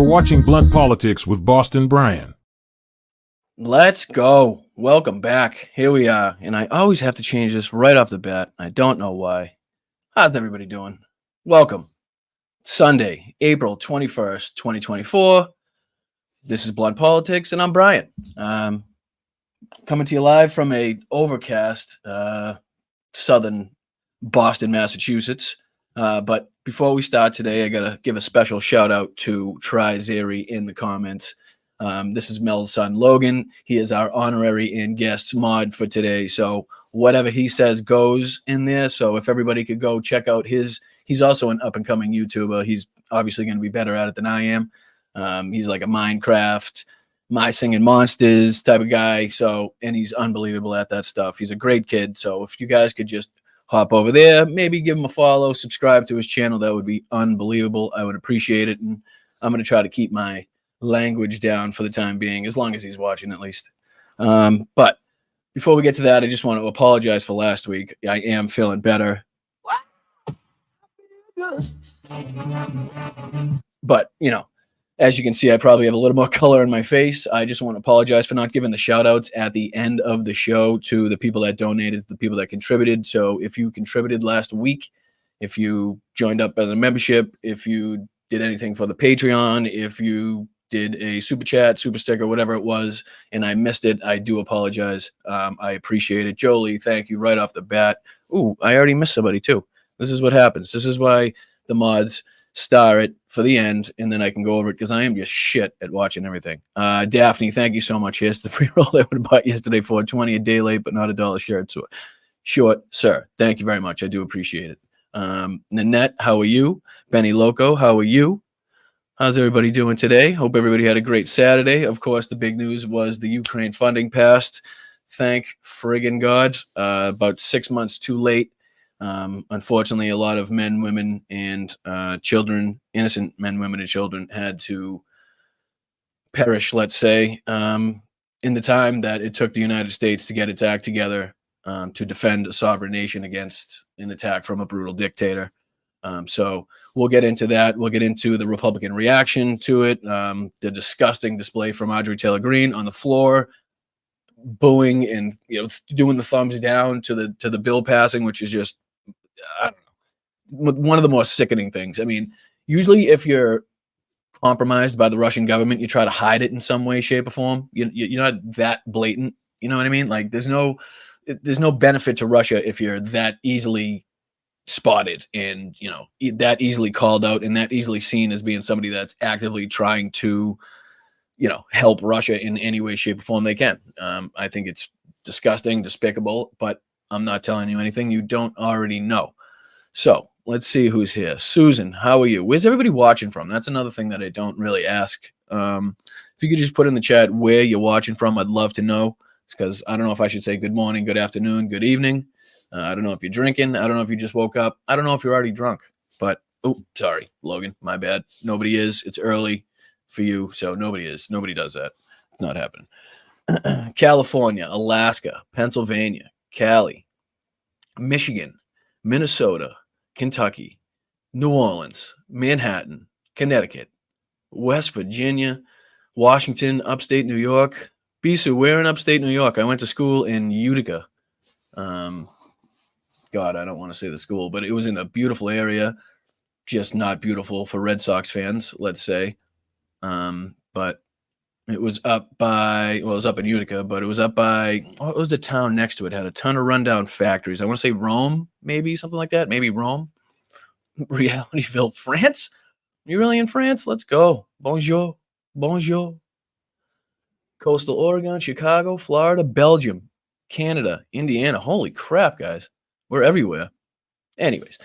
watching Blunt Politics with Boston Brian. Let's go. Welcome back. Here we are. And I always have to change this right off the bat. I don't know why. How's everybody doing? Welcome. Sunday, April 21st, 2024. This is Blunt Politics, and I'm Brian. Coming to you live from a overcast southern Boston, Massachusetts. But before we start today, I got to give a special shout out to Zeri in the comments. This is Mel's son, Logan. He is our honorary and guest mod for today. So whatever he says goes in there. So if everybody could go check out he's also an up-and-coming YouTuber. He's obviously going to be better at it than I am. He's like a Minecraft, My Singing Monsters type of guy. So, and he's unbelievable at that stuff. He's a great kid. So if you guys could just hop over there, maybe give him a follow, subscribe to his channel, that would be unbelievable. I would appreciate it. And I'm going to try to keep my language down for the time being, as long as he's watching at least. But before we get to that, I just want to apologize for last week. I am feeling better. But, you know, as you can see, I probably have a little more color in my face. I just want to apologize for not giving the shout outs at the end of the show to the people that donated, the people that contributed. So if you contributed last week, if you joined up as a membership, if you did anything for the Patreon, if you did a super chat, super sticker, whatever it was, and I missed it, I do apologize. I appreciate it. Jolie, thank you right off the bat. Ooh, I already missed somebody too. This is what happens. This is why the mods star it for the end, and then I can go over it because I am just shit at watching everything. Daphne, thank you so much. Here's the pre-roll I would have bought yesterday for $20 a day late, but not $1 short. So short, sir. Thank you very much. I do appreciate it. Nanette, how are you? Benny Loco, how are you? How's everybody doing today? Hope everybody had a great Saturday. Of course, the big news was the Ukraine funding passed. Thank friggin' God. About 6 months too late. Unfortunately, a lot of men, women, and children, innocent men, women, and children had to perish, let's say, in the time that it took the United States to get its act together to defend a sovereign nation against an attack from a brutal dictator. So we'll get into that. We'll get into the Republican reaction to it, the disgusting display from Marjorie Taylor Greene on the floor, booing and doing the thumbs down to the bill passing, which is just, I don't know, one of the more sickening things. I mean, usually if you're compromised by the Russian government, you try to hide it in some way, shape, or form. You're not that blatant. You know what I mean? Like there's no benefit to Russia if you're that easily spotted and that easily called out and that easily seen as being somebody that's actively trying to help Russia in any way, shape, or form they can. I think it's disgusting, despicable, but I'm not telling you anything you don't already know. So let's see who's here. Susan, how are you? Where's everybody watching from? That's another thing that I don't really ask. If you could just put in the chat where you're watching from, I'd love to know. It's because I don't know if I should say good morning, good afternoon, good evening. I don't know if you're drinking. I don't know if you just woke up. I don't know if you're already drunk. But, oh, sorry, Logan, my bad. Nobody is. It's early for you, so nobody is. Nobody does that. It's not happening. California, Alaska, Pennsylvania, Cali, Michigan, Minnesota, Kentucky, New Orleans, Manhattan, Connecticut, West Virginia, Washington, upstate New York. Bisu, where in upstate New York? I went to school in Utica. God, I don't want to say the school, but it was in a beautiful area, just not beautiful for Red Sox fans, let's say. But it was up by, well, it was up in Utica, but it was up by, what was the town next to it? Had a ton of rundown factories. I want to say Rome, maybe something like that. Maybe Rome. Realityville, France? You really in France? Let's go. Bonjour. Bonjour. Coastal Oregon, Chicago, Florida, Belgium, Canada, Indiana. Holy crap, guys. We're everywhere. Anyways,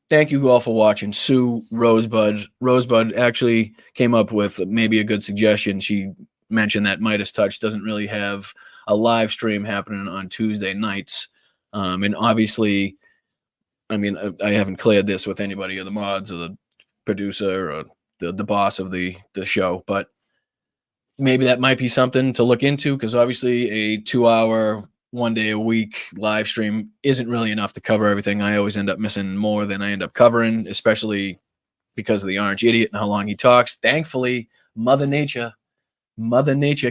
thank you all for watching. Sue Rosebud. Rosebud actually came up with maybe a good suggestion. She mentioned that Midas Touch doesn't really have a live stream happening on Tuesday nights. And obviously, I mean, I haven't cleared this with anybody of the mods or the producer or the boss of the show, but maybe that might be something to look into because obviously a 2-hour, 1 day a week live stream isn't really enough to cover everything. I always end up missing more than I end up covering, especially because of the Orange Idiot and how long he talks. Thankfully, Mother Nature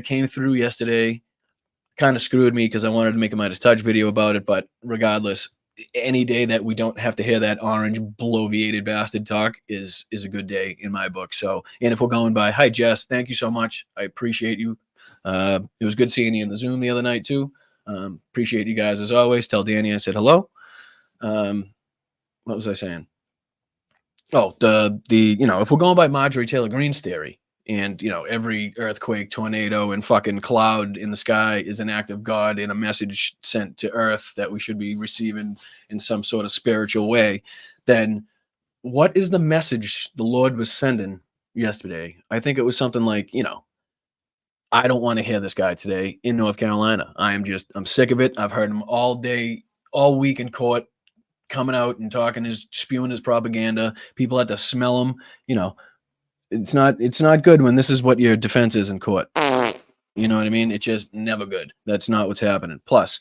came through yesterday. Kind of screwed me because I wanted to make a Midas Touch video about it, but regardless, any day that we don't have to hear that orange bloviated bastard talk is a good day in my book. So, and if we're going by, hi Jess, thank you so much. I appreciate you. It was good seeing you in the Zoom the other night too. Appreciate you guys as always. Tell Danny I said hello. What was I saying? Oh, the if we're going by Marjorie Taylor Greene's theory, and every earthquake, tornado, and fucking cloud in the sky is an act of God and a message sent to Earth that we should be receiving in some sort of spiritual way, then what is the message the Lord was sending yesterday? I think it was something like, I don't want to hear this guy today in North Carolina. I'm sick of it. I've heard him all day, all week in court, coming out and spewing his propaganda. People had to smell him. It's not good when this is what your defense is in court. You know what I mean? It's just never good. That's not what's happening. Plus,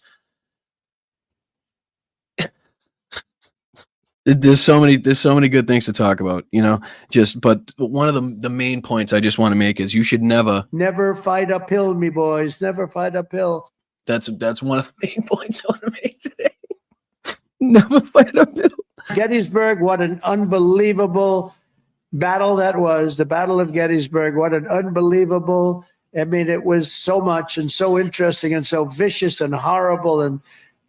there's so many good things to talk about, but one of the main points I just want to make is you should never fight uphill, me boys. Never fight uphill. That's one of the main points I want to make today. Never fight uphill. Gettysburg, what an unbelievable battle that was. The Battle of Gettysburg, what an unbelievable, it was so much and so interesting and so vicious and horrible and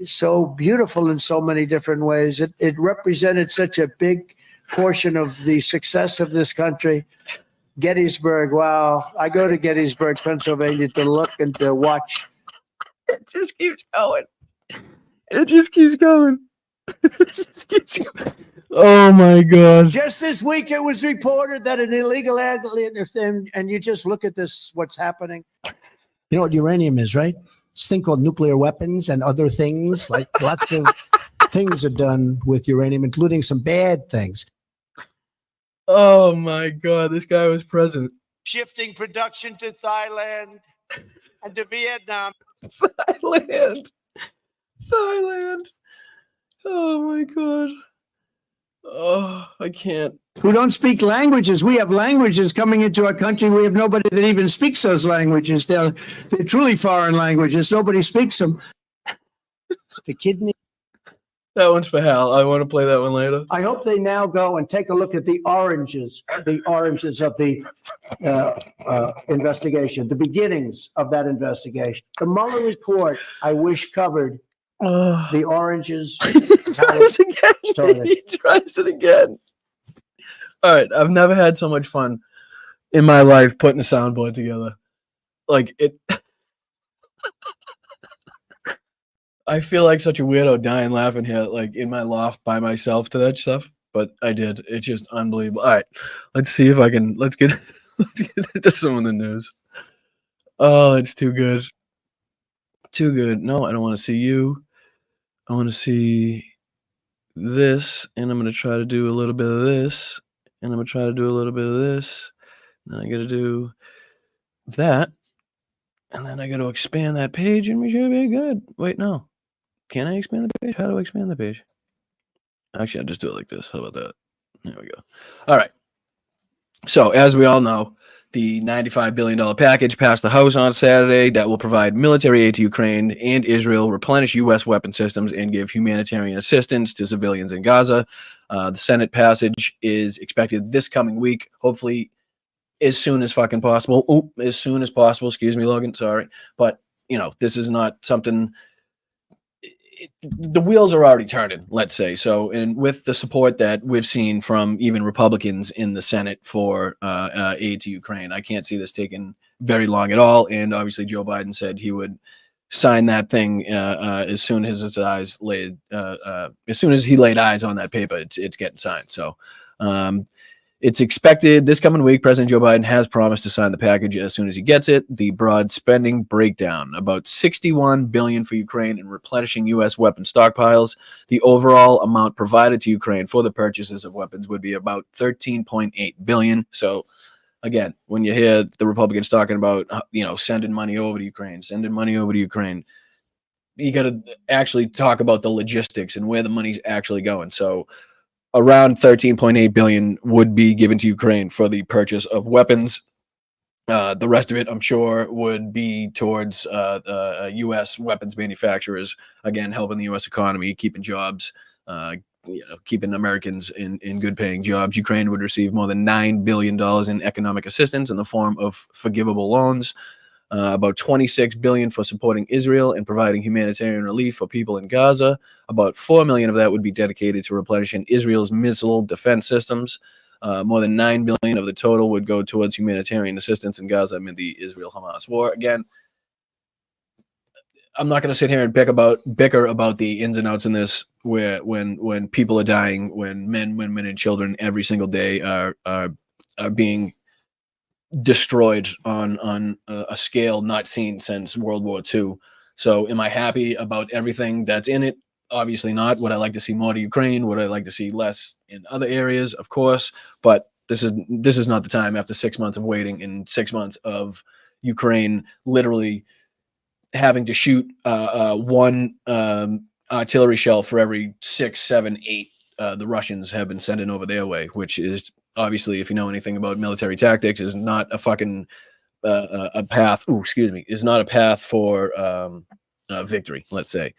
so beautiful in so many different ways. It represented such a big portion of the success of this country. Gettysburg, wow. I go to Gettysburg, Pennsylvania to look and to watch. It just keeps going. It just keeps going. Oh my God. Just this week it was reported that an illegal alien, and you just look at this, what's happening. You know what uranium is, right? It's a thing called nuclear weapons and other things. Like lots of things are done with uranium, including some bad things. Oh my God, this guy was president. Shifting production to Thailand and to Vietnam. Thailand. Oh my God. Oh, I can't. Who don't speak languages. We have languages coming into our country. We have nobody that even speaks those languages. They're truly foreign languages. Nobody speaks them. The kidney. That one's for Hal. I want to play that one later. I hope they now go and take a look at the oranges of the investigation, the beginnings of that investigation. The Mueller report, I wish, covered the oranges. He tries again. He tries it again. All right. I've never had so much fun in my life putting a soundboard together. Like it. I feel like such a weirdo dying laughing here, like in my loft by myself to that stuff. But I did. It's just unbelievable. All right. Let's see if I can. Let's get into some of the news. Oh, it's too good. Too good. No, I don't want to see you. I want to see this, and I'm going to try to do a little bit of this, and I'm going to try to do a little bit of this. Then I got to do that, and then I got to expand that page, and we should be good. Wait, no. Can I expand the page? How do I expand the page? Actually, I'll just do it like this. How about that? There we go. All right. So, as we all know, the $95 billion package passed the House on Saturday that will provide military aid to Ukraine and Israel, replenish U.S. weapon systems, and give humanitarian assistance to civilians in Gaza. The Senate passage is expected this coming week, hopefully as soon as fucking possible. As soon as possible. Excuse me, Logan. Sorry. But, this is not something... the wheels are already turning, let's say. So, and with the support that we've seen from even Republicans in the Senate for aid to Ukraine, I can't see this taking very long at all. And obviously, Joe Biden said he would sign that thing as soon as as soon as he laid eyes on that paper. It's getting signed. So, it's expected this coming week. President Joe Biden has promised to sign the package as soon as he gets it. The broad spending breakdown: about $61 billion for Ukraine and replenishing U.S. weapon stockpiles. The overall amount provided to Ukraine for the purchases of weapons would be about $13.8 billion. So, again, when you hear the Republicans talking about sending money over to Ukraine, you got to actually talk about the logistics and where the money's actually going. So, around $13.8 billion would be given to Ukraine for the purchase of weapons. The rest of it, I'm sure, would be towards U.S. weapons manufacturers, again, helping the U.S. economy, keeping jobs, keeping Americans in good-paying jobs. Ukraine would receive more than $9 billion in economic assistance in the form of forgivable loans, about $26 billion for supporting Israel and providing humanitarian relief for people in Gaza. About $4 million of that would be dedicated to replenishing Israel's missile defense systems. More than $9 billion of the total would go towards humanitarian assistance in Gaza amid the Israel-Hamas war. Again, I'm not going to sit here and bicker about the ins and outs in this, where when people are dying, when men, women, and children every single day are being destroyed on a scale not seen since World War II. So, am I happy about everything that's in it? Obviously not. Would I like to see more to Ukraine? Would I like to see less in other areas? Of course, but this is not the time after 6 months of waiting and 6 months of Ukraine literally having to shoot one artillery shell for every 6, 7, 8 the Russians have been sending over their way, which is obviously, if you know anything about military tactics, is not a fucking a path. Is not a path for victory. Let's say.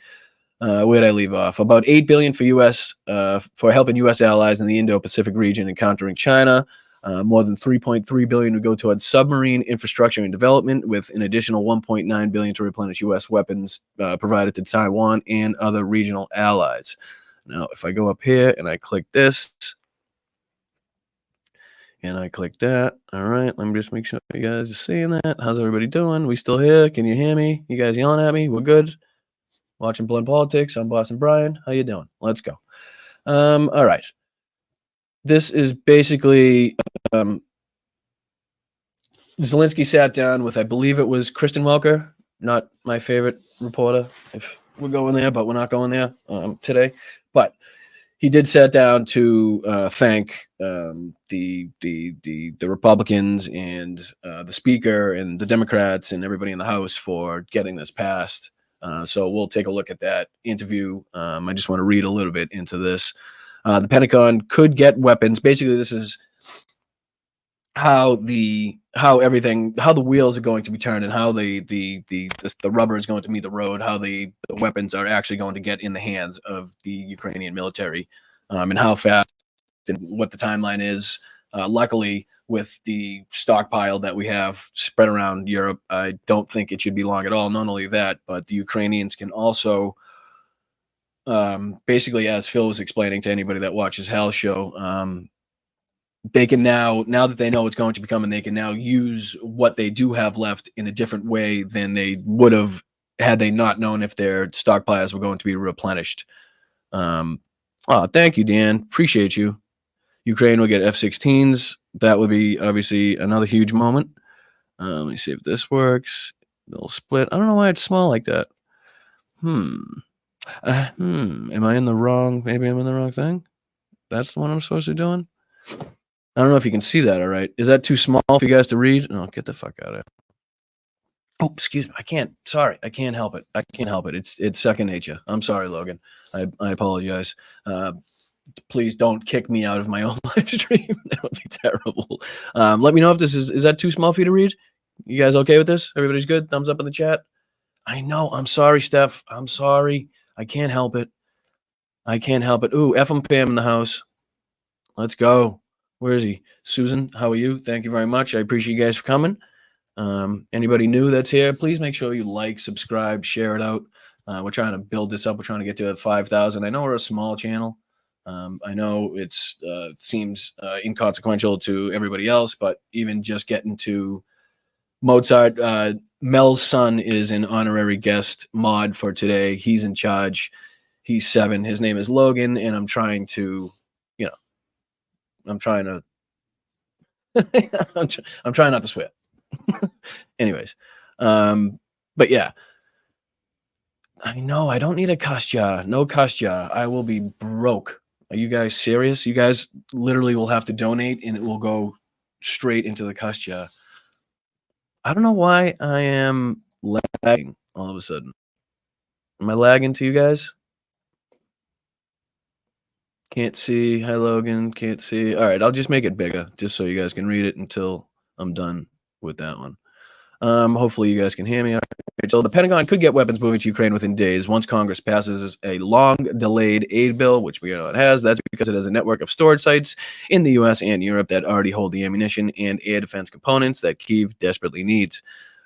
Where did I leave off? About $8 billion for U.S. For helping U.S. allies in the Indo-Pacific region in countering China. More than $3.3 billion would go towards submarine infrastructure and development, with an additional $1.9 billion to replenish U.S. weapons provided to Taiwan and other regional allies. Now, if I go up here and I click this, and I click that, all right, let me just make sure you guys are seeing that. How's everybody doing? We still here? Can you hear me? You guys yelling at me? We're good? Watching Blunt Politics. I'm Boston Brian. How you doing? Let's go. All right. This is basically Zelensky sat down with, I believe it was Kristen Welker, not my favorite reporter, if we're going there, but we're not going there today. But he did sit down to thank the Republicans and the Speaker and the Democrats and everybody in the House for getting this passed. So we'll take a look at that interview. I just want to read a little bit into this. The Pentagon could get weapons. Basically, this is how the wheels are going to be turned and how the rubber is going to meet the road, how the weapons are actually going to get in the hands of the Ukrainian military, and how fast and what the timeline is. Luckily, with the stockpile that we have spread around Europe, I don't think it should be long at all. Not only that, but the Ukrainians can also basically, as Phil was explaining to anybody that watches Hal's show, they can now that they know it's going to be coming, they can now use what they do have left in a different way than they would have had they not known if their stockpiles were going to be replenished. Thank you, Dan. Appreciate you. Ukraine will get F-16s. That would be obviously another huge moment. Let me see if this works. Little split. I don't know why it's small like that. Am I in the wrong? Maybe I'm in the wrong thing. That's the one I'm supposed to be doing. I don't know if you can see that. All right, is that too small for you guys to read? No, get the fuck out of it. Oh, excuse me. I can't. Sorry, I can't help it. I can't help it. It's second nature. I'm sorry, Logan. I apologize. Please don't kick me out of my own live stream. That would be terrible. Let me know if this is that too small for you to read. You guys okay with this? Everybody's good? Thumbs up in the chat. I know. I'm sorry, Steph. I'm sorry. I can't help it. I can't help it. Ooh, FM Pam in the house. Let's go. Where is he? Susan, how are you? Thank you very much. I appreciate you guys for coming. Anybody new that's here, please make sure you like, subscribe, share it out. We're trying to build this up. We're trying to get to 5,000. I know we're a small channel. I know it's seems inconsequential to everybody else, but even just getting to Mozart, Mel's son is an honorary guest mod for today. He's in charge. He's 7. His name is Logan, and I'm trying to, I'm trying not to swear. Anyways, but yeah, I know I don't need a cuss jar. No cuss jar. I will be broke. Are you guys serious? You guys literally will have to donate, and it will go straight into the cuss jar. I don't know why I am lagging all of a sudden. Am I lagging to you guys? Can't see. Hi, Logan. Can't see. All right, I'll just make it bigger just so you guys can read it until I'm done with that one. Hopefully you guys can hear me. So the Pentagon could get weapons moving to Ukraine within days once Congress passes a long-delayed aid bill, which we know it has. That's because it has a network of storage sites in the U.S. and Europe that already hold the ammunition and air defense components that Kyiv desperately needs.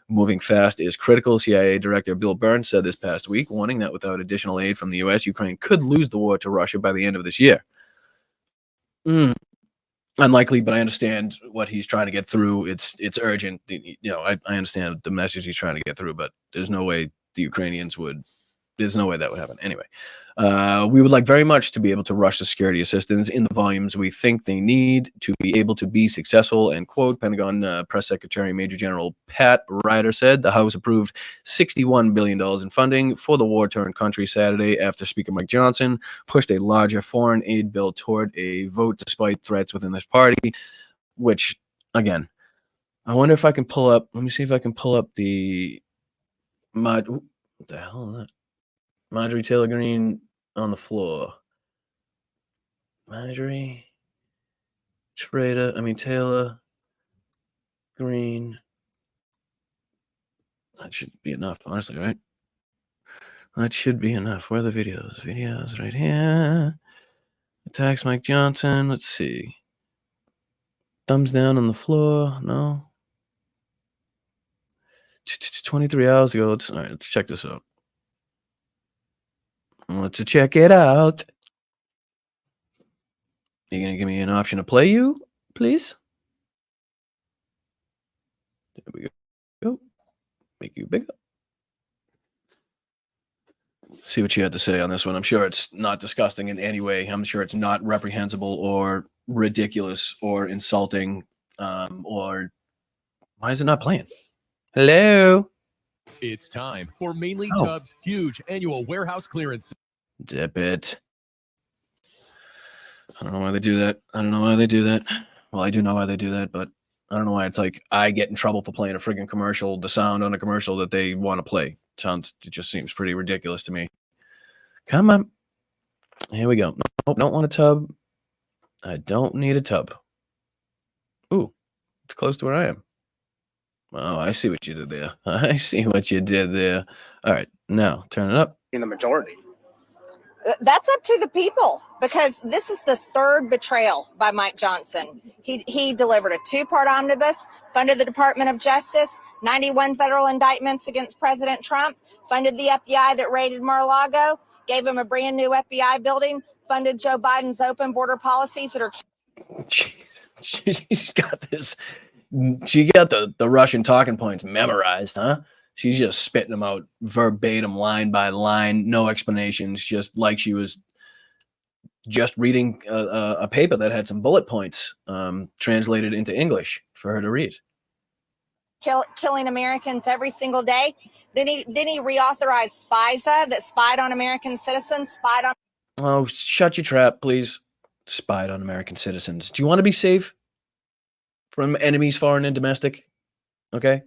Moving fast is critical, CIA Director Bill Burns said this past week, warning that without additional aid from the U.S., Ukraine could lose the war to Russia by the end of this year. Unlikely, but I understand what he's trying to get through. It's urgent. I understand the message he's trying to get through, but there's no way the Ukrainians would. There's no way that would happen. Anyway, we would like very much to be able to rush the security assistance in the volumes we think they need to be able to be successful, end quote. Pentagon Press Secretary Major General Pat Ryder said the House approved $61 billion in funding for the war-torn country Saturday after Speaker Mike Johnson pushed a larger foreign aid bill toward a vote despite threats within this party, which, again, I wonder if I can pull up. Let me see if I can pull up the what the hell is that? Marjorie Taylor Greene on the floor. Taylor Greene. That should be enough, honestly, right? That should be enough. Where are the videos? Videos right here. Attacks Mike Johnson. Let's see. Thumbs down on the floor. No. 23 hours ago. All right, let's check this out. Let's check it out. You gonna give me an option to play you, please? There we go. Make you bigger. See what you had to say on this one. I'm sure it's not disgusting in any way. I'm sure it's not reprehensible or ridiculous or insulting. Or why is it not playing? Hello. It's time for Mainly Tub's huge annual warehouse clearance. Dip it. I don't know why they do that. Well, I do know why they do that, but I don't know why it's like I get in trouble for playing a friggin' commercial, the sound on a commercial that they want to play. It just seems pretty ridiculous to me. Come on. Here we go. Nope, don't want a tub. I don't need a tub. Ooh, it's close to where I am. Oh, I see what you did there. All right, now turn it up. In the majority. That's up to the people, because this is the third betrayal by Mike Johnson. He delivered a two-part omnibus, funded the Department of Justice, 91 federal indictments against President Trump, funded the FBI that raided Mar-a-Lago, gave him a brand new FBI building, funded Joe Biden's open border policies that are... She's got this. She got the Russian talking points memorized, huh? She's just spitting them out verbatim, line by line, no explanations, just like she was just reading a paper that had some bullet points translated into English for her to read. Killing Americans every single day. Then he reauthorized FISA that spied on American citizens, spied on... Oh, shut your trap, please. Spied on American citizens. Do you want to be safe from enemies, foreign and domestic? Okay.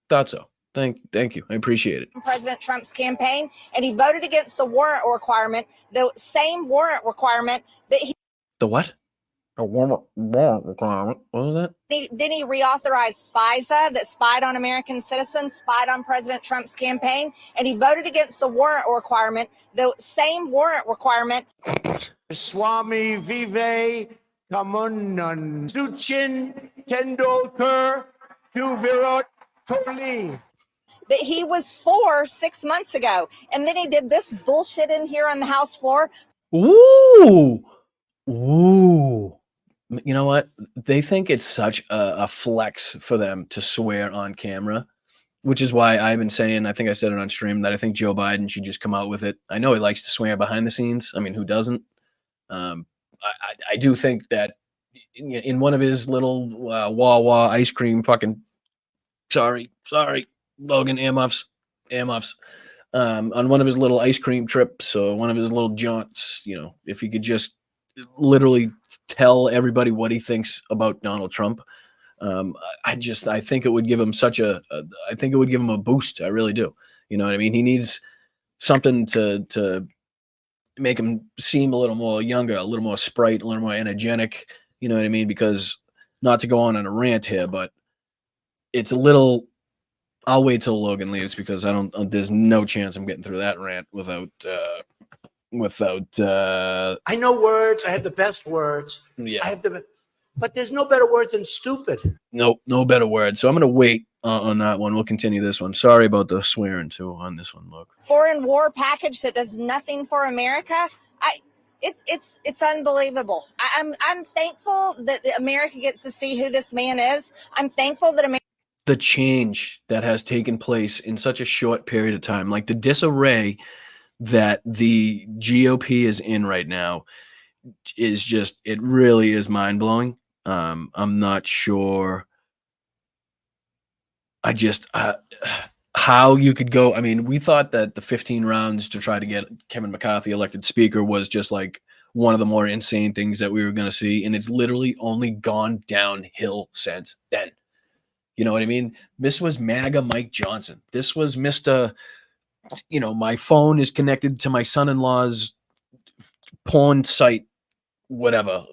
Thought so. Thank you. I appreciate it. President Trump's campaign, and he voted against the warrant requirement, the same warrant requirement that he... The what? A warrant requirement. What was that? Then he reauthorized FISA that spied on American citizens, spied on President Trump's campaign, and he voted against the warrant requirement, the same warrant requirement. Swami Vive Kamunan Suchin Tendolkar to Virat Kohli. That he was for 6 months ago. And then he did this bullshit in here on the House floor. Ooh. You know what? They think it's such a flex for them to swear on camera, which is why I've been saying, I think I said it on stream, that I think Joe Biden should just come out with it. I know he likes to swear behind the scenes. I mean, who doesn't? I do think that in one of his little Wawa ice cream fucking, sorry, Logan, earmuffs, on one of his little ice cream trips or one of his little jaunts, if he could just literally tell everybody what he thinks about Donald Trump, I think it would give him I think it would give him a boost. I really do. You know what I mean? He needs something to make him seem a little more younger, a little more sprite, a little more energetic. You know what I mean? Because not to go on a rant here, but it's a little. I'll wait till Logan leaves because there's no chance I'm getting through that rant without. I know words. I have the best words. Yeah. But there's no better word than stupid. Nope, no better word. So I'm gonna wait on that one. We'll continue this one. Sorry about the swearing too on this one. Look, foreign war package that does nothing for America. It's unbelievable. I'm thankful that America gets to see who this man is. I'm thankful that the change that has taken place in such a short period of time, like the disarray that the GOP is in right now, is just, it really is mind blowing. I'm not sure. How you could go. I mean, we thought that the 15 rounds to try to get Kevin McCarthy elected speaker was just like one of the more insane things that we were going to see. And it's literally only gone downhill since then. You know what I mean? This was MAGA Mike Johnson. This was Mr. My phone is connected to my son-in-law's porn site, whatever.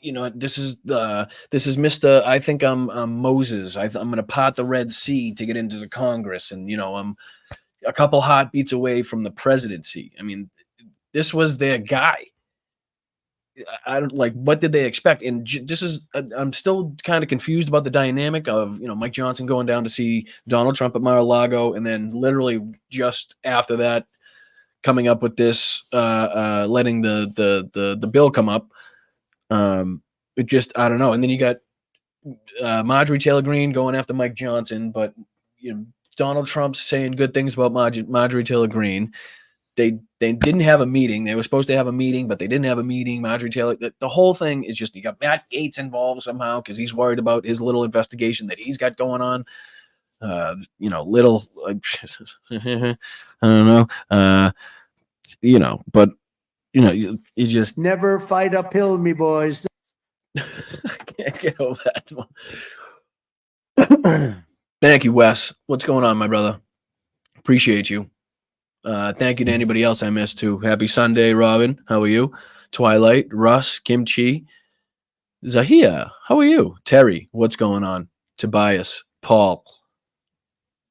This is Mr. I think I'm Moses. I'm going to part the Red Sea to get into the Congress, and I'm a couple heartbeats away from the presidency. I mean, this was their guy. I don't like. What did they expect? And I'm still kind of confused about the dynamic of Mike Johnson going down to see Donald Trump at Mar-a-Lago, and then literally just after that coming up with this, letting the bill come up. It just, I don't know. And then you got Marjorie Taylor Greene going after Mike Johnson, but Donald Trump's saying good things about Marjorie Taylor Greene. They didn't have a meeting. They were supposed to have a meeting, but they didn't have a meeting. Marjorie Taylor, the whole thing is just, you got Matt Gaetz involved somehow because he's worried about his little investigation that he's got going on. Little, I don't know, but you just Never fight uphill, me boys. I can't get over that one. Thank you, Wes. What's going on, my brother? Appreciate you. Thank you to anybody else I missed too. Happy Sunday, Robin. How are you? Twilight, Russ, Kimchi, Zahia. How are you? Terry, what's going on? Tobias, Paul.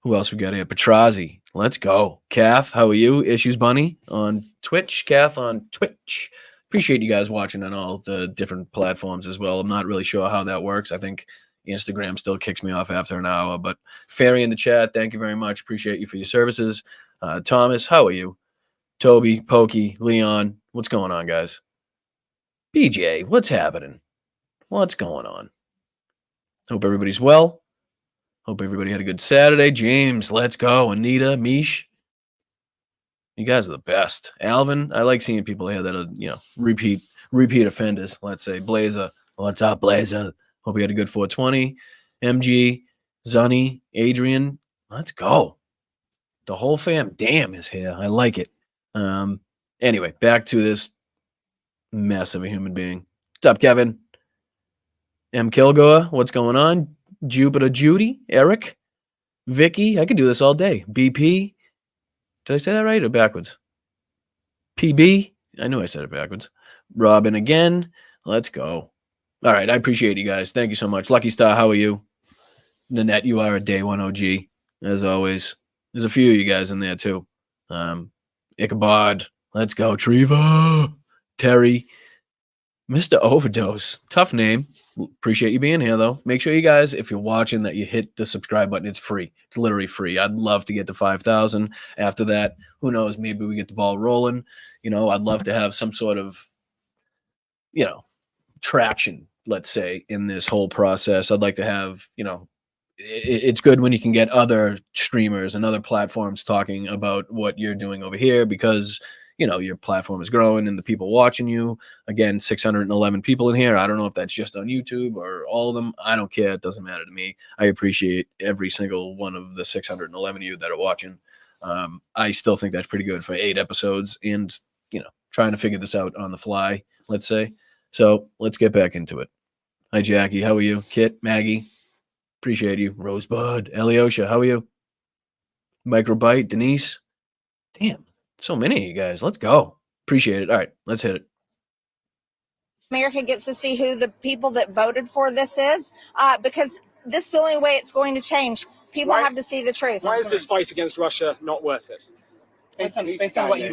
Who else we got here? Petrazi. Let's go. Kath, how are you? Issues Bunny on Twitch. Kath on Twitch. Appreciate you guys watching on all the different platforms as well. I'm not really sure how that works. I think Instagram still kicks me off after an hour. But Fairy in the chat, thank you very much. Appreciate you for your services. Thomas, how are you? Toby, Pokey, Leon, what's going on, guys? BJ, what's happening? What's going on? Hope everybody's well. Hope everybody had a good Saturday. James, let's go. Anita, Mish, you guys are the best. Alvin, I like seeing people here that are, repeat offenders. Let's say Blazer, what's up, Blazer? Hope you had a good 420. MG, Zunny, Adrian, let's go. The whole fam, damn, is here. I like it. Anyway, back to this mess of a human being. What's up, Kevin? M. Kilgore, what's going on? Jupiter Judy, Eric, Vicky, I could do this all day. BP, did I say that right or backwards? PB, I knew I said it backwards. Robin again, let's go. All right, I appreciate you guys. Thank you so much. Lucky Star, how are you? Nanette, you are a day one OG, as always. There's a few of you guys in there too. Ichabod, let's go. Treva, Terry, Mr. Overdose, tough name. Appreciate you being here though. Make sure you guys, if you're watching, that you hit the subscribe button. It's free. It's literally free. I'd love to get to 5,000. After that, who knows? Maybe we get the ball rolling. I'd love to have some sort of, traction, let's say, in this whole process. I'd like to have, it's good when you can get other streamers and other platforms talking about what you're doing over here because, your platform is growing and the people watching you. Again, 611 people in here. I don't know if that's just on YouTube or all of them. I don't care. It doesn't matter to me. I appreciate every single one of the 611 of you that are watching. I still think that's pretty good for 8 episodes and, trying to figure this out on the fly, let's say. So let's get back into it. Hi, Jackie. How are you? Kit, Maggie. Appreciate you. Rosebud, Eliosha, how are you? Microbyte, Denise. Damn, so many of you guys. Let's go. Appreciate it. All right, let's hit it. America gets to see who the people that voted for this is, because this is the only way it's going to change. People have to see the truth. Why is this fight against Russia not worth it? Based on what you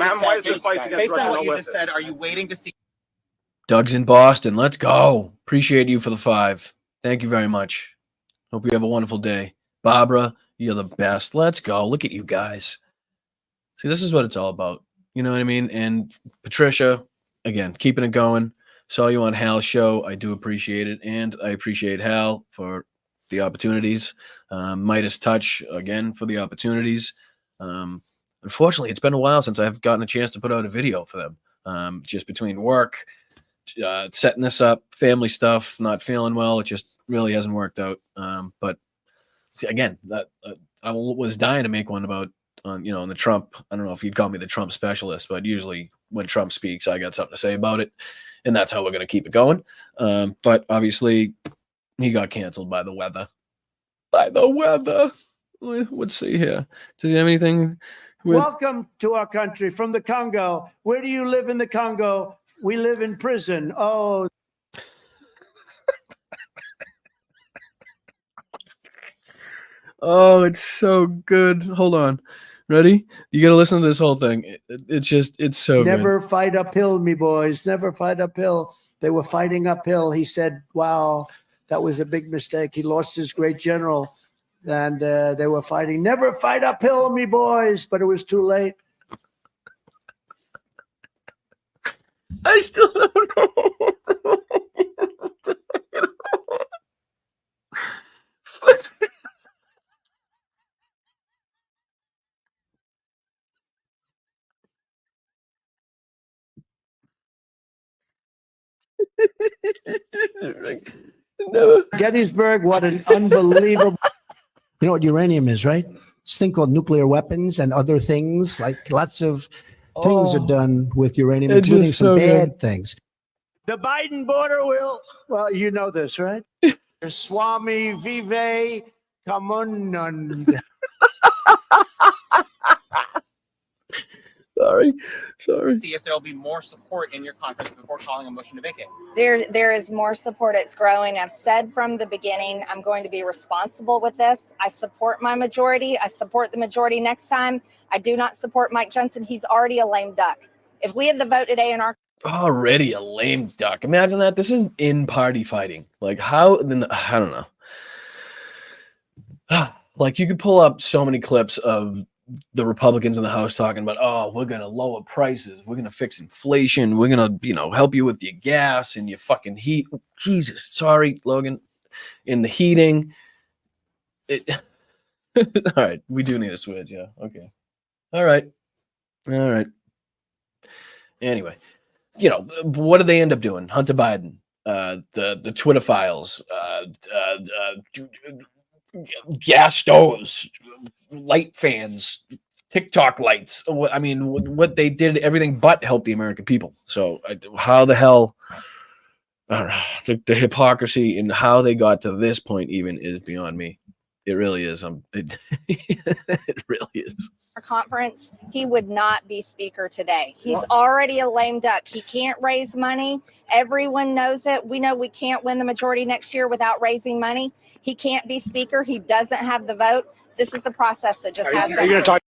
just said, are you waiting to see? Doug's in Boston. Let's go. Appreciate you for the 5. Thank you very much. Hope you have a wonderful day. Barbara, you're the best. Let's go. Look at you guys. See, this is what it's all about. You know what I mean? And Patricia, again, keeping it going. Saw you on Hal's show. I do appreciate it. And I appreciate Hal for the opportunities. Midas Touch, again, for the opportunities. Unfortunately, it's been a while since I've gotten a chance to put out a video for them. Just between work, setting this up, family stuff, not feeling well. It just really hasn't worked out. But see, again, I was dying to make one about, on the Trump. I don't know if you'd call me the Trump specialist, but usually when Trump speaks, I got something to say about it. And that's how we're going to keep it going. But obviously, he got canceled by the weather. Let's see here. Does he have anything? Welcome to our country from the Congo. Where do you live in the Congo? We live in prison. Oh. Oh, it's so good. Hold on. Ready? You got to listen to this whole thing. It's so Never good. fight uphill, me boys. Never fight uphill. They were fighting uphill. He said, wow, that was a big mistake. He lost his great general. And they were fighting. Never fight uphill, me boys. But it was too late. I still don't know. No. Gettysburg, what an unbelievable. You know what uranium is, right? It's a thing called nuclear weapons and other things. Like lots of things are done with uranium, It's including just some so bad good. things. The Biden border will, well, you know this, right? Swami Vive Kamunand. Sorry. See if there'll be more support in your conference before calling a motion to vacate. There is more support. It's growing. I've said from the beginning, I'm going to be responsible with this. I support my majority. I support the majority next time. I do not support Mike Johnson. He's already a lame duck. If we had the vote today in our Already a lame duck. Imagine that. This is in-party fighting. Like how? Then I don't know. Like you could pull up so many clips of the Republicans in the House talking about, oh, we're gonna lower prices, we're gonna fix inflation, we're gonna, help you with your gas and your fucking heat. Jesus, sorry, Logan. In the heating. All right, we do need a switch, yeah. Okay. All right. Anyway, what did they end up doing? Hunter Biden, the Twitter files, gas stoves, light fans, TikTok lights. I mean, what they did, everything but help the American people. So how the hell, the hypocrisy and how they got to this point even is beyond me. It really is. It really is. conference, he would not be speaker today. He's already a lame duck. He can't raise money. Everyone knows it. We know we can't win the majority next year without raising money. He can't be speaker. He doesn't have the vote. This is a process that just has Are you going to talk?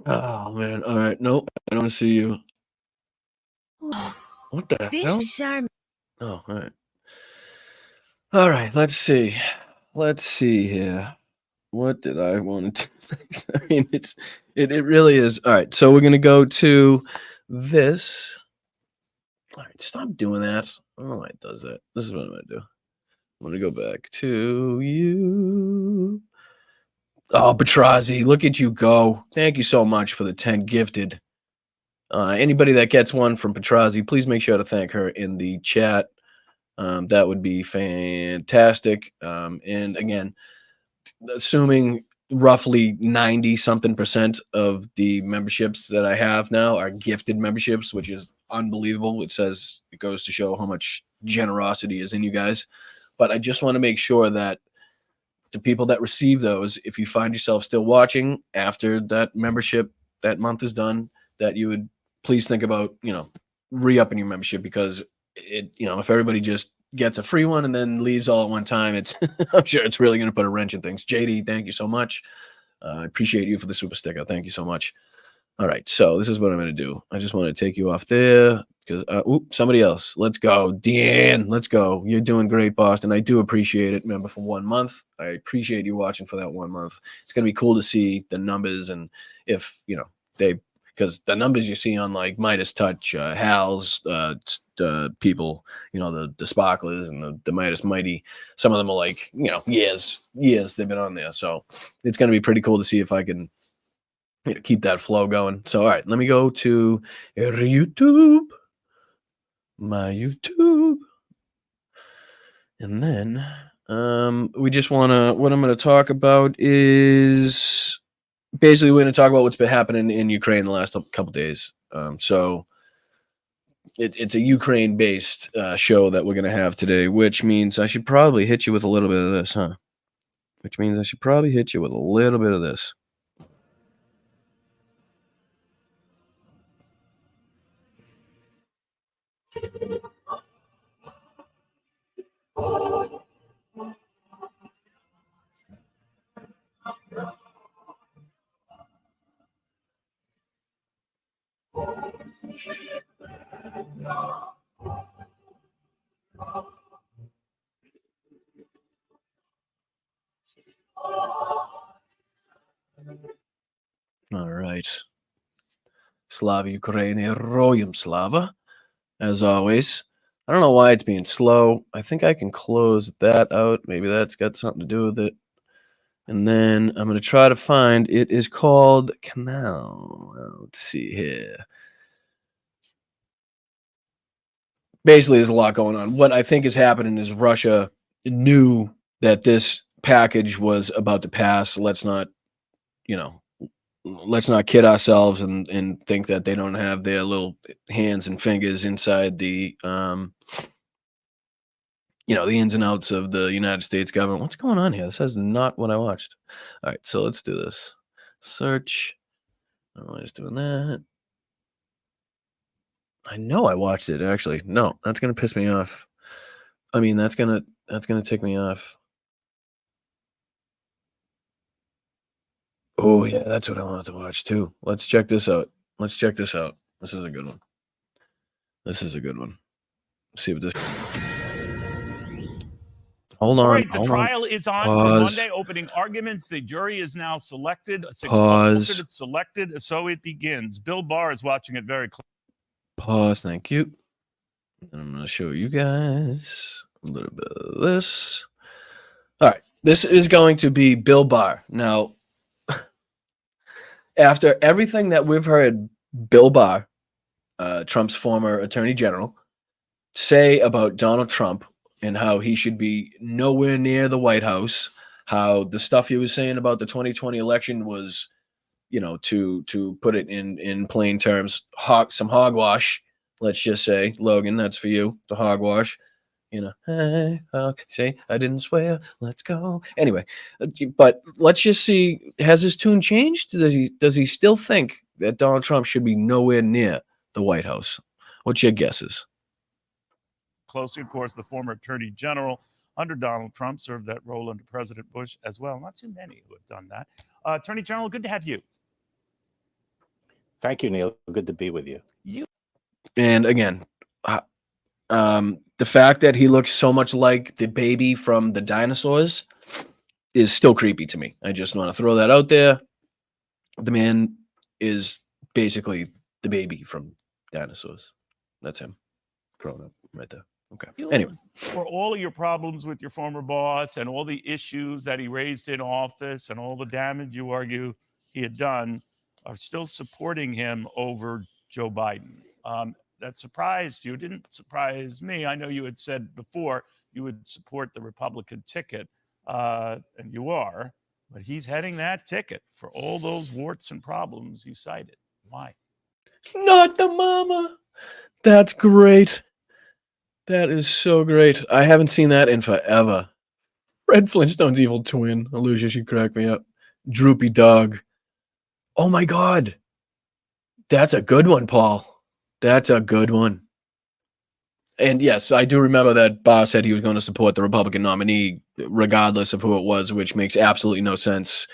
Oh man! All right, nope. I don't want to see you. What the hell? Oh, all right. Let's see. Here. What did I want to? I mean, it really is. All right, so we're gonna go to this. All right, stop doing that. Oh, it does that. This is what I'm gonna do. I'm gonna go back to you. Oh, Petrazi, look at you go. Thank you so much for the 10 gifted. Anybody that gets one from Petrazi, please make sure to thank her in the chat. That would be fantastic. And again, assuming roughly 90-something% of the memberships that I have now are gifted memberships, which is unbelievable. It goes to show how much generosity is in you guys. But I just want to make sure that the people that receive those, if you find yourself still watching after that membership, that month is done, that you would please think about, re-upping your membership, because if everybody just gets a free one and then leaves all at one time, it's I'm sure it's really going to put a wrench in things. JD, thank you so much. I appreciate you for the super sticker. Thank you so much. All right, so this is what I'm going to do. I just want to take you off there because, somebody else. Let's go. Deanne, let's go. You're doing great, Boston. I do appreciate it. Remember, for 1 month, I appreciate you watching for that 1 month. It's going to be cool to see the numbers and if, because the numbers you see on like Midas Touch, Hal's, the people, the Sparklers and the Midas Mighty, some of them are like, years they've been on there. So it's going to be pretty cool to see if I can keep that flow going. So, all right, let me go to YouTube, my YouTube. And then we just want to, what I'm going to talk about is basically we're going to talk about what's been happening in Ukraine the last couple days. So it's a Ukraine-based show that we're going to have today, which means I should probably hit you with a little bit of this, huh? Which means I should probably hit you with a little bit of this. All right. Slava Ukraine, Heroyam Slava. As always. I don't know why it's being slow. I think I can close that out. Maybe that's got something to do with it. And then I'm going to try to find, it is called Canal. Let's see here. Basically, there's a lot going on. What I think is happening is Russia knew that this package was about to pass. Let's not kid ourselves and think that they don't have their little hands and fingers inside the, the ins and outs of the United States government. What's going on here? This is not what I watched. All right, so let's do this. Search. I'm just doing that. I know I watched it, actually. No, that's going to piss me off. I mean, that's going to tick me off. Oh, yeah, that's what I wanted to watch, too. Let's check this out. This is a good one. Let's see what this... Hold on. All right, the trial is on for Monday. Opening arguments. The jury is now selected. It's selected, so it begins. Bill Barr is watching it very closely. Pause. Thank you. And I'm going to show you guys a little bit of this. All right. This is going to be Bill Barr. Now, after everything that we've heard Bill Barr, Trump's former attorney general, say about Donald Trump and how he should be nowhere near the White House, how the stuff he was saying about the 2020 election was, to put it in plain terms, some hogwash, let's just say. Logan, that's for you, the hogwash. Hey, say I didn't swear, let's go. Anyway, but let's just see, has his tune changed? Does he still think that Donald Trump should be nowhere near the White House? What's your guesses? Closely, of course, the former attorney general under Donald Trump served that role under President Bush as well. Not too many who have done that. Attorney General, good to have you. Thank you, Neil. Good to be with you. And again, the fact that he looks so much like the baby from the dinosaurs is still creepy to me. I just want to throw that out there. The man is basically the baby from dinosaurs. That's him growing up right there. Okay. Anyway, for all of your problems with your former boss and all the issues that he raised in office and all the damage you argue he had done, are still supporting him over Joe Biden. That surprised you. Didn't surprise me. I know you had said before you would support the Republican ticket, and you are, but he's heading that ticket for all those warts and problems you cited. Why? Not the mama. That's great. That is so great. I haven't seen that in forever. Fred Flintstone's evil twin. Alucia, she cracked me up. Droopy dog. Oh my God. That's a good one, Paul. That's a good one. And yes, I do remember that Barr said he was going to support the Republican nominee regardless of who it was, which makes absolutely no sense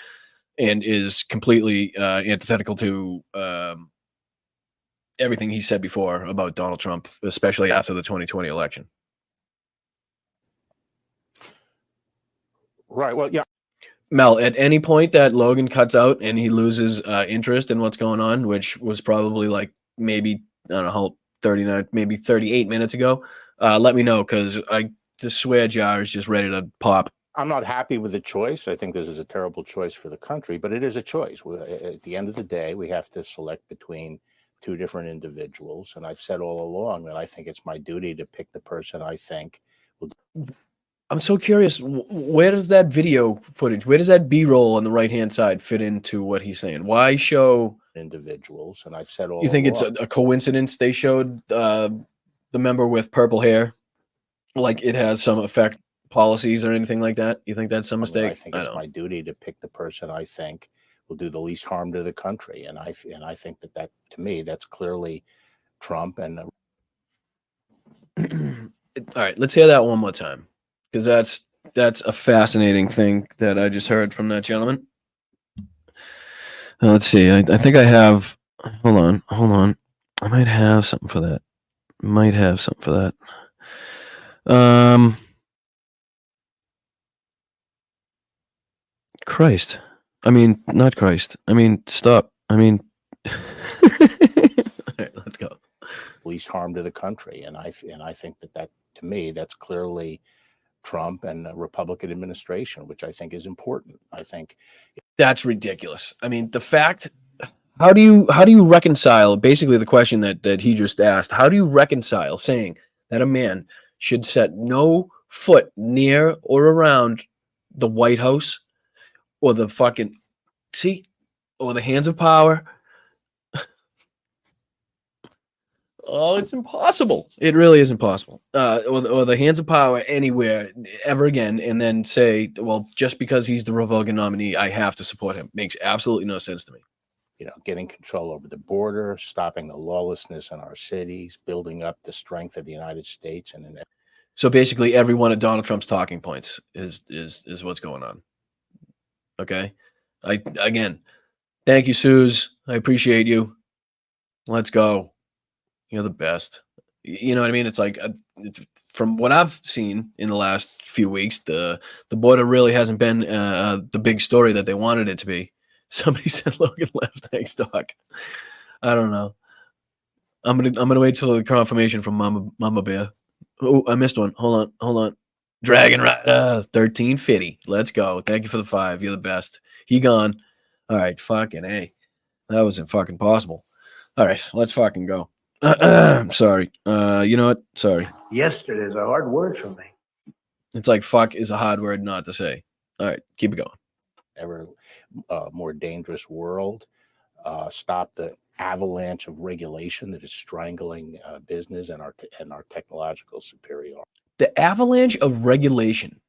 and is completely antithetical to everything he said before about Donald Trump, especially after the 2020 election. Right. Well, yeah. Mel, at any point that Logan cuts out and he loses interest in what's going on, which was probably like maybe, I don't know how 39, maybe 38 minutes ago, let me know, because the swear jar is just ready to pop. I'm not happy with the choice. I think this is a terrible choice for the country, but it is a choice. At the end of the day, we have to select between two different individuals. And I've said all along that I think it's my duty to pick the person I think will. I'm so curious, where does that video footage, where does that B-roll on the right-hand side fit into what he's saying? Why show individuals? And I've said all You think along, it's a coincidence they showed the member with purple hair? Like it has some effect policies or anything like that? You think that's some mistake? I think it's my duty to pick the person I think will do the least harm to the country. And I think that to me, that's clearly Trump. And All right, let's hear that one more time, because that's a fascinating thing that I just heard from that gentleman. Let's see. I think I have. Hold on. I might have something for that. Christ. I mean, not Christ. I mean, stop. I mean, all right, let's go. Least harm to the country. And I think that to me, that's clearly Trump and the Republican administration, which I think is important. I think that's ridiculous. I mean, the fact, how do you reconcile basically the question that he just asked? How do you reconcile saying that a man should set no foot near or around the White House or the fucking or the hands of power? Oh, it's impossible. It really is impossible. Or the hands of power anywhere ever again, and then say, well, just because he's the Republican nominee, I have to support him. Makes absolutely no sense to me. Getting control over the border, stopping the lawlessness in our cities, building up the strength of the United States. So basically every one of Donald Trump's talking points is what's going on. Okay. Again, thank you, Suze. I appreciate you. Let's go. You're the best. You know what I mean? It's like from what I've seen in the last few weeks, the border really hasn't been the big story that they wanted it to be. Somebody said Logan left. Thanks, Doc. I don't know. I'm gonna wait till the confirmation from Mama Bear. Oh, I missed one. Hold on. Dragon Rider 1350. Let's go. Thank you for the 5. You're the best. He gone. All right. Fucking A. That wasn't fucking possible. All right. Let's fucking go. Sorry. You know what? Sorry. Yesterday's a hard word for me. It's like fuck is a hard word not to say. All right. Keep it going. Ever more dangerous world. Stop the avalanche of regulation that is strangling business and our technological superiority. The avalanche of regulation.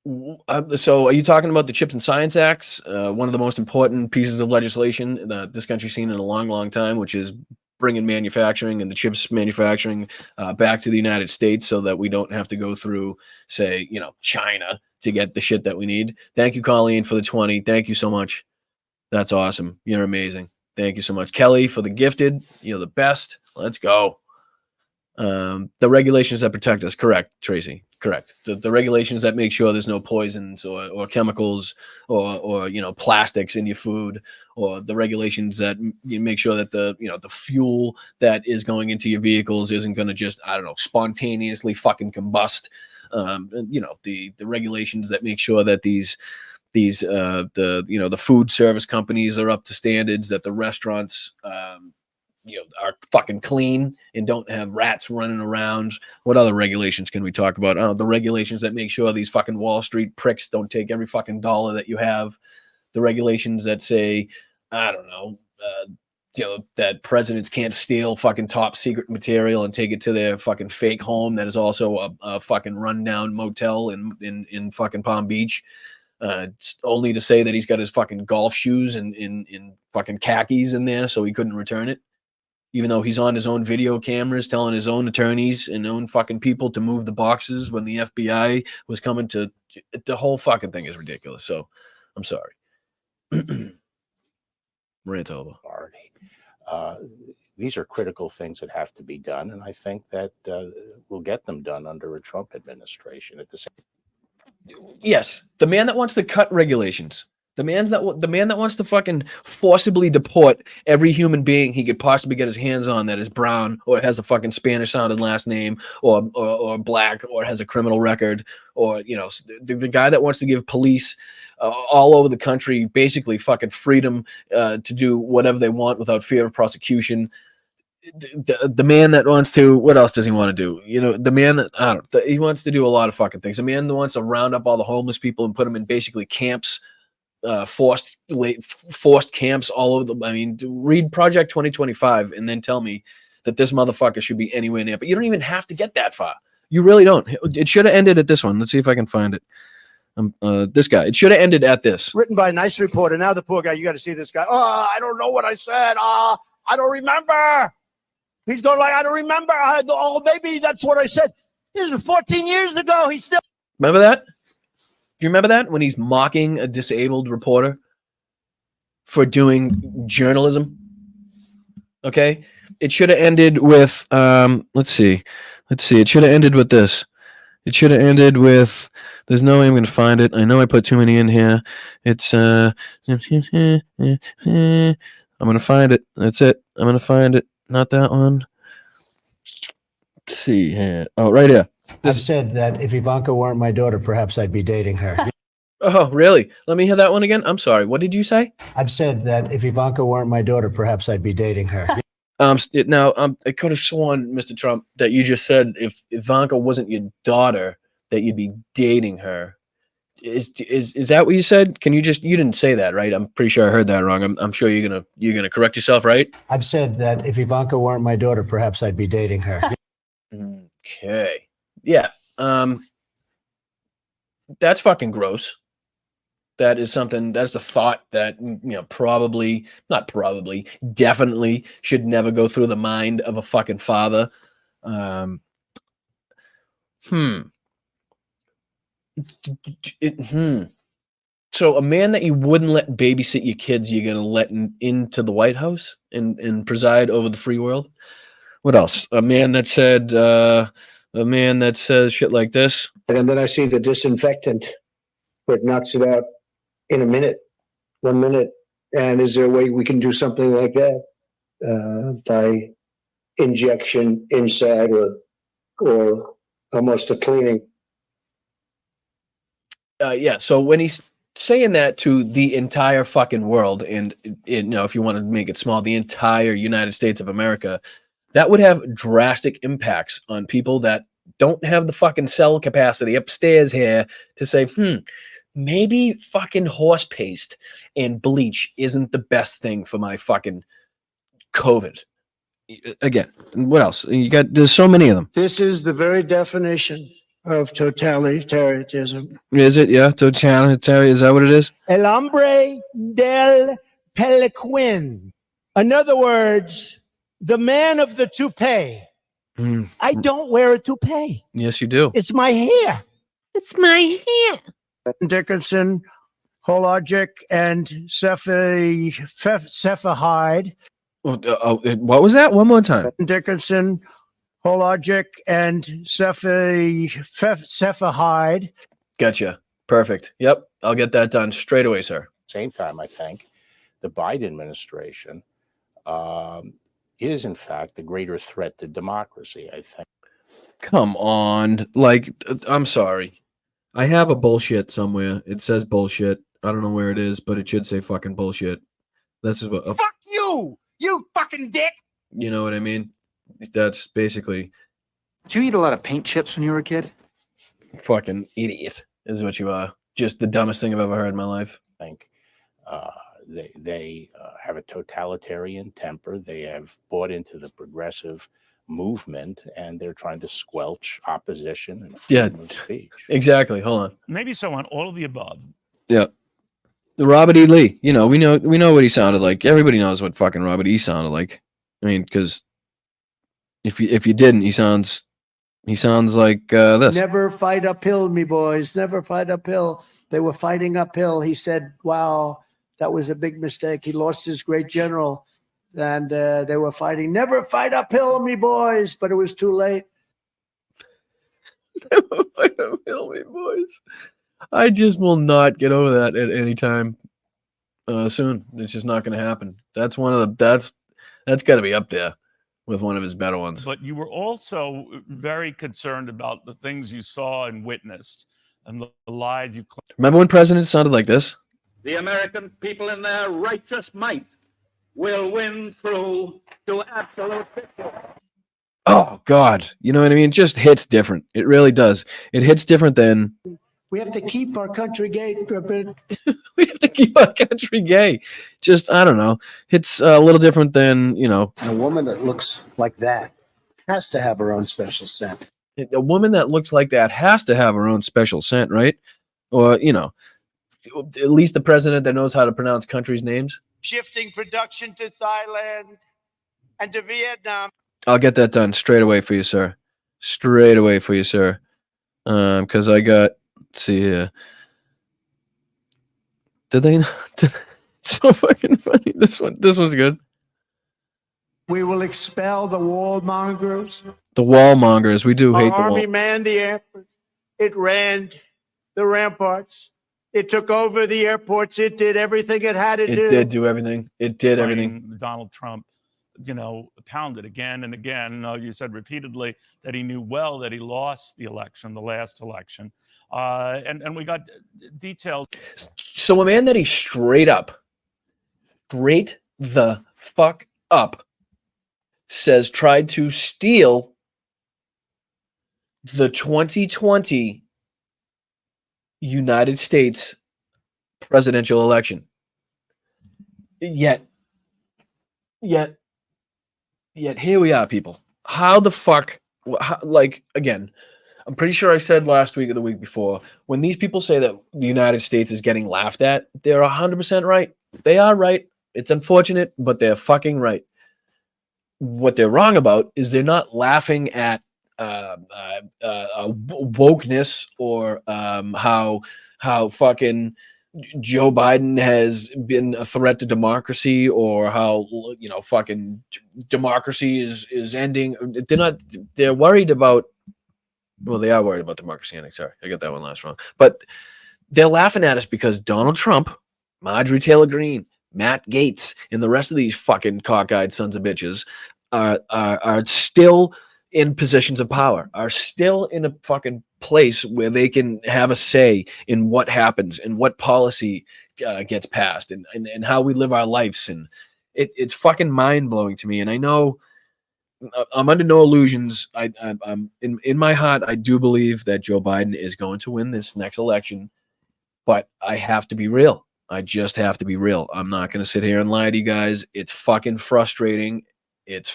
So are you talking about the Chips and Science Acts, one of the most important pieces of legislation that this country's seen in a long, long time, which is bringing manufacturing and the chips manufacturing back to the United States so that we don't have to go through, say, China to get the shit that we need. Thank you, Colleen, for the 20. Thank you so much. That's awesome. You're amazing. Thank you so much. Kelly for the gifted. You're the best. Let's go. The regulations that protect us. Correct, Tracy. Correct. The regulations that make sure there's no poisons or chemicals or plastics in your food, or the regulations that make sure that the fuel that is going into your vehicles isn't going to just, spontaneously fucking combust. The regulations that make sure that the food service companies are up to standards, that the restaurants are fucking clean and don't have rats running around. What other regulations can we talk about? The regulations that make sure these fucking Wall Street pricks don't take every fucking dollar that you have. The regulations that say, that presidents can't steal fucking top secret material and take it to their fucking fake home that is also a fucking rundown motel in fucking Palm Beach. Only to say that he's got his fucking golf shoes and in fucking khakis in there so he couldn't return it. even though he's on his own video cameras telling his own attorneys and own fucking people to move the boxes when the FBI was coming to. The whole fucking thing is ridiculous. So I'm sorry. Rant over. These are critical things that have to be done, and I think that we'll get them done under a Trump administration. At the same, yes, the man that wants to cut regulations, the man that wants to fucking forcibly deport every human being he could possibly get his hands on that is brown or has a fucking Spanish sounding last name or black or has a criminal record, or the guy that wants to give police all over the country basically fucking freedom to do whatever they want without fear of prosecution. The man that wants to, what else does he want to do? The man that he wants to do a lot of fucking things. The man that wants to round up all the homeless people and put them in basically camps, forced camps all over read Project 2025 and then tell me that this motherfucker should be anywhere near. But you don't even have to get that far. You really don't. It should have ended at this one. Let's see if I can find it. This guy. It should have ended at this. Written by a nice reporter. Now the poor guy, you got to see this guy. Oh, I don't know what I said. I don't remember. He's going like, I don't remember. Maybe that's what I said. This was 14 years ago. He's still. Remember that? Do you remember that when he's mocking a disabled reporter for doing journalism? Okay. It should have ended with, let's see. It should have ended with this. It should have ended with, there's no way I'm going to find it. I know I put too many in here. It's, I'm going to find it. That's it. I'm going to find it. Not that one. Let's see here. Oh, right here. I've said that if Ivanka weren't my daughter, perhaps I'd be dating her. Oh, really? Let me hear that one again. I'm sorry. What did you say? I've said that if Ivanka weren't my daughter, perhaps I'd be dating her. Now, I could have sworn, Mr. Trump, that you just said if Ivanka wasn't your daughter, that you'd be dating her. Is that what you said? You didn't say that, right? I'm pretty sure I heard that wrong. I'm sure you're gonna correct yourself, right? I've said that if Ivanka weren't my daughter, perhaps I'd be dating her. Okay. Yeah. That's fucking gross. That is something, that's the thought that, definitely should never go through the mind of a fucking father. So a man that you wouldn't let babysit your kids, you're going to let into the White House and preside over the free world? What else? A man that says shit like this. And then I see the disinfectant where it knocks it out in 1 minute. And is there a way we can do something like that by injection inside or almost a cleaning? Yeah. So when he's saying that to the entire fucking world, and if you want to make it small, the entire United States of America, that would have drastic impacts on people that don't have the fucking cell capacity upstairs here to say, maybe fucking horse paste and bleach isn't the best thing for my fucking COVID. Again, what else? There's so many of them. This is the very definition of totalitarianism. Is it? Yeah, totalitarian. Is that what it is? El hombre del peliquin. In other words, the man of the toupee. I don't wear a toupee. Yes, you do. It's my hair. It's my hair. Dickinson, Hologic, and Cephahide. What was that? One more time. Dickinson, Hologic, and Cephahide. Gotcha. Perfect. Yep. I'll get that done straight away, sir. Same time, I think the Biden administration is, in fact, the greater threat to democracy, I think. Come on. I'm sorry. I have a bullshit somewhere. It says bullshit. I don't know where it is, but it should say fucking bullshit. This is what. Fuck you! You fucking dick! You know what I mean? That's basically. Did you eat a lot of paint chips when you were a kid? Fucking idiot is what you are. Just the dumbest thing I've ever heard in my life. I think they have a totalitarian temper. They have bought into the progressive movement, and they're trying to squelch opposition and freedom of speech. Exactly. Hold on. Maybe so on all of the above. Yeah. The Robert E. Lee. We know what he sounded like. Everybody knows what fucking Robert E. sounded like. I mean, because if you didn't, he sounds like this. Never fight uphill, me boys. Never fight uphill. They were fighting uphill. He said, wow, that was a big mistake. He lost his great general. And they were fighting. Never fight uphill, me boys. But it was too late. Never fight uphill, me boys. I just will not get over that at any time soon. It's just not going to happen. That's one of the that's got to be up there with one of his better ones. But you were also very concerned about the things you saw and witnessed and the lies you claimed. Remember when presidents sounded like this? The American people in their righteous might will win through to absolute victory. Oh God, you know what I mean? It just hits different. It really does. It hits different than We have to keep our country gay. we have to keep our country gay. Just, I don't know. It's a little different than, you know. A woman that looks like that has to have her own special scent. A woman that looks like that has to have her own special scent, right? Or, you know, at least the president that knows how to pronounce countries' names. Shifting production to Thailand and to Vietnam. I'll get that done straight away for you, sir. Straight away for you, sir. Because I got, let's see here. Did they? So fucking funny. This one's good. We will expel the wallmongers. The wallmongers. We do hate Our the army wall. manned the airport. It ran the ramparts. It took over the airports. It did everything it had to do. It did do everything. It did everything. Donald Trump, you know, pounded again and again. You said repeatedly that he knew well that he lost the election, the last election. And we got details. So a man that he straight the fuck up says tried to steal the 2020 United States presidential election. Yet here we are, people. How the fuck, like, again, I'm pretty sure I said last week or the week before, when these people say that the United States is getting laughed at, they're 100% right. They are right. It's unfortunate, but they're fucking right. What they're wrong about is they're not laughing at wokeness or how fucking Joe Biden has been a threat to democracy, or how, you know, fucking democracy is ending. They're worried about, well, they are worried about democracy ending. Sorry, I got that one last wrong. But they're laughing at us because Donald Trump, Marjorie Taylor Greene, Matt Gaetz, and the rest of these fucking cockeyed sons of bitches are still in positions of power, are still in a fucking place where they can have a say in what happens and what policy gets passed and how we live our lives. And it's fucking mind-blowing to me. And I know I'm under no illusions. I'm in my heart, I do believe that Joe Biden is going to win this next election, but I have to be real. I just have to be real. I'm not going to sit here and lie to you guys. It's fucking frustrating. It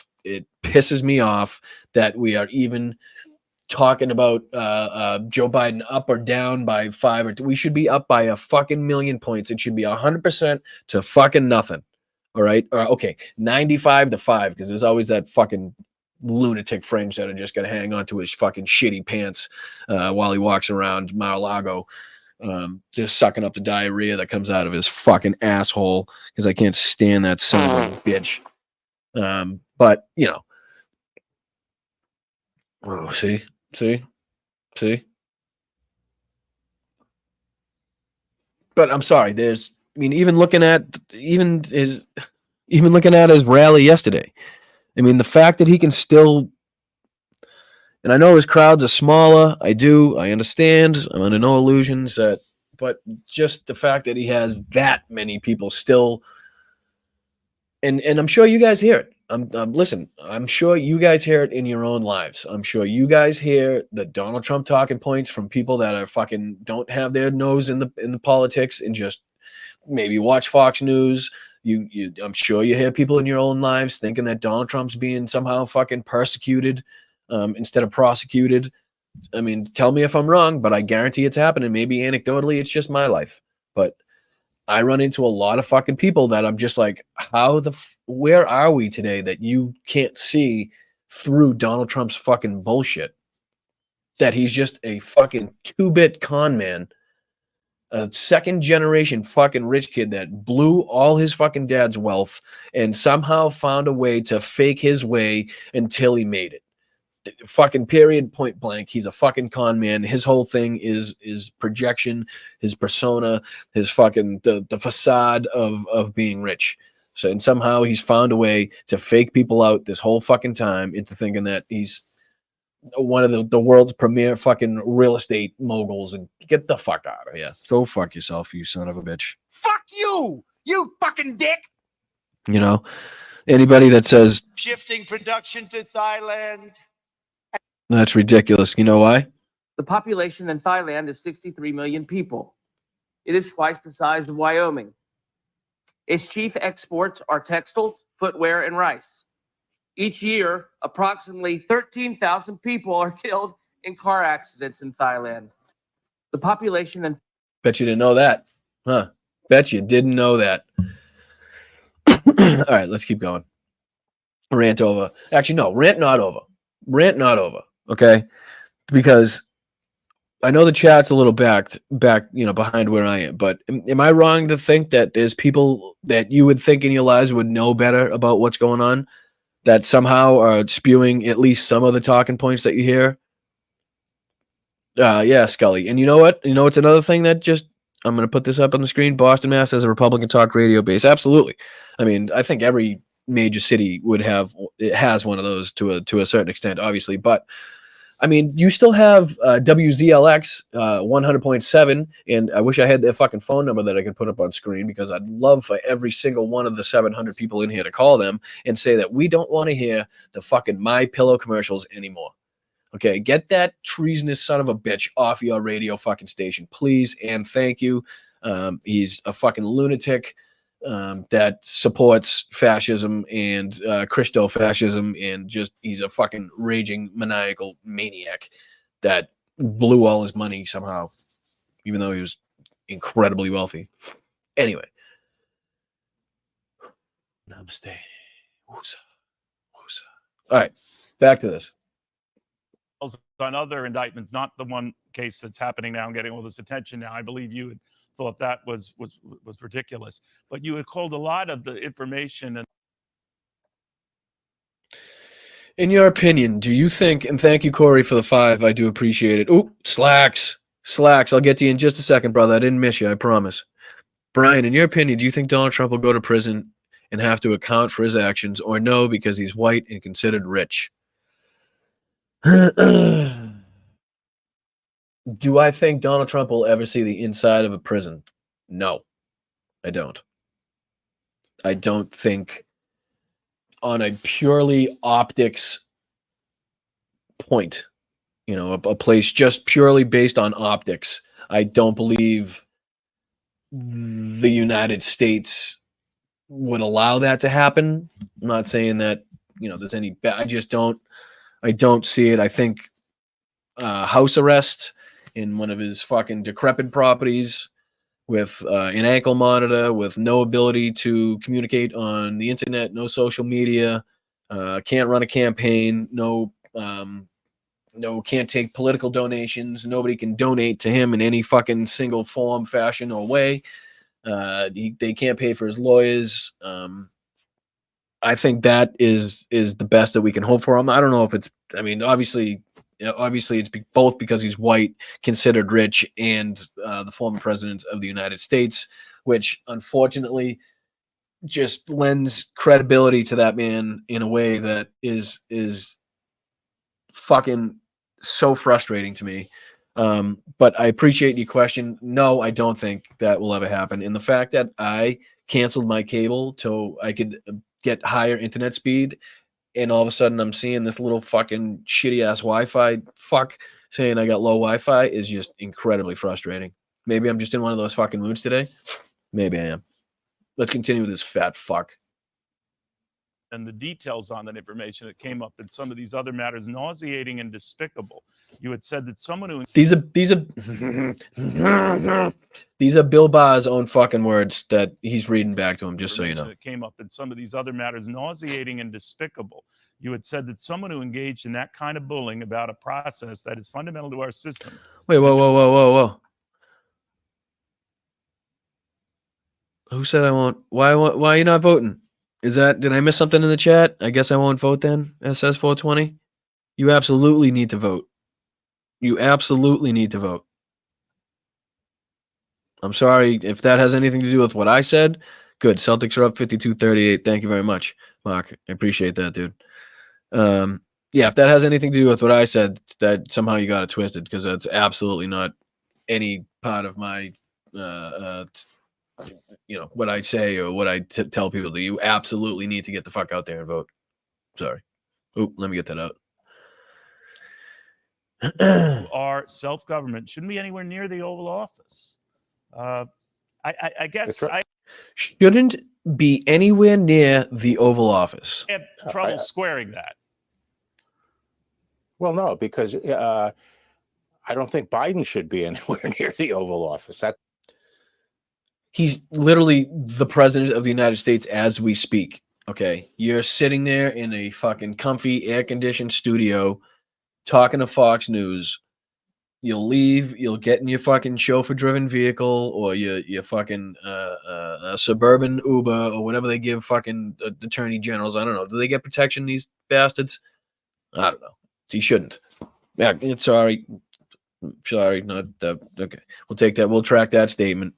pisses me off that we are even talking about Joe Biden up or down by 5 or 2. We should be up by a fucking million points. It should be 100% to fucking nothing. All right. Okay. 95-5, because there's always that fucking lunatic fringe that are just going to hang on to his fucking shitty pants while he walks around Mar-a-Lago, just sucking up the diarrhea that comes out of his fucking asshole, because I can't stand that son of a bitch. But, you know. Oh, see? But I'm sorry, even looking at his rally yesterday, I mean, the fact that he can still, and I know his crowds are smaller, I understand, I'm under no illusions but just the fact that he has that many people still, and I'm sure you guys hear it. Listen, I'm sure you guys hear it in your own lives. I'm sure you guys hear the Donald Trump talking points from people that are fucking don't have their nose in the politics and just maybe watch Fox News. I'm sure you hear people in your own lives thinking that Donald Trump's being somehow fucking persecuted instead of prosecuted. I mean, tell me if I'm wrong, but I guarantee it's happening. Maybe anecdotally, it's just my life. But I run into a lot of fucking people that I'm just like, where are we today that you can't see through Donald Trump's fucking bullshit? That he's just a fucking 2-bit con man, a second generation fucking rich kid that blew all his fucking dad's wealth and somehow found a way to fake his way until he made it. Fucking period, point blank. He's a fucking con man. His whole thing is projection, his persona, his fucking the facade of being rich. So, and somehow he's found a way to fake people out this whole fucking time into thinking that he's one of the world's premier fucking real estate moguls. And get the fuck out of here. Go fuck yourself, you son of a bitch. Fuck you, you fucking dick. You know, anybody that says Shifting production to Thailand. that's ridiculous. You know why? The population in Thailand is 63 million people. It is twice the size of Wyoming. Its chief exports are textiles, footwear, and rice. Each year, approximately 13,000 people are killed in car accidents in Thailand. The population in... Bet you didn't know that. Huh? Bet you didn't know that. All right, let's keep going. Rant over. Actually, no, rant not over. Rant not over. Okay? Because I know the chat's a little back, behind where I am, but am I wrong to think that there's people that you would think in your lives would know better about what's going on, that somehow are spewing at least some of the talking points that you hear? Yeah, Scully. And you know what? You know what's another thing that just, I'm going to put this up on the screen. Boston, Mass. has a Republican talk radio base. Absolutely. I mean, I think every major city has one of those to a certain extent, obviously. But I mean, you still have WZLX 100.7, and I wish I had their fucking phone number that I could put up on screen, because I'd love for every single one of the 700 people in here to call them and say that we don't want to hear the fucking My Pillow commercials anymore. Okay, get that treasonous son of a bitch off your radio fucking station, please, and thank you. He's a fucking lunatic that supports fascism and Christo-fascism, and just he's a fucking raging maniacal maniac that blew all his money somehow, even though he was incredibly wealthy. Anyway, namaste. Woosa. Woosa. All right, back to this. On other indictments, not the one case that's happening now and getting all this attention now. I believe you had thought that was ridiculous, but you had called a lot of the information. And in your opinion, do you think, and thank you, Corey, for the 5, I do appreciate it. Ooh, Slacks, I'll get to you in just a second, brother. I didn't miss you, I promise. Brian, in your opinion, do you think Donald Trump will go to prison and have to account for his actions, or no, because he's white and considered rich? Do I think Donald Trump will ever see the inside of a prison? No, I don't. I don't think, on a purely optics point, a place just purely based on optics, I don't believe the United States would allow that to happen. I'm not saying that, there's any I don't see it. I think house arrest in one of his fucking decrepit properties with an ankle monitor, with no ability to communicate on the internet, no social media, can't run a campaign, can't take political donations. Nobody can donate to him in any fucking single form, fashion, or way. They can't pay for his lawyers. I think that is the best that we can hope for him. I don't know if it's, obviously it's both because he's white, considered rich, and the former president of the United States, which unfortunately just lends credibility to that man in a way that is fucking so frustrating to me. But I appreciate your question. No, I don't think that will ever happen. And the fact that I canceled my cable so I could get higher internet speed, and all of a sudden I'm seeing this little fucking shitty ass Wi-Fi fuck saying I got low Wi-Fi is just incredibly frustrating. Maybe I'm just in one of those fucking moods today. Maybe I am. Let's continue with this fat fuck. and the details on that information that came up in some of these other matters, nauseating and despicable. You had said that someone who These are these are Bill Barr's own fucking words that he's reading back to him, just so you know. that came up in some of these other matters, nauseating and despicable. You had said that someone who engaged in that kind of bullying about a process that is fundamental to our system. Wait, whoa. Who said I won't? Why are you not voting? Did I miss something in the chat? I guess I won't vote then, SS420. You absolutely need to vote. You absolutely need to vote. I'm sorry if that has anything to do with what I said. Good. Celtics are up 52-38. Thank you very much, Mark. I appreciate that, dude. Yeah, if that has anything to do with what I said, that somehow you got it twisted, because that's absolutely not any part of my, what I say or what I tell people to. You absolutely need to get the fuck out there and vote. Sorry. Oh, let me get that out. Our self-government shouldn't be anywhere near the Oval Office. I guess I shouldn't be anywhere near the Oval Office. have trouble squaring that. Well, no, because I don't think Biden should be anywhere near the Oval Office. He's literally the president of the United States as we speak. Okay, you're sitting there in a fucking comfy air-conditioned studio talking to Fox News. You'll leave, you'll get in your fucking chauffeur-driven vehicle or your fucking suburban Uber or whatever they give fucking attorney generals. I don't know. Do they get protection, these bastards? I don't know. He shouldn't. Yeah, sorry. Not okay. We'll take that. We'll track that statement.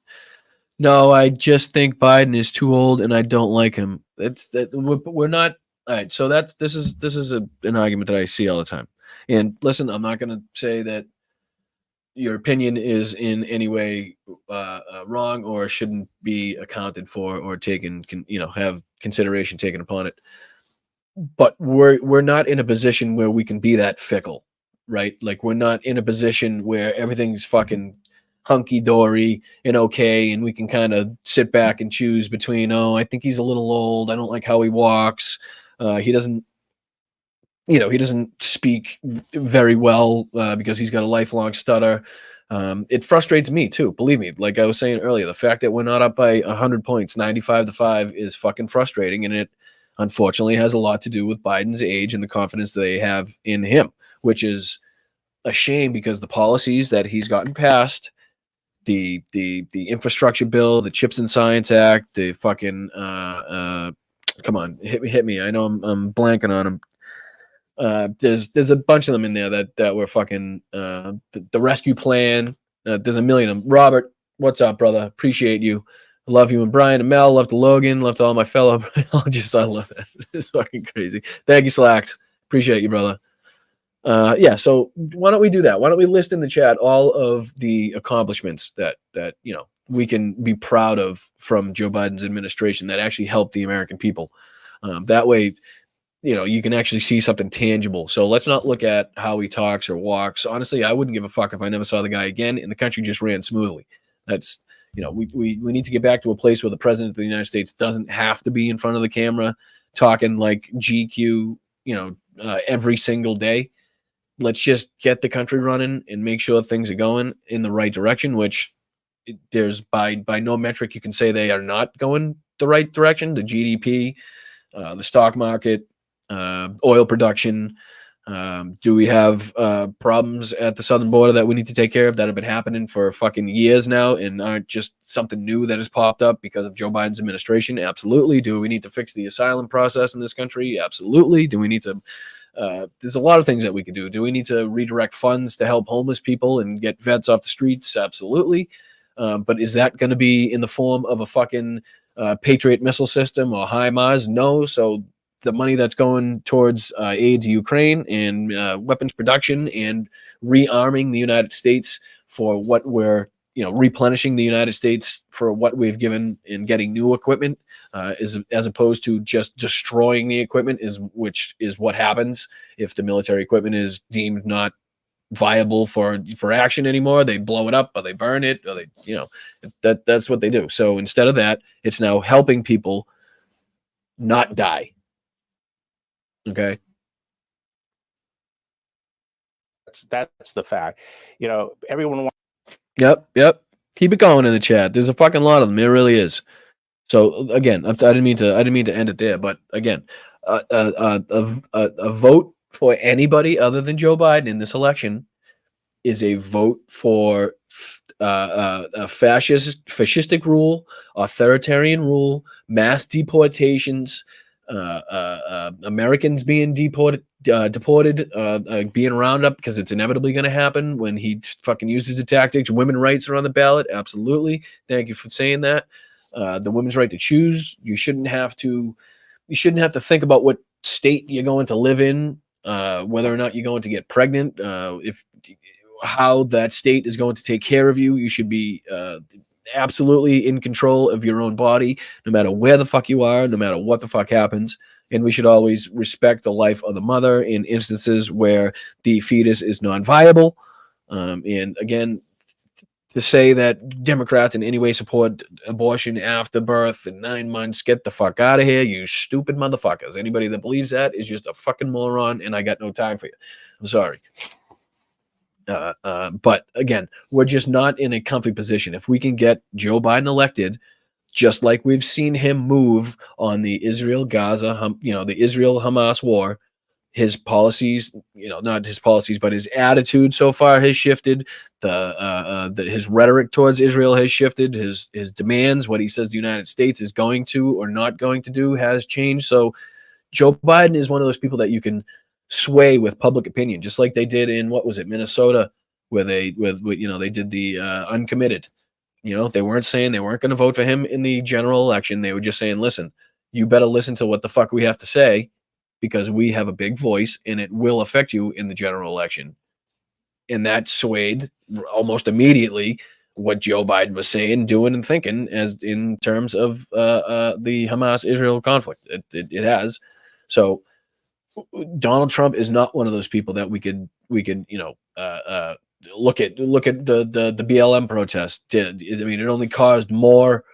No, I just think Biden is too old and I don't like him. We're not. All right. So this is an argument that I see all the time. And listen, I'm not going to say that your opinion is in any way wrong or shouldn't be accounted for or taken, have consideration taken upon it. But we're not in a position where we can be that fickle, right? Like, we're not in a position where everything's fucking hunky-dory and okay, and we can kind of sit back and choose between, I think he's a little old, I don't like how he walks, he doesn't speak very well because he's got a lifelong stutter. It frustrates me too, believe me. Like I was saying earlier, the fact that we're not up by 100 points, 95-5, is fucking frustrating, and it unfortunately has a lot to do with Biden's age and the confidence that they have in him, which is a shame because the policies that he's gotten passed, the infrastructure bill, the Chips and Science Act, the fucking come on, hit me. I know I'm blanking on them. There's a bunch of them in there that were fucking the rescue plan. There's a million of them. Robert, what's up, brother? Appreciate you. I love you and Brian and Mel. Love to Logan. Love to all my fellow biologists. I love that. It's fucking crazy. Thank you, Slacks. Appreciate you, brother. Yeah, so why don't we do that? Why don't we list in the chat all of the accomplishments that we can be proud of from Joe Biden's administration that actually helped the American people. That way, you can actually see something tangible. So let's not look at how he talks or walks. Honestly, I wouldn't give a fuck if I never saw the guy again and the country just ran smoothly. That's, we need to get back to a place where the president of the United States doesn't have to be in front of the camera talking like GQ, every single day. Let's just get the country running and make sure things are going in the right direction, which there's by no metric you can say they are not going the right direction. The GDP, the stock market, oil production. Do we have problems at the southern border that we need to take care of that have been happening for fucking years now and aren't just something new that has popped up because of Joe Biden's administration? Absolutely. Do we need to fix the asylum process in this country? Absolutely. Do we need to there's a lot of things that we could do. Do we need to redirect funds to help homeless people and get vets off the streets? Absolutely. But is that going to be in the form of a fucking Patriot missile system or HIMARS? No. So the money that's going towards aid to Ukraine and weapons production and rearming the United States for what we're, replenishing the United States for what we've given in getting new equipment, as opposed to just destroying the equipment, which is what happens if the military equipment is deemed not viable for action anymore. They blow it up or they burn it or that's what they do. So instead of that, it's now helping people not die. Okay. That's the fact. You know, everyone wants. Yep. Keep it going in the chat. There's a fucking lot of them. It really is. So again, I didn't mean to end it there, but again, a vote for anybody other than Joe Biden in this election is a vote for a fascistic rule, authoritarian rule, mass deportations, Americans being deported, being rounded up because it's inevitably going to happen when he fucking uses the tactics. Women's rights are on the ballot. Absolutely. Thank you for saying that. The women's right to choose. You shouldn't have to think about what state you're going to live in, whether or not you're going to get pregnant, how that state is going to take care of you. You should be absolutely in control of your own body, no matter where the fuck you are, no matter what the fuck happens. And we should always respect the life of the mother in instances where the fetus is non-viable. And again, to say that Democrats in any way support abortion after birth and 9 months, get the fuck out of here, you stupid motherfuckers. Anybody that believes that is just a fucking moron, and I got no time for you. I'm sorry. But again, we're just not in a comfy position. If we can get Joe Biden elected, just like we've seen him move on the Israel-Gaza, the Israel-Hamas war, his policies, not his policies, but his attitude so far has shifted. His rhetoric towards Israel has shifted. His demands, what he says the United States is going to or not going to do, has changed. So Joe Biden is one of those people that you can sway with public opinion, just like they did in, what was it, Minnesota, where they did the uncommitted. They weren't saying they weren't going to vote for him in the general election. They were just saying, listen, you better listen to what the fuck we have to say, because we have a big voice and it will affect you in the general election. And that swayed almost immediately what Joe Biden was saying, doing, and thinking as in terms of the Hamas-Israel conflict. It has. So Donald Trump is not one of those people that we could look at the BLM protest. I mean, it only caused more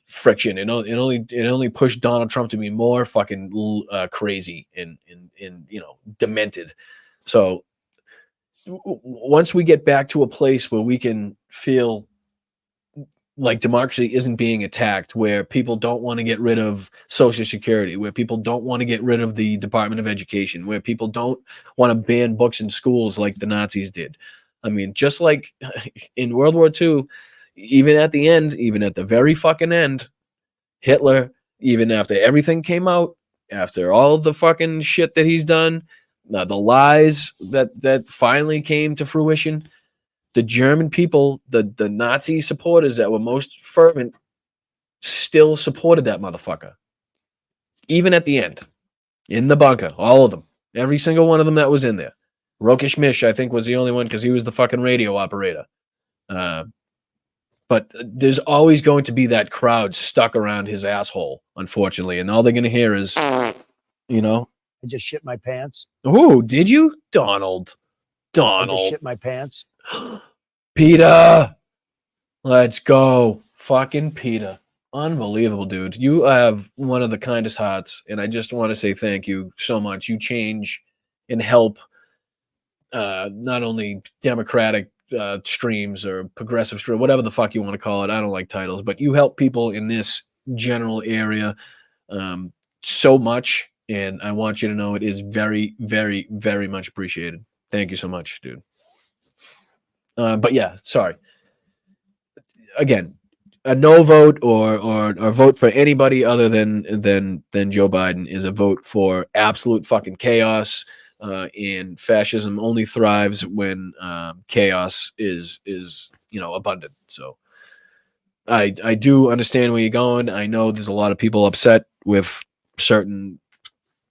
friction. It only pushed Donald Trump to be more fucking crazy and demented. So once we get back to a place where we can feel like democracy isn't being attacked, where people don't want to get rid of Social Security, where people don't want to get rid of the Department of Education, where people don't want to ban books in schools like the Nazis did. I mean, just like in World War II, even at the very fucking end, Hitler, even after everything came out, after all the fucking shit that he's done, the lies that finally came to fruition, the German people, the Nazi supporters that were most fervent, still supported that motherfucker. Even at the end, in the bunker, all of them, every single one of them that was in there. Rokish Mish, I think, was the only one because he was the fucking radio operator. But there's always going to be that crowd stuck around his asshole, unfortunately, and all they're going to hear is, I just shit my pants. Oh, did you? Donald. I just shit my pants. Peter, let's go. Fucking Peter. Unbelievable, dude. You have one of the kindest hearts, and I just want to say thank you so much. You change and help not only Democratic streams or progressive stream, whatever the fuck you want to call it. I don't like titles, but you help people in this general area so much, and I want you to know it is very, very, very much appreciated. Thank you so much, dude. But yeah, sorry. Again, a no vote or vote for anybody other than Joe Biden is a vote for absolute fucking chaos. And fascism only thrives when chaos is abundant. So I do understand where you're going. I know there's a lot of people upset with certain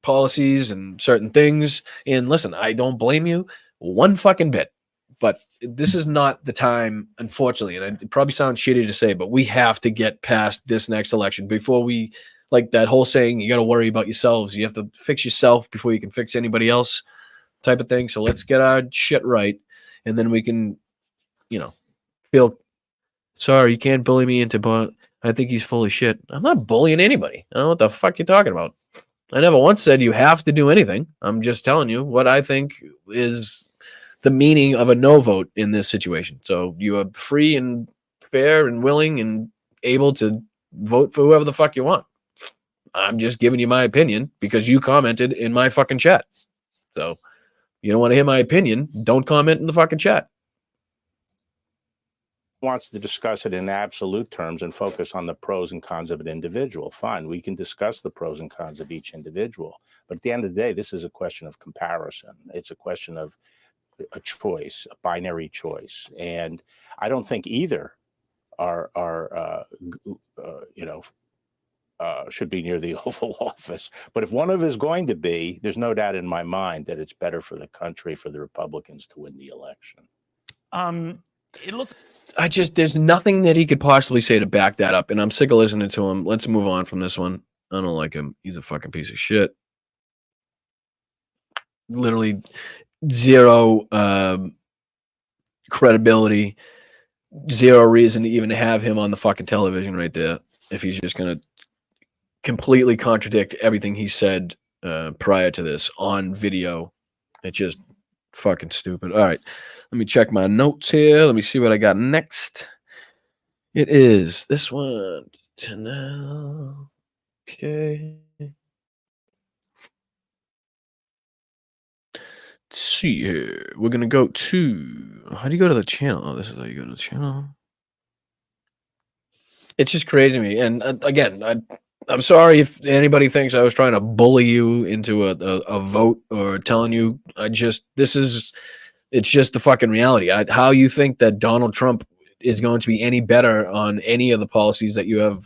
policies and certain things. And listen, I don't blame you one fucking bit. But this is not the time, unfortunately, and it probably sounds shitty to say, but we have to get past this next election before we, like that whole saying, you got to worry about yourselves. You have to fix yourself before you can fix anybody else type of thing. So let's get our shit right, and then we can, feel sorry. You can't bully me into, but I think he's full of shit. I'm not bullying anybody. I don't know what the fuck you're talking about. I never once said you have to do anything. I'm just telling you what I think is the meaning of a no vote in this situation. So you are free and fair and willing and able to vote for whoever the fuck you want. I'm just giving you my opinion because you commented in my fucking chat. So you don't want to hear my opinion, don't comment in the fucking chat. Wants to discuss it in absolute terms and focus on the pros and cons of an individual. Fine, we can discuss the pros and cons of each individual. But at the end of the day, this is a question of comparison. It's a question of a choice, a binary choice. And I don't think either should be near the Oval Office. But if one of is going to be, there's no doubt in my mind that it's better for the country for the Republicans to win the election. It looks. There's nothing that he could possibly say to back that up. And I'm sick of listening to him. Let's move on from this one. I don't like him. He's a fucking piece of shit. Literally zero credibility, zero reason to even have him on the fucking television right there. If he's just going to completely contradict everything he said prior to this on video. It's just fucking stupid. All right. Let me check my notes here. Let me see what I got next. It is this one. Okay. Let's see here. We're going to go to... How do you go to the channel? Oh, this is how you go to the channel. It's just crazy to me. And again, I'm sorry if anybody thinks I was trying to bully you into a vote or telling you. It's just the fucking reality. How you think that Donald Trump is going to be any better on any of the policies that you have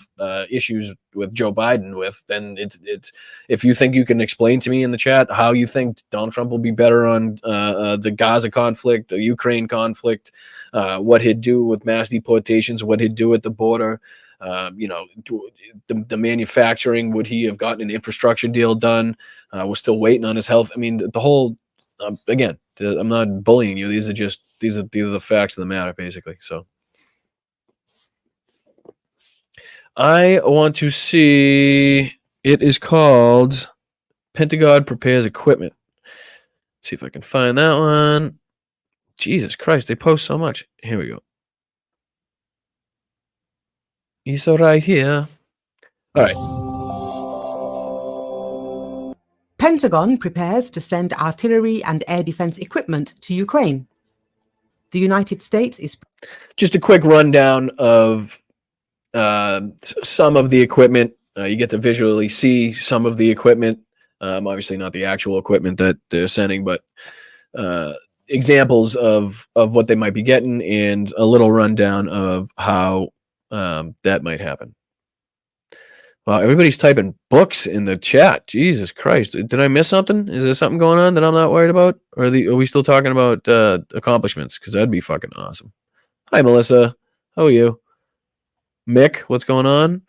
issues with Joe Biden with, then it's if you think you can explain to me in the chat how you think Donald Trump will be better on the Gaza conflict, the Ukraine conflict, what he'd do with mass deportations, what he'd do at the border, the manufacturing, would he have gotten an infrastructure deal done? We're still waiting on his health. I mean, the whole again, I'm not bullying you. These are the facts of the matter, basically. So I want to see. It is called Pentagon Prepares Equipment. Let's see if I can find that one. Jesus Christ, they post so much. Here we go. He's right here. All right. Pentagon prepares to send artillery and air defense equipment to Ukraine. The United States is... Just a quick rundown of some of the equipment. You get to visually see some of the equipment. Obviously not the actual equipment that they're sending, but examples of what they might be getting and a little rundown of how that might happen. Wow, everybody's typing books in the chat. Jesus Christ. Did I miss something? Is there something going on that I'm not worried about? Or are we still talking about accomplishments? Because that'd be fucking awesome. Hi, Melissa. How are you? Mick, what's going on?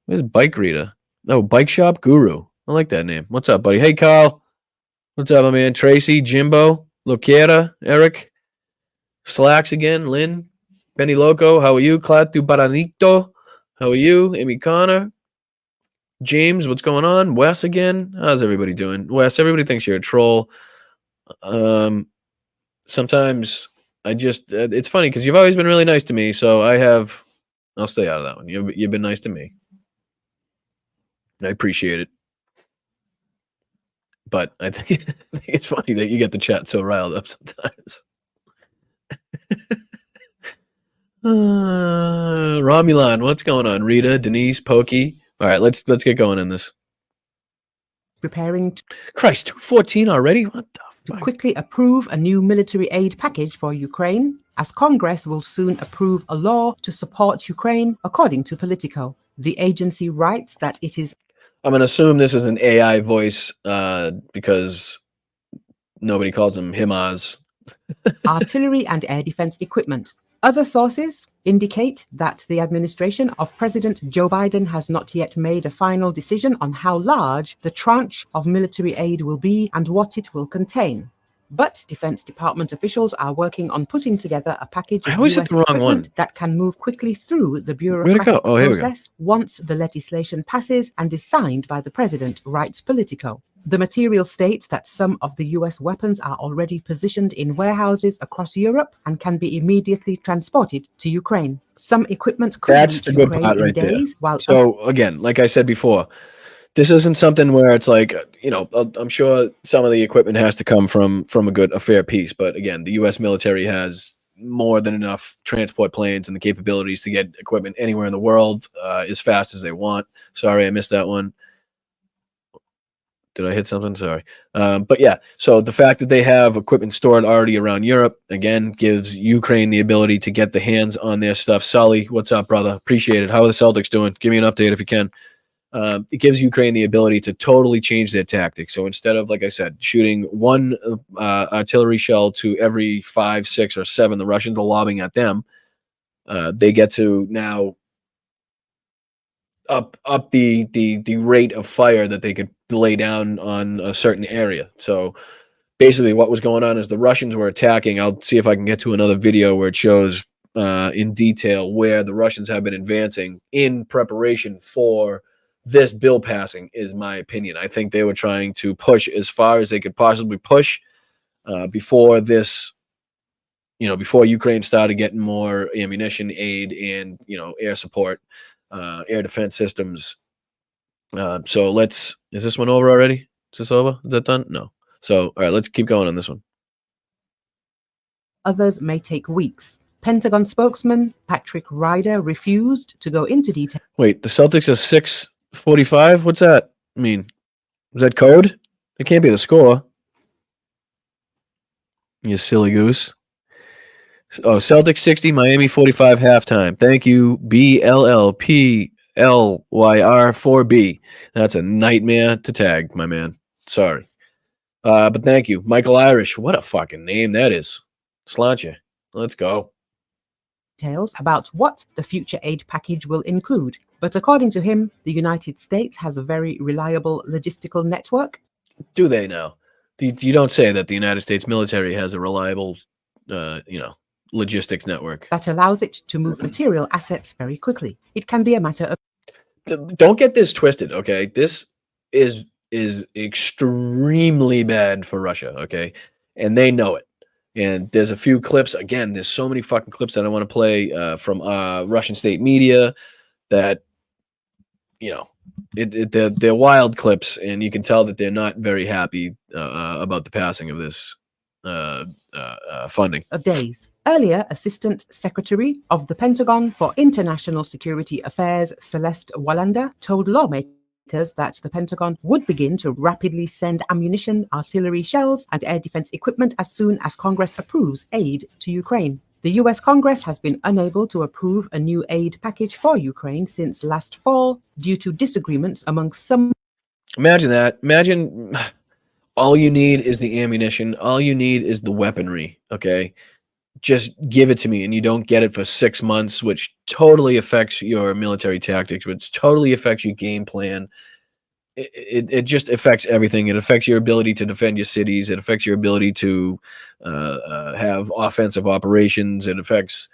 Where's Bike Reader? Oh, Bike Shop Guru. I like that name. What's up, buddy? Hey, Carl. What's up, my man? Tracy, Jimbo, Loquera, Eric, Slacks again, Lynn, Benny Loco. How are you? Clatu Baranito. How are you? Amy Connor. James, what's going on? Wes again. How's everybody doing? Wes, everybody thinks you're a troll. Sometimes it's funny because you've always been really nice to me. So I'll stay out of that one. You've been nice to me. I appreciate it. But I think it's funny that you get the chat so riled up sometimes. Romulan, what's going on? Rita, Denise, Pokey. All right, let's get going in this. Preparing Christ, 214 already? What the fuck? To quickly approve a new military aid package for Ukraine, as Congress will soon approve a law to support Ukraine, according to Politico. The agency writes that it is... I'm going to assume this is an AI voice because nobody calls him Himaz. artillery and air defense equipment. Other sources indicate that the administration of President Joe Biden has not yet made a final decision on how large the tranche of military aid will be and what it will contain. But Defense Department officials are working on putting together a package I of always hit US the wrong equipment one. that can move quickly through the Where'd it go? bureaucratic Oh, here we go. process once the legislation passes and is signed by the president, writes Politico. The material states that some of the US weapons are already positioned in warehouses across Europe and can be immediately transported to Ukraine. Some equipment could That's reach the good Ukraine part in right there. days, while So again, like I said before, this isn't something where it's like, I'm sure some of the equipment has to come from a fair piece. But again, the U.S. military has more than enough transport planes and the capabilities to get equipment anywhere in the world as fast as they want. Sorry, I missed that one. Did I hit something? Sorry. But yeah, so the fact that they have equipment stored already around Europe, again, gives Ukraine the ability to get the hands on their stuff. Sully, what's up, brother? Appreciate it. How are the Celtics doing? Give me an update if you can. It gives Ukraine the ability to totally change their tactics. So instead of, like I said, shooting one artillery shell to every 5, 6, or 7 the Russians are lobbing at them, they get to now up the rate of fire that they could lay down on a certain area. So basically what was going on is the Russians were attacking. I'll see if I can get to another video where it shows in detail where the Russians have been advancing in preparation for this bill passing, is my opinion. I think they were trying to push as far as they could possibly push before this, before Ukraine started getting more ammunition, aid, and, air support, air defense systems. So is this one over already? Is this over? Is that done? No. So, all right, let's keep going on this one. others may take weeks. Pentagon spokesman Patrick Ryder refused to go into detail. Wait, the Celtics are 645? What's that mean? Is that code? It can't be the score. You silly goose. Oh, Celtics 60, Miami 45 halftime. Thank you, BLLPLYR4B. That's a nightmare to tag, my man. Sorry. But thank you. Michael Irish. What a fucking name that is. Sláinte. Let's go. Details about what the future aid package will include. But according to him, the United States has a very reliable logistical network. Do they now? You don't say that the United States military has a reliable, logistics network. That allows it to move material assets very quickly. It can be a matter of... Don't get this twisted, okay? This is extremely bad for Russia, okay? And they know it. And there's a few clips. Again, there's so many fucking clips that I want to play from Russian state media that, they're wild clips, and you can tell that they're not very happy about the passing of this funding. Of days. Earlier, Assistant Secretary of the Pentagon for International Security Affairs, Celeste Wallander, told lawmakers that the Pentagon would begin to rapidly send ammunition, artillery shells, and air defense equipment as soon as Congress approves aid to Ukraine. The US Congress has been unable to approve a new aid package for Ukraine since last fall due to disagreements among some. Imagine that. Imagine all you need is the ammunition. All you need is the weaponry, okay? Just give it to me, and you don't get it for 6 months, which totally affects your military tactics, which totally affects your game plan. It just affects everything. It affects your ability to defend your cities. It affects your ability to have offensive operations. It affects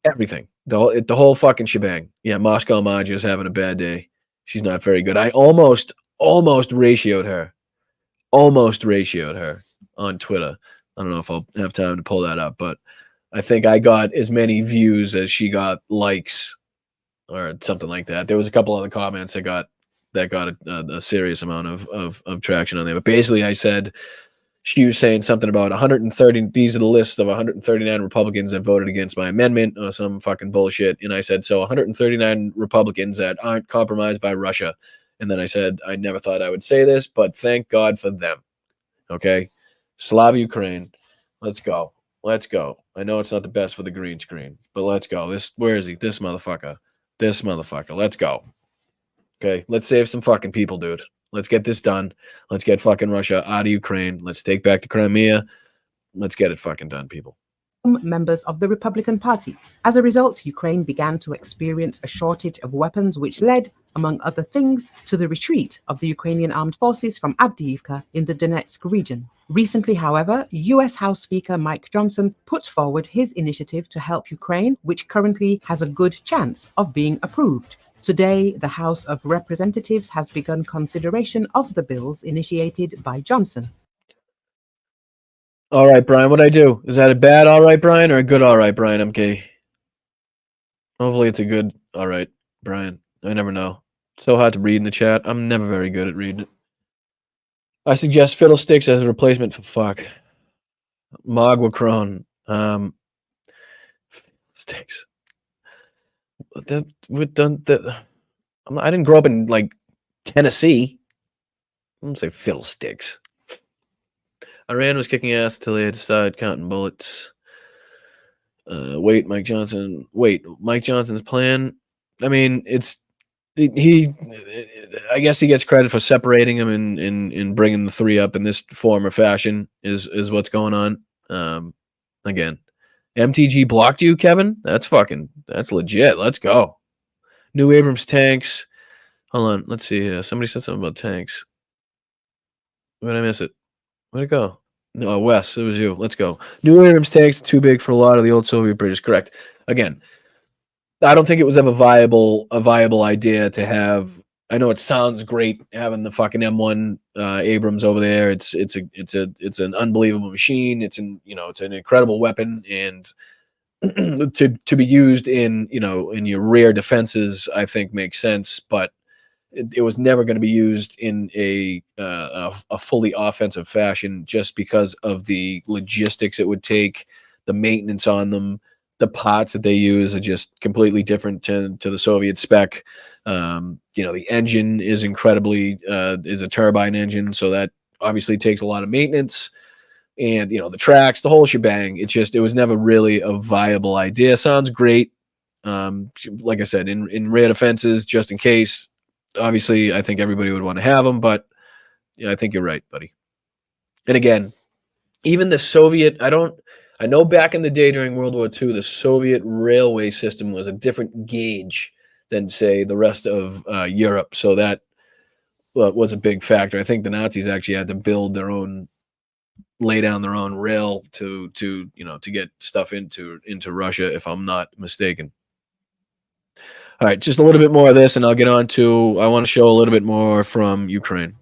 everything. The whole fucking shebang. Yeah, Moscow Maja is having a bad day. She's not very good. I almost ratioed her. Almost ratioed her on Twitter. I don't know if I'll have time to pull that up, but I think I got as many views as she got likes or something like that. There was a couple other comments that got a serious amount of traction on there. But basically I said, she was saying something about 130, these are the lists of 139 Republicans that voted against my amendment or some fucking bullshit. And I said, so 139 Republicans that aren't compromised by Russia. And then I said, I never thought I would say this, but thank God for them. Okay. Slava Ukraine. Let's go. Let's go. I know it's not the best for the green screen, but let's go. Where is he? This motherfucker. Let's go. Okay. Let's save some fucking people, dude. Let's get this done. Let's get fucking Russia out of Ukraine. Let's take back the Crimea. Let's get it fucking done, people. members of the Republican Party. As a result, Ukraine began to experience a shortage of weapons, which led, among other things, to the retreat of the Ukrainian armed forces from Avdiivka in the Donetsk region. Recently, however, US House Speaker Mike Johnson put forward his initiative to help Ukraine, which currently has a good chance of being approved. Today, the House of Representatives has begun consideration of the bills initiated by Johnson. All right, Brian, what'd I do? Is that a bad all right, Brian, or a good all right, Brian MK? Hopefully it's a good all right, Brian. I never know. It's so hard to read in the chat. I'm never very good at reading it. I suggest Fiddlesticks as a replacement for fuck. Magua Crone. Fiddlesticks. I didn't grow up in, like, Tennessee. I'm going to say Fiddlesticks. Iran was kicking ass until they had to start counting bullets. Wait, Mike Johnson's plan. I mean, I guess he gets credit for separating them and bringing the three up in this form or fashion is what's going on. Again, MTG blocked you, Kevin? That's legit. Let's go. New Abrams tanks. Hold on. Let's see here. Somebody said something about tanks. Where'd I miss it? Where'd it go? No, Wes, it was you. Let's go. New Abrams tanks too big for a lot of the old Soviet British. Correct. Again, I don't think it was ever a viable idea to have. I know it sounds great having the fucking M1 Abrams over there. It's an unbelievable machine. It's an incredible weapon, and to be used in your rear defenses, I think makes sense. But it was never going to be used in a fully offensive fashion, just because of the logistics it would take, the maintenance on them. The parts that they use are just completely different to the Soviet spec. The engine is is a turbine engine, so that obviously takes a lot of maintenance. And the tracks, the whole shebang. It was never really a viable idea. Sounds great, like I said, in rear defenses, just in case. Obviously, I think everybody would want to have them, but I think you're right, buddy. And again, even the Soviet, I know back in the day during World War II, the Soviet railway system was a different gauge than, say, the rest of Europe. So that was a big factor. I think the Nazis actually had to lay down their own rail to get stuff into Russia, if I'm not mistaken. All right, just a little bit more of this, and I'll get on to, I want to show a little bit more from Ukraine.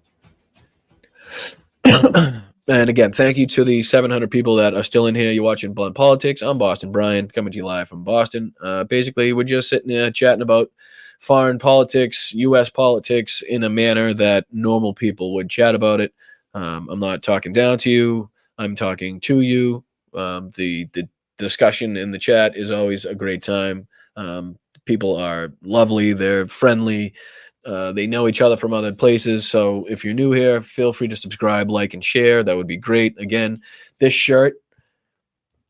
And again, thank you to the 700 people that are still in here. You're watching Blunt Politics. I'm Boston Brian, coming to you live from Boston. Basically, we're just sitting there chatting about foreign politics, U.S. politics, in a manner that normal people would chat about it. I'm not talking down to you. I'm talking to you. The discussion in the chat is always a great time. People are lovely. They're friendly. They know each other from other places. So if you're new here, feel free to subscribe, like, and share. That would be great. Again, this shirt,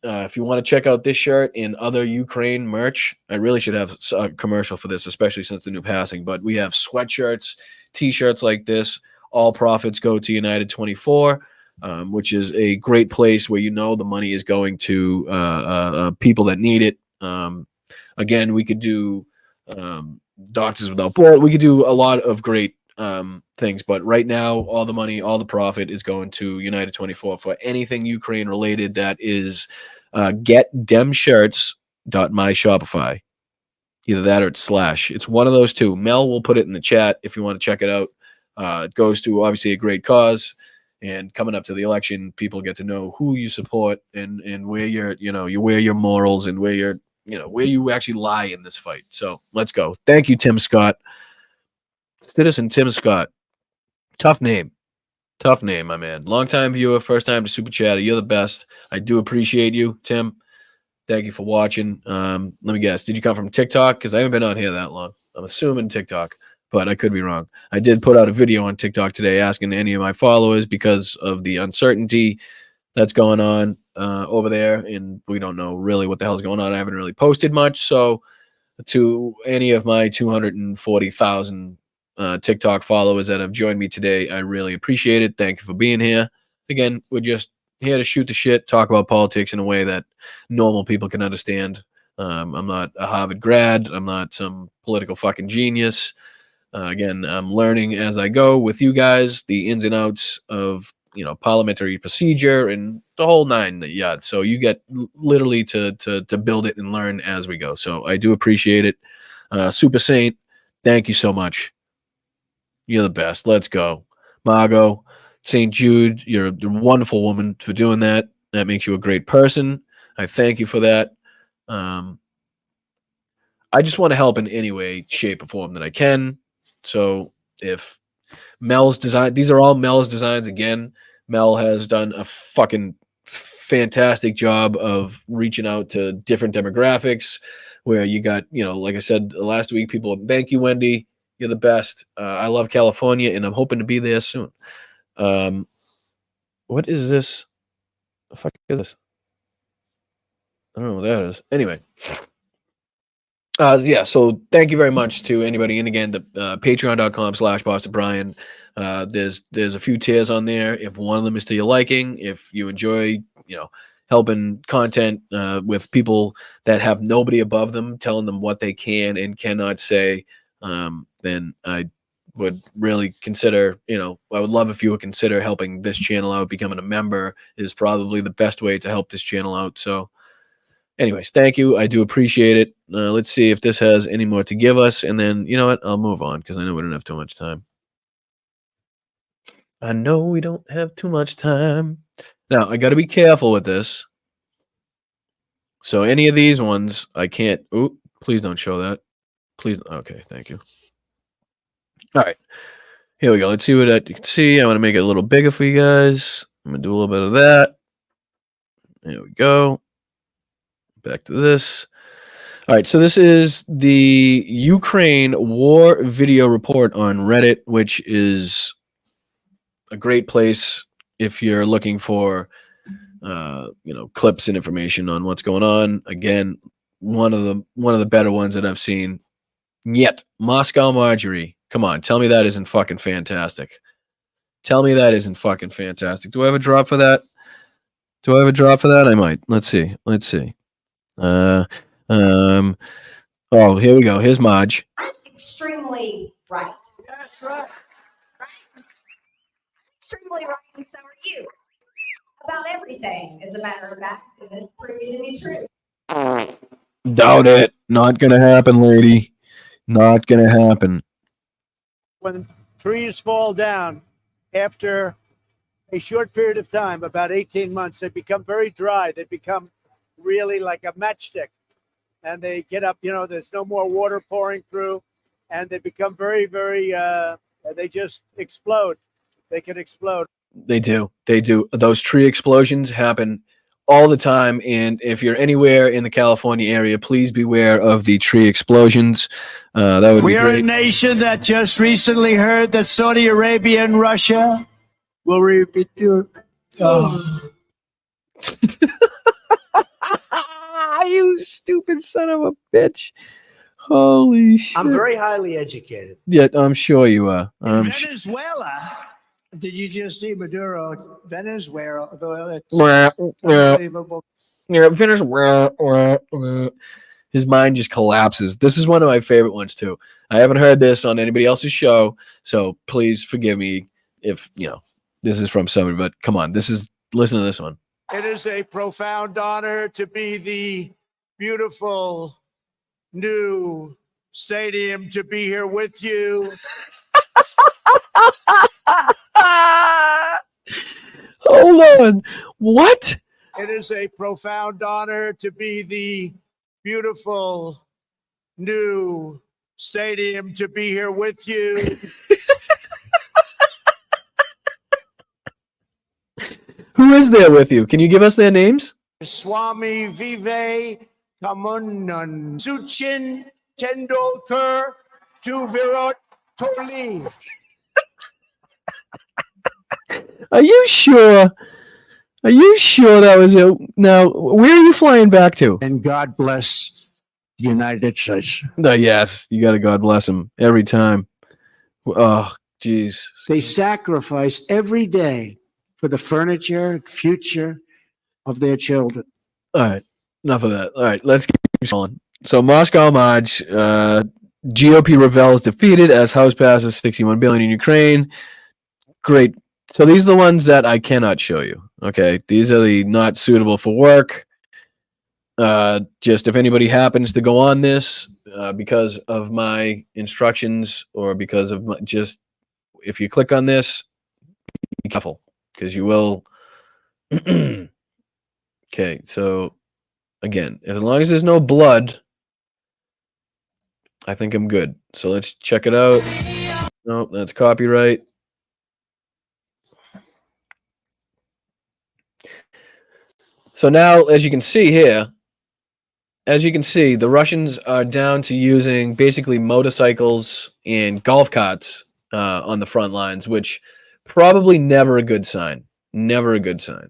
if you want to check out this shirt and other Ukraine merch, I really should have a commercial for this, especially since the new passing. But we have sweatshirts, T-shirts like this. All profits go to United 24, which is a great place where the money is going to people that need it. Again, we could do Doctors Without Borders. We could do a lot of great things, but right now, all the money, all the profit is going to United 24 for anything Ukraine related. That is getdemshirts.myshopify. Either that or it's /. It's one of those two. Mel will put it in the chat if you want to check it out. It goes to obviously a great cause, and coming up to the election, people get to know who you support and where where your morals and where you actually lie in this fight. So let's go. Thank you, Tim Scott. Citizen Tim Scott. Tough name, my man. Long-time viewer, first-time to Super Chatter. You're the best. I do appreciate you, Tim. Thank you for watching. Let me guess. Did you come from TikTok? Because I haven't been on here that long. I'm assuming TikTok, but I could be wrong. I did put out a video on TikTok today asking any of my followers, because of the uncertainty that's going on over there, and we don't know really what the hell's going on. I haven't really posted much. So to any of my 240,000 TikTok followers that have joined me today, I really appreciate it. Thank you for being here. Again, we're just here to shoot the shit, talk about politics in a way that normal people can understand. I'm not a Harvard grad. I'm not some political fucking genius. Again, I'm learning as I go with you guys the ins and outs of, you know, parliamentary procedure and the whole nine yards. So you get literally to build it and learn as we go. So I do appreciate it. Super Saint, thank you so much. You're the best. Let's go. Margot, St. Jude, you're a wonderful woman for doing that. That makes you a great person. I thank you for that. I just want to help in any way, shape, or form that I can. So if Mel's design, these are all Mel's designs. Again, Mel has done a fucking fantastic job of reaching out to different demographics where you got, you know, like I said last week, people, thank you, Wendy. You're the best. I love California and I'm hoping to be there soon. What is this? The fuck is this? I don't know what that is. Anyway. Yeah, so thank you very much to anybody. And again, the patreon.com/BostonBrian. There's a few tiers on there. If one of them is to your liking, if you enjoy, you know, helping content with people that have nobody above them, telling them what they can and cannot say, then I would really consider, you know, I would love if you would consider helping this channel out. Becoming a member is probably the best way to help this channel out. So anyways, thank you. I do appreciate it. Let's see if this has any more to give us. And then, you know what? I'll move on because I know we don't have too much time. I know we don't have too much time. Now, I got to be careful with this. So any of these ones, I can't. Oh, please don't show that. Please. Okay, thank you. All right. Here we go. Let's see what you can see. I want to make it a little bigger for you guys. I'm going to do a little bit of that. There we go. Back to this. All right, so this is the Ukraine war video report on Reddit, which is a great place if you're looking for, you know, clips and information on what's going on. Again, one of the better ones that I've seen yet. Moscow Marjorie, come on, tell me that isn't fucking fantastic. Tell me that isn't fucking fantastic. Do I have a drop for that? Do I have a drop for that? I might. Let's see. Let's see. Oh, here we go. Here's Marge. I'm extremely right. That's right. Extremely right, and so are you. About everything, as a matter of fact, and it's proving to be true. Doubt it. Not gonna happen, lady. Not gonna happen. When trees fall down after a short period of time, about 18 months, they become very dry. They become really like a matchstick. And they get up, you know, there's no more water pouring through. And they become very, very, they just explode. They can explode. They do. They do. Those tree explosions happen all the time. And if you're anywhere in the California area, please beware of the tree explosions. That would be We're great. a nation that just recently heard that Saudi Arabia and Russia will repeat your. You stupid son of a bitch. Holy shit. I'm very highly educated. Yeah, I'm sure you are. In Venezuela, did you just see Maduro? Venezuela. It's unbelievable. Yeah, his mind just collapses. This is one of my favorite ones too. I haven't heard this on anybody else's show, so please forgive me if, you know, this is from somebody, but come on, listen to this one. It is a profound honor to be the beautiful new stadium to be here with you. Hold on. What? It is a profound honor to be the beautiful new stadium to be here with you. Who is there with you? Can you give us their names? Swami Vive Kamunan Suchin Tendulkar to Virat Kohli. Are you sure? Are you sure that was it? Now, where are you flying back to? And God bless the United States. Yes, you got to God bless him every time. Oh, jeez. They sacrifice every day for the furniture, future of their children. All right, enough of that. All right, let's keep going. So Moscow March, GOP rebels defeated as House passes 61 billion in Ukraine. Great. So these are the ones that I cannot show you. Okay, these are the not suitable for work. Just if anybody happens to go on this because of my instructions or because of just if you click on this, be careful because you will. Okay, so again, as long as there's no blood, I think I'm good. So let's check it out. Nope, that's copyright. So now, as you can see here, the Russians are down to using basically motorcycles and golf carts on the front lines, which probably never a good sign. Never a good sign.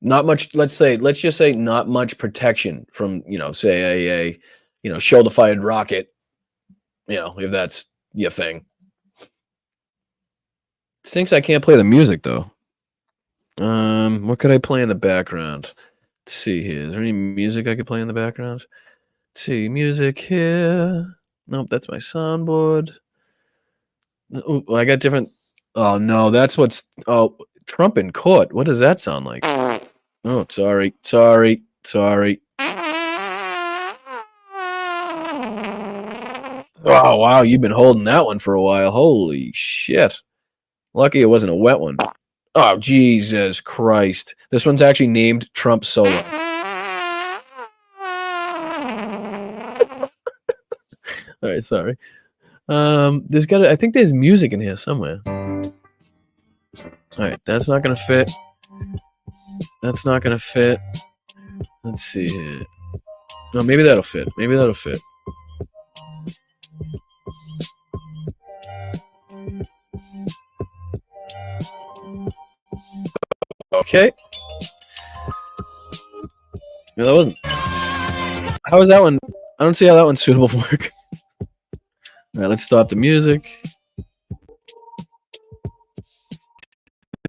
Not much. Let's just say not much protection from say a shoulder fired rocket. If that's your thing. Thinks I can't play the music though. What could I play in the background? Let's see here. Is there any music I could play in the background? Let's see, music here. Nope, that's my soundboard. Oh, I got different. Oh no, that's what's. Oh, Trump in court. What does that sound like? Oh, sorry. Oh wow, you've been holding that one for a while. Holy shit! Lucky it wasn't a wet one. Oh, Jesus Christ. This one's actually named Trump Solo. All right, sorry. I think there's music in here somewhere. All right, that's not going to fit. That's not going to fit. Let's see here. No, maybe that'll fit. Okay. No, that wasn't. How is that one? I don't see how that one's suitable for work. All right, let's stop the music.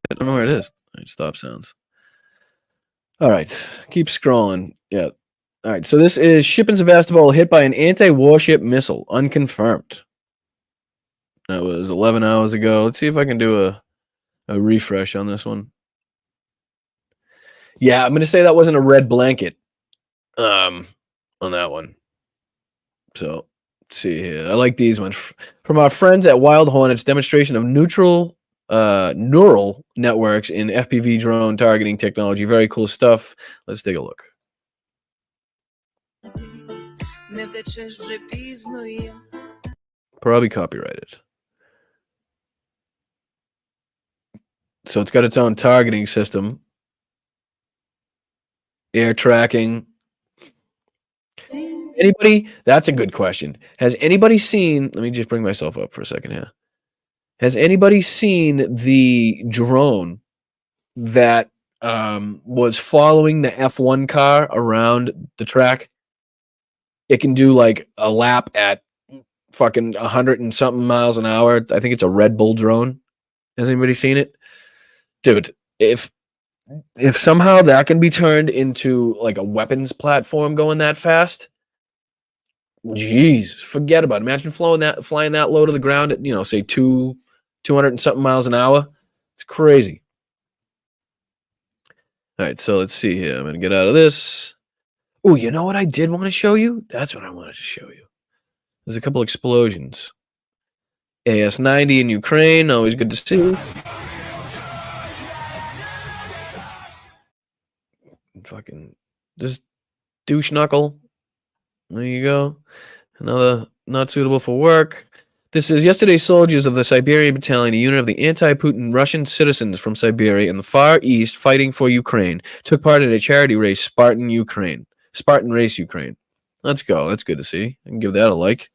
I don't know where it is. All right, stop sounds. All right, keep scrolling. Yeah. All right, so this is ship in Sevastopol hit by an anti-warship missile, unconfirmed. That was 11 hours ago. Let's see if I can do a refresh on this one. Yeah, I'm going to say that wasn't a red blanket on that one. So, let's see here. I like these ones. From our friends at Wild Hornets, demonstration of neural networks in FPV drone targeting technology. Very cool stuff. Let's take a look. Probably copyrighted. So it's got its own targeting system. Air tracking. Anybody? That's a good question. Has anybody seen? Let me just bring myself up for a second here. Has anybody seen the drone that was following the F1 car around the track? It can do like a lap at fucking 100 and something miles an hour. I think it's a Red Bull drone. Has anybody seen it? Dude, if somehow that can be turned into like a weapons platform going that fast, jeez, forget about it. Imagine flying that low to the ground at, say 200 and something miles an hour. It's crazy. All right, so let's see here. I'm going to get out of this. Oh, you know what I did want to show you? That's what I wanted to show you. There's a couple explosions. AS-90 in Ukraine, always good to see. Fucking this douche knuckle. There you go. Another not suitable for work. This is yesterday's soldiers of the Siberian Battalion, a unit of the anti-Putin Russian citizens from Siberia in the Far East fighting for Ukraine, took part in a charity race, Spartan Race Ukraine. Let's go. That's good to see. I can give that a like.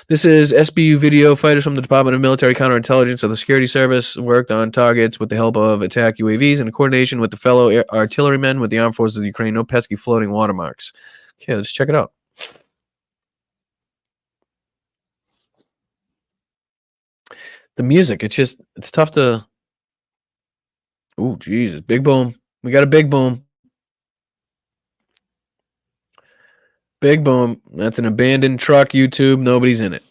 This is SBU video. Fighters from the Department of Military Counterintelligence of the Security Service worked on targets with the help of attack UAVs in coordination with the fellow artillerymen with the Armed Forces of Ukraine. No pesky floating watermarks. Okay, let's check it out. the music. It's tough to. Oh, Jesus. Big boom. We got a big boom. Big boom. That's an abandoned truck, YouTube. Nobody's in it.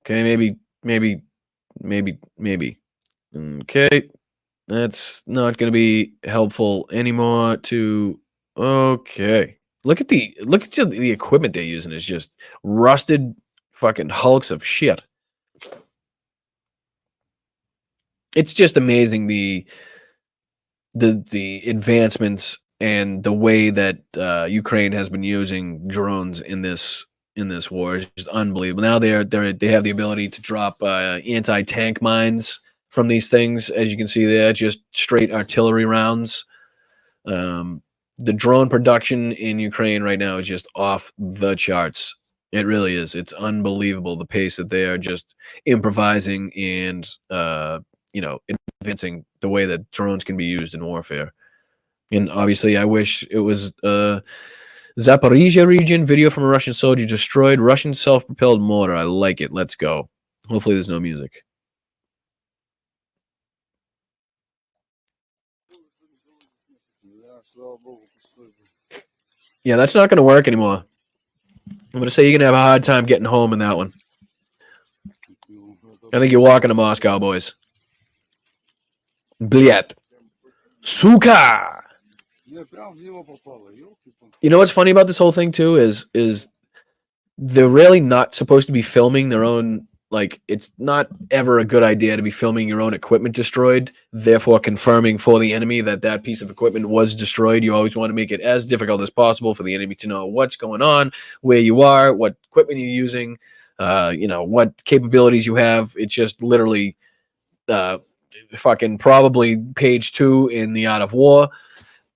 Okay, maybe. Okay. That's not going to be helpful anymore to. Okay. Look at the equipment they're using is just rusted fucking hulks of shit. It's just amazing the advancements and the way that Ukraine has been using drones in this war is just unbelievable. Now they have the ability to drop anti-tank mines from these things, as you can see there, just straight artillery rounds. The drone production in Ukraine right now is just off the charts. It really is. It's unbelievable the pace that they are just improvising and advancing the way that drones can be used in warfare. And obviously, I wish it was Zaporizhia region. Video from a Russian soldier destroyed Russian self-propelled mortar. I like it. Let's go. Hopefully, there's no music. Yeah, that's not going to work anymore. I'm going to say you're going to have a hard time getting home in that one. I think you're walking to Moscow, boys. Bliet. Suka. You know what's funny about this whole thing too is they're really not supposed to be filming their own. Like, it's not ever a good idea to be filming your own equipment destroyed, therefore confirming for the enemy that piece of equipment was destroyed. You always want to make it as difficult as possible for the enemy to know what's going on, where you are, what equipment you're using, what capabilities you have. It's just literally fucking probably page 2 in The Art of War.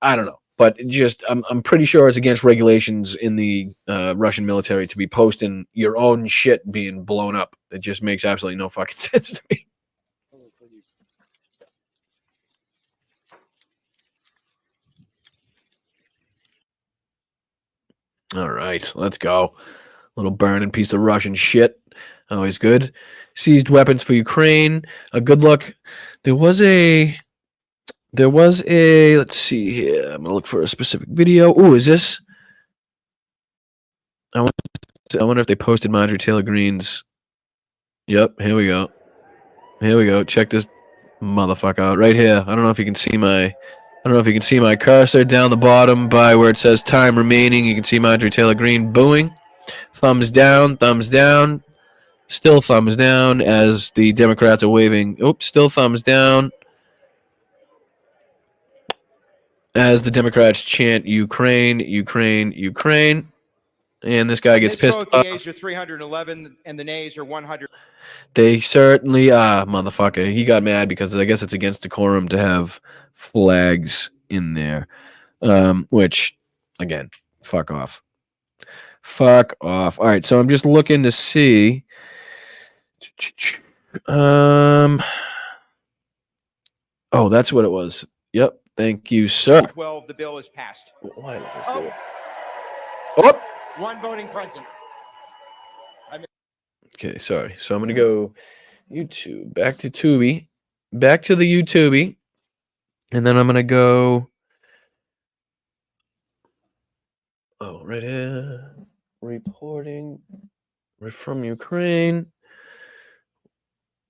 I don't know. But just, I'm pretty sure it's against regulations in the Russian military to be posting your own shit being blown up. It just makes absolutely no fucking sense to me. All right, let's go. Little burning piece of Russian shit. Always good. Seized weapons for Ukraine. A good look. There was a, let's see here. I'm going to look for a specific video. Oh, is this? I wonder if they posted Marjorie Taylor Greene's. Yep, here we go. Here we go. Check this motherfucker out right here. I don't know if you can see my cursor down the bottom by where it says time remaining. You can see Marjorie Taylor Greene booing. Thumbs down, still thumbs down as the Democrats are waving. Oops, still thumbs down as the Democrats chant Ukraine, Ukraine, Ukraine. And this guy gets pissed off. The ayes are 311 and the nays are 100. They certainly are, motherfucker. He got mad because I guess it's against decorum to have flags in there. Which, again, fuck off. Fuck off. All right, so I'm just looking to see. Oh, that's what it was. Yep. Thank you, sir. 12, the bill is passed. Why does this do it? Oh. One voting present. Okay, sorry. So I'm going to go YouTube, back to Tubi, back to the YouTube, and then I'm going to go, right here, reporting from Ukraine.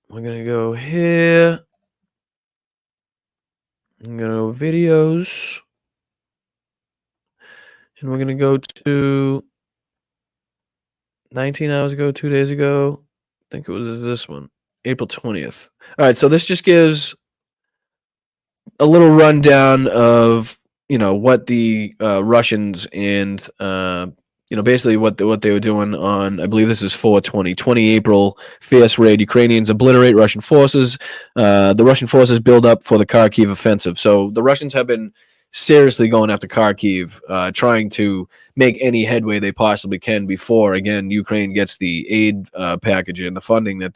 We're going to go here. I'm going to go videos, and we're going to go to 19 hours ago, 2 days ago. I think it was this one, April 20th. All right, so this just gives a little rundown of, what the Russians and, basically what they were doing on, I believe this is 20 April, fierce raid. Ukrainians obliterate Russian forces. The Russian forces build up for the Kharkiv offensive. So the Russians have been seriously going after Kharkiv, trying to make any headway they possibly can before, again, Ukraine gets the aid package and the funding that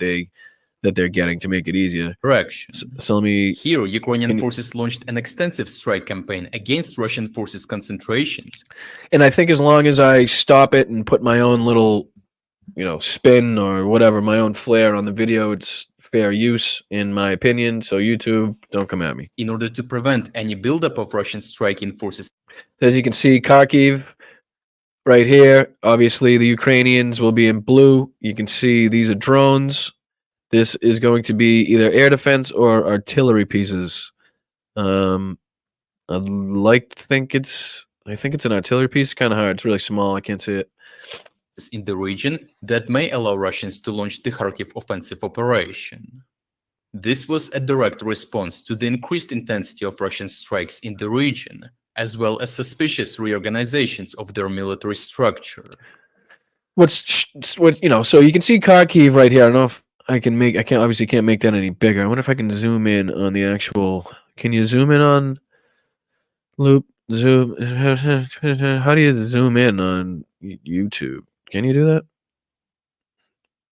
they're getting to make it easier. Correction. So let me... Here, Ukrainian forces launched an extensive strike campaign against Russian forces concentrations. And I think as long as I stop it and put my own little spin or whatever, my own flair on the video. It's fair use, in my opinion. So YouTube, don't come at me. In order to prevent any buildup of Russian striking forces. As you can see, Kharkiv right here. Obviously, the Ukrainians will be in blue. You can see these are drones. This is going to be either air defense or artillery pieces. I think it's an artillery piece. Kind of hard. It's really small. I can't see it. In the region that may allow Russians to launch the Kharkiv offensive operation. This was a direct response to the increased intensity of Russian strikes in the region, as well as suspicious reorganizations of their military structure. So you can see Kharkiv right here. I don't know if I can't make that any bigger. I wonder if I can zoom in on the actual. Can you zoom in on zoom? How do you zoom in on YouTube? Can you do that?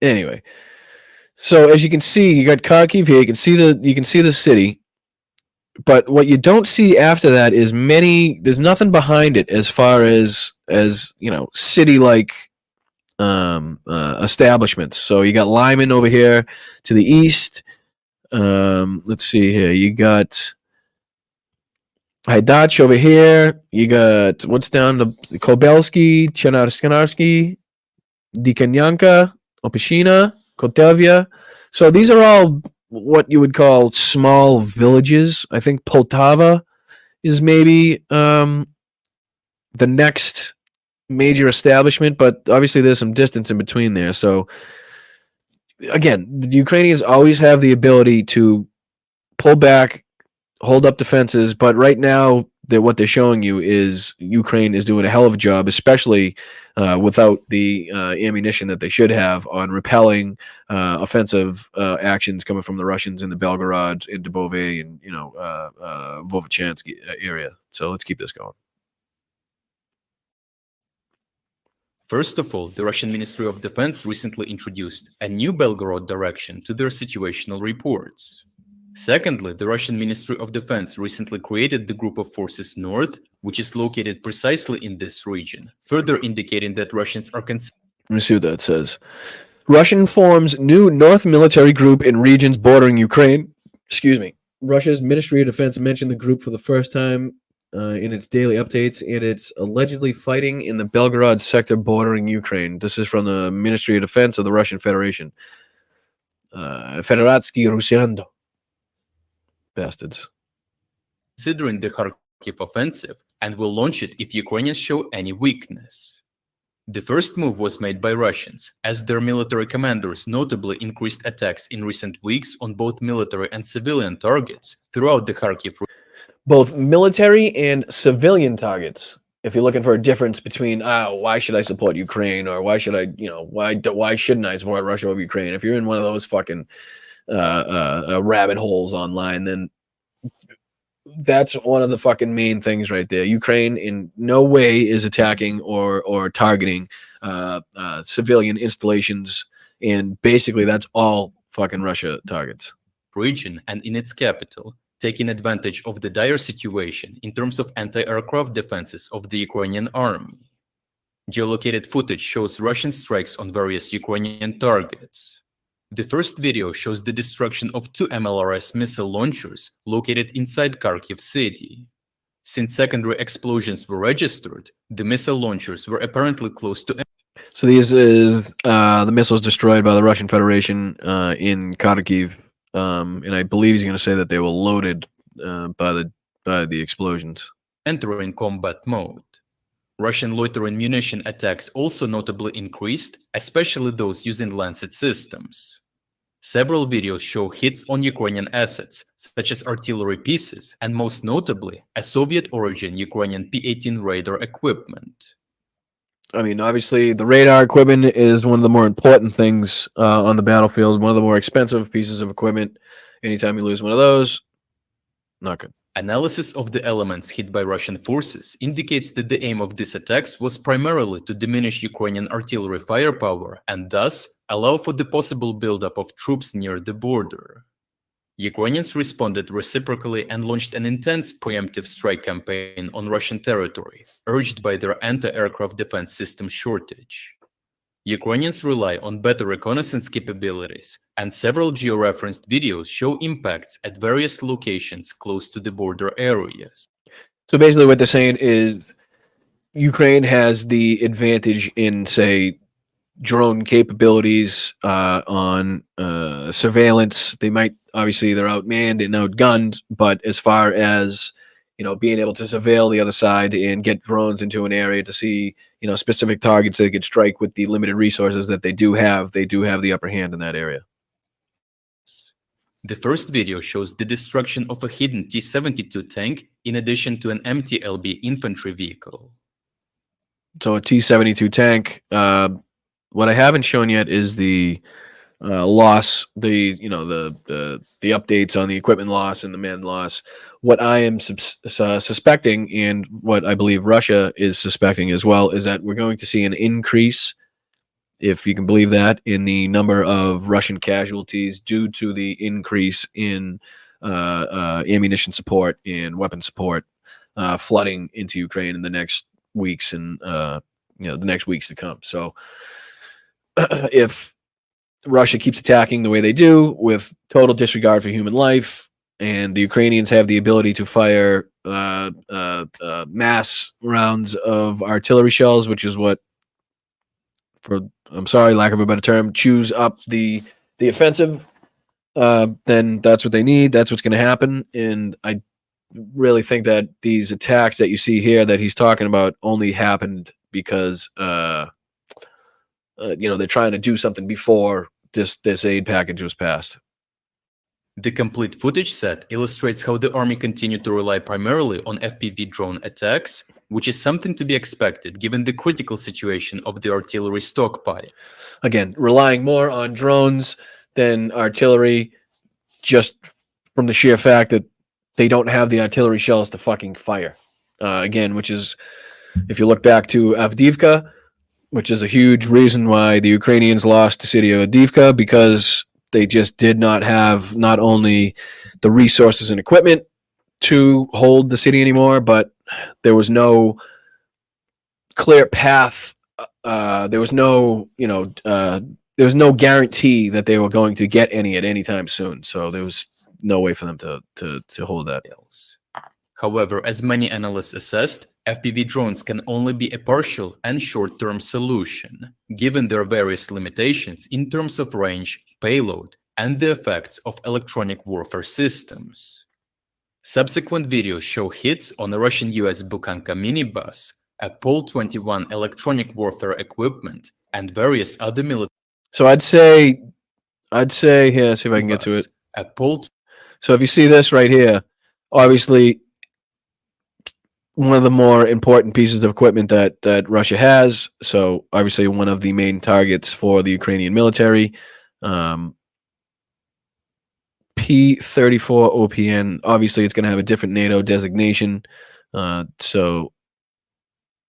Anyway, so as you can see, you got Kharkiv here. You can see the city, but what you don't see after that is there's nothing behind it as far as city-like establishments. So you got Lyman over here to the east. Let's see here. You got Haidach over here. You got what's down to Kobelsky, Chernarskarsky, Dikanyanka, Opishina, Kotevya. So these are all what you would call small villages. I think Poltava is maybe the next major establishment, but obviously there's some distance in between there. So again, the Ukrainians always have the ability to pull back, hold up defenses, but right now what they're showing you is Ukraine is doing a hell of a job, especially without the ammunition that they should have on repelling offensive actions coming from the Russians in the Belgorod, in Dubove, and Vovchansk area. So let's keep this going. First of all, the Russian Ministry of Defense recently introduced a new Belgorod direction to their situational reports. Secondly, the Russian Ministry of Defense recently created the Group of Forces North, which is located precisely in this region, further indicating that Russians are Let me see what that says. Russian forms new North military group in regions bordering Ukraine. Excuse me. Russia's Ministry of Defense mentioned the group for the first time in its daily updates, and it's allegedly fighting in the Belgorod sector bordering Ukraine. This is from the Ministry of Defense of the Russian Federation. Federatsky Rusiando. Bastards. Considering the Kharkiv offensive and will launch it if Ukrainians show any weakness. The first move was made by Russians, as their military commanders notably increased attacks in recent weeks on both military and civilian targets throughout the Kharkiv region. Both military and civilian targets. If you're looking for a difference between why should I support Ukraine, or why should I, why shouldn't I support Russia over Ukraine? If you're in one of those fucking rabbit holes online, then that's one of the fucking main things right there. Ukraine in no way is attacking or targeting civilian installations, and basically that's all fucking Russia targets. Region and in its capital, taking advantage of the dire situation in terms of anti-aircraft defenses of the Ukrainian army. Geolocated footage shows Russian strikes on various Ukrainian targets. The first video shows the destruction of 2 MLRS missile launchers located inside Kharkiv city. Since secondary explosions were registered, the missile launchers were apparently close to. So these the missiles destroyed by the Russian Federation in Kharkiv, and I believe he's going to say that they were loaded by the explosions. Entering combat mode. Russian loitering munition attacks also notably increased, especially those using Lancet systems. Several videos show hits on Ukrainian assets, such as artillery pieces, and most notably, a Soviet-origin Ukrainian P-18 radar equipment. I mean, obviously, the radar equipment is one of the more important things on the battlefield, one of the more expensive pieces of equipment. Anytime you lose one of those, not good. Analysis of the elements hit by Russian forces indicates that the aim of these attacks was primarily to diminish Ukrainian artillery firepower and thus allow for the possible buildup of troops near the border. Ukrainians responded reciprocally and launched an intense preemptive strike campaign on Russian territory, urged by their anti-aircraft defense system shortage. Ukrainians rely on better reconnaissance capabilities, and several georeferenced videos show impacts at various locations close to the border areas. So basically what they're saying is Ukraine has the advantage in, say, drone capabilities on surveillance. They might, obviously they're outmanned and outgunned, but as far as, you know, being able to surveil the other side and get drones into an area to see, you know, specific targets they could strike with the limited resources that they do have the upper hand in that area. The first video shows the destruction of a hidden T-72 tank in addition to an empty LB infantry vehicle. So a T-72 tank. What I haven't shown yet is the loss, the updates on the equipment loss and the men loss. What I am suspecting, and what I believe Russia is suspecting as well, is that we're going to see an increase, if you can believe that, in the number of Russian casualties due to the increase in ammunition support and weapon support flooding into Ukraine in the next weeks and the next weeks to come. So if Russia keeps attacking the way they do, with total disregard for human life, and the Ukrainians have the ability to fire mass rounds of artillery shells, which is what, I'm sorry, lack of a better term, chews up the offensive, then that's what they need. That's what's going to happen. And I really think that these attacks that you see here that he's talking about only happened because they're trying to do something before this aid package was passed. The complete footage set illustrates how the army continued to rely primarily on FPV drone attacks, which is something to be expected given the critical situation of the artillery stockpile. Again, relying more on drones than artillery, just from the sheer fact that they don't have the artillery shells to fucking fire. Again, which is, if you look back to Avdiivka, which is a huge reason why the Ukrainians lost the city of Avdiivka, because they just did not have not only the resources and equipment to hold the city anymore, but there was no clear path. There was no guarantee that they were going to get any at any time soon. So there was no way for them to hold that. However, as many analysts assessed, FPV drones can only be a partial and short-term solution, given their various limitations in terms of range, payload, and the effects of electronic warfare systems. Subsequent videos show hits on a Russian US Bukanka minibus, a Pol-21 electronic warfare equipment, and various other military. So I'd say here, see if I can get to it. So if you see this right here, obviously one of the more important pieces of equipment that Russia has. So obviously one of the main targets for the Ukrainian military, P-34 OPN. Obviously it's going to have a different NATO designation. So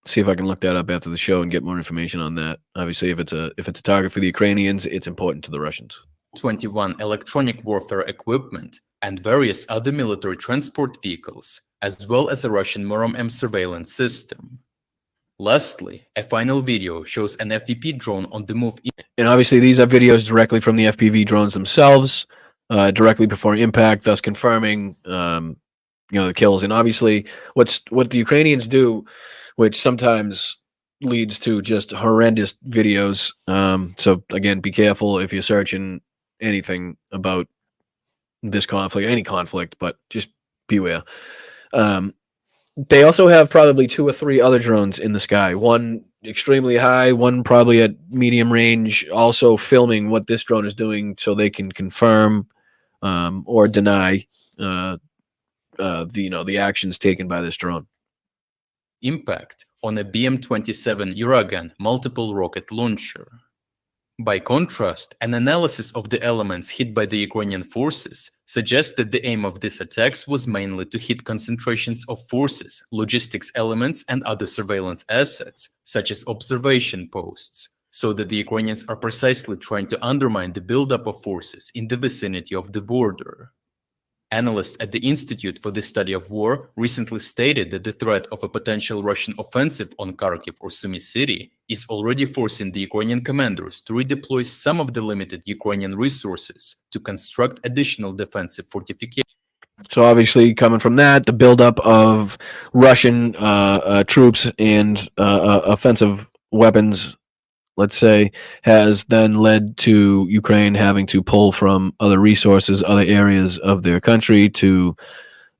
see if I can look that up after the show and get more information on that. Obviously if it's a target for the Ukrainians, it's important to the Russians. 21 electronic warfare equipment and various other military transport vehicles, as well as a Russian Morom-M surveillance system. Lastly, a final video shows an FPV drone on the move. And obviously these are videos directly from the FPV drones themselves, directly before impact, thus confirming the kills. And obviously what the Ukrainians do, which sometimes leads to just horrendous videos. So again, be careful if you're searching anything about this conflict, any conflict, but just beware. They also have probably 2 or 3 other drones in the sky, one extremely high, one probably at medium range, also filming what this drone is doing so they can confirm or deny the actions taken by this drone. Impact on a BM-27 Uragan multiple rocket launcher. By contrast, an analysis of the elements hit by the Ukrainian forces suggests that the aim of these attacks was mainly to hit concentrations of forces, logistics elements, and other surveillance assets, such as observation posts, so that the Ukrainians are precisely trying to undermine the buildup of forces in the vicinity of the border. Analysts at the Institute for the Study of War recently stated that the threat of a potential Russian offensive on Kharkiv or Sumy city is already forcing the Ukrainian commanders to redeploy some of the limited Ukrainian resources to construct additional defensive fortifications. So obviously, coming from that, the buildup of Russian troops and offensive weapons, let's say, has then led to Ukraine having to pull from other resources, other areas of their country to,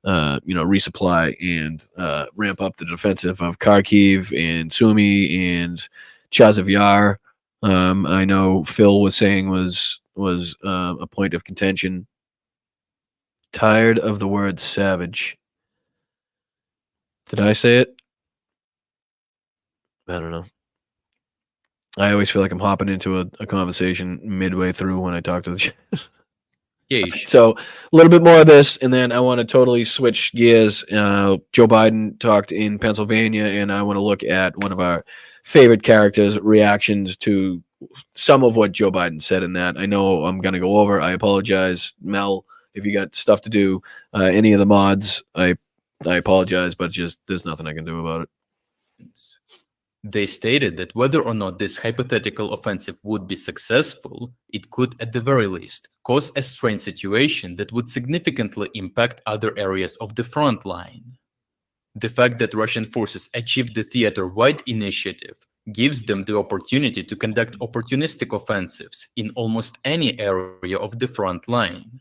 resupply and ramp up the defensive of Kharkiv and Sumy and Chasiv Yar. I know Phil was saying was a point of contention. Tired of the word savage. Did I say it? I don't know. I always feel like I'm hopping into a conversation midway through when I talk to the chat. So a little bit more of this, and then I want to totally switch gears. Joe Biden talked in Pennsylvania, and I want to look at one of our favorite characters' reactions to some of what Joe Biden said in that. I know I'm going to go over. I apologize, Mel, if you got stuff to do. Any of the mods, I apologize, but just there's nothing I can do about it. They stated that whether or not this hypothetical offensive would be successful, it could, at the very least, cause a strained situation that would significantly impact other areas of the front line. The fact that Russian forces achieved the theater-wide initiative gives them the opportunity to conduct opportunistic offensives in almost any area of the front line.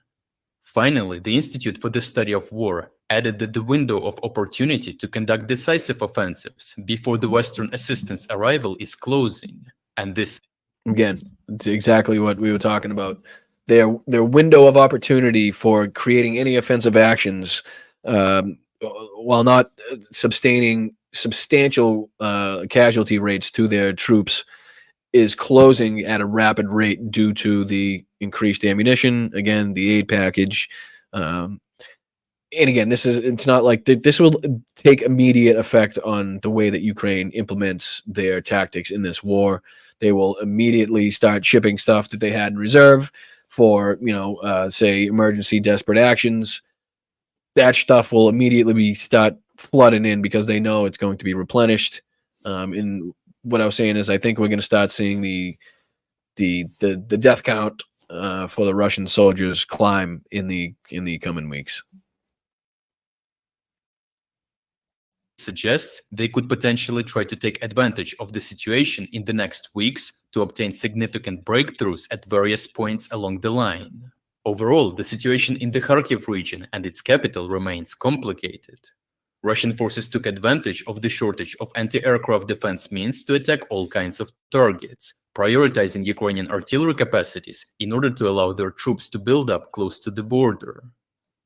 Finally, the Institute for the Study of War added that the window of opportunity to conduct decisive offensives before the Western assistance arrival is closing, and this again, exactly what we were talking about. Their window of opportunity for creating any offensive actions, while not sustaining substantial casualty rates to their troops, is closing at a rapid rate due to the increased ammunition, again, the aid package. And again, it's not like this will take immediate effect on the way that Ukraine implements their tactics in this war. They will immediately start shipping stuff that they had in reserve for, say, emergency desperate actions. That stuff will immediately start flooding in because they know it's going to be replenished. And what I was saying is, I think we're going to start seeing the death count for the Russian soldiers climb in the coming weeks. Suggests they could potentially try to take advantage of the situation in the next weeks to obtain significant breakthroughs at various points along the line. Overall, the situation in the Kharkiv region and its capital remains complicated. Russian forces took advantage of the shortage of anti-aircraft defense means to attack all kinds of targets, prioritizing Ukrainian artillery capacities in order to allow their troops to build up close to the border.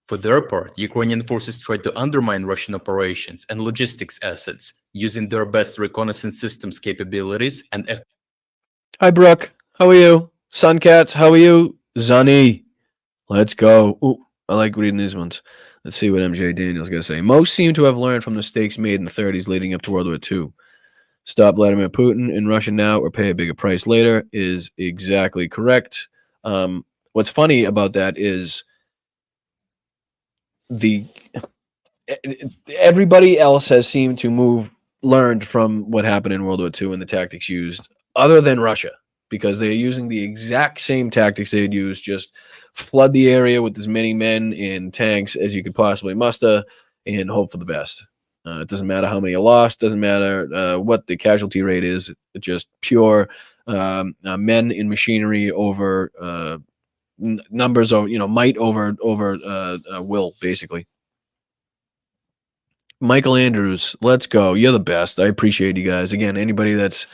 For their part, Ukrainian forces tried to undermine Russian operations and logistics assets, using their best reconnaissance systems capabilities and Hi, Brooke. How are you? Suncats, how are you? Zunny. Let's go. Ooh, I like reading these ones. Let's see what MJ Daniels got to say. Most seem to have learned from the mistakes made in the 30s leading up to World War II. Stop Vladimir Putin in Russia now or pay a bigger price later is exactly correct. What's funny about that is everybody else has seemed to learned from what happened in World War II and the tactics used, other than Russia, because they're using the exact same tactics they had used, just flood the area with as many men and tanks as you could possibly muster and hope for the best. It doesn't matter how many are lost, doesn't matter what the casualty rate is, it's just pure men in machinery over numbers, or might over will, basically. Michael Andrews, let's go. You're the best. I appreciate you guys. Again, anybody that's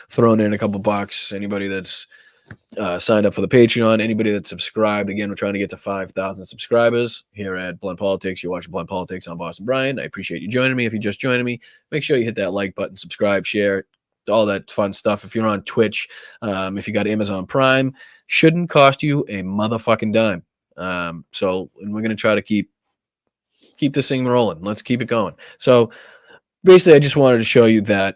thrown in a couple bucks, anybody that's signed up for the Patreon, anybody that's subscribed. Again, we're trying to get to 5,000 subscribers here at Blunt Politics. You're watching Blunt Politics on Boston Brian. I appreciate you joining me. If you're just joining me, make sure you hit that like button, subscribe, share, all that fun stuff. If you're on Twitch, if you got Amazon Prime, shouldn't cost you a motherfucking dime. And we're going to try to keep this thing rolling. Let's keep it going. So basically, I just wanted to show you that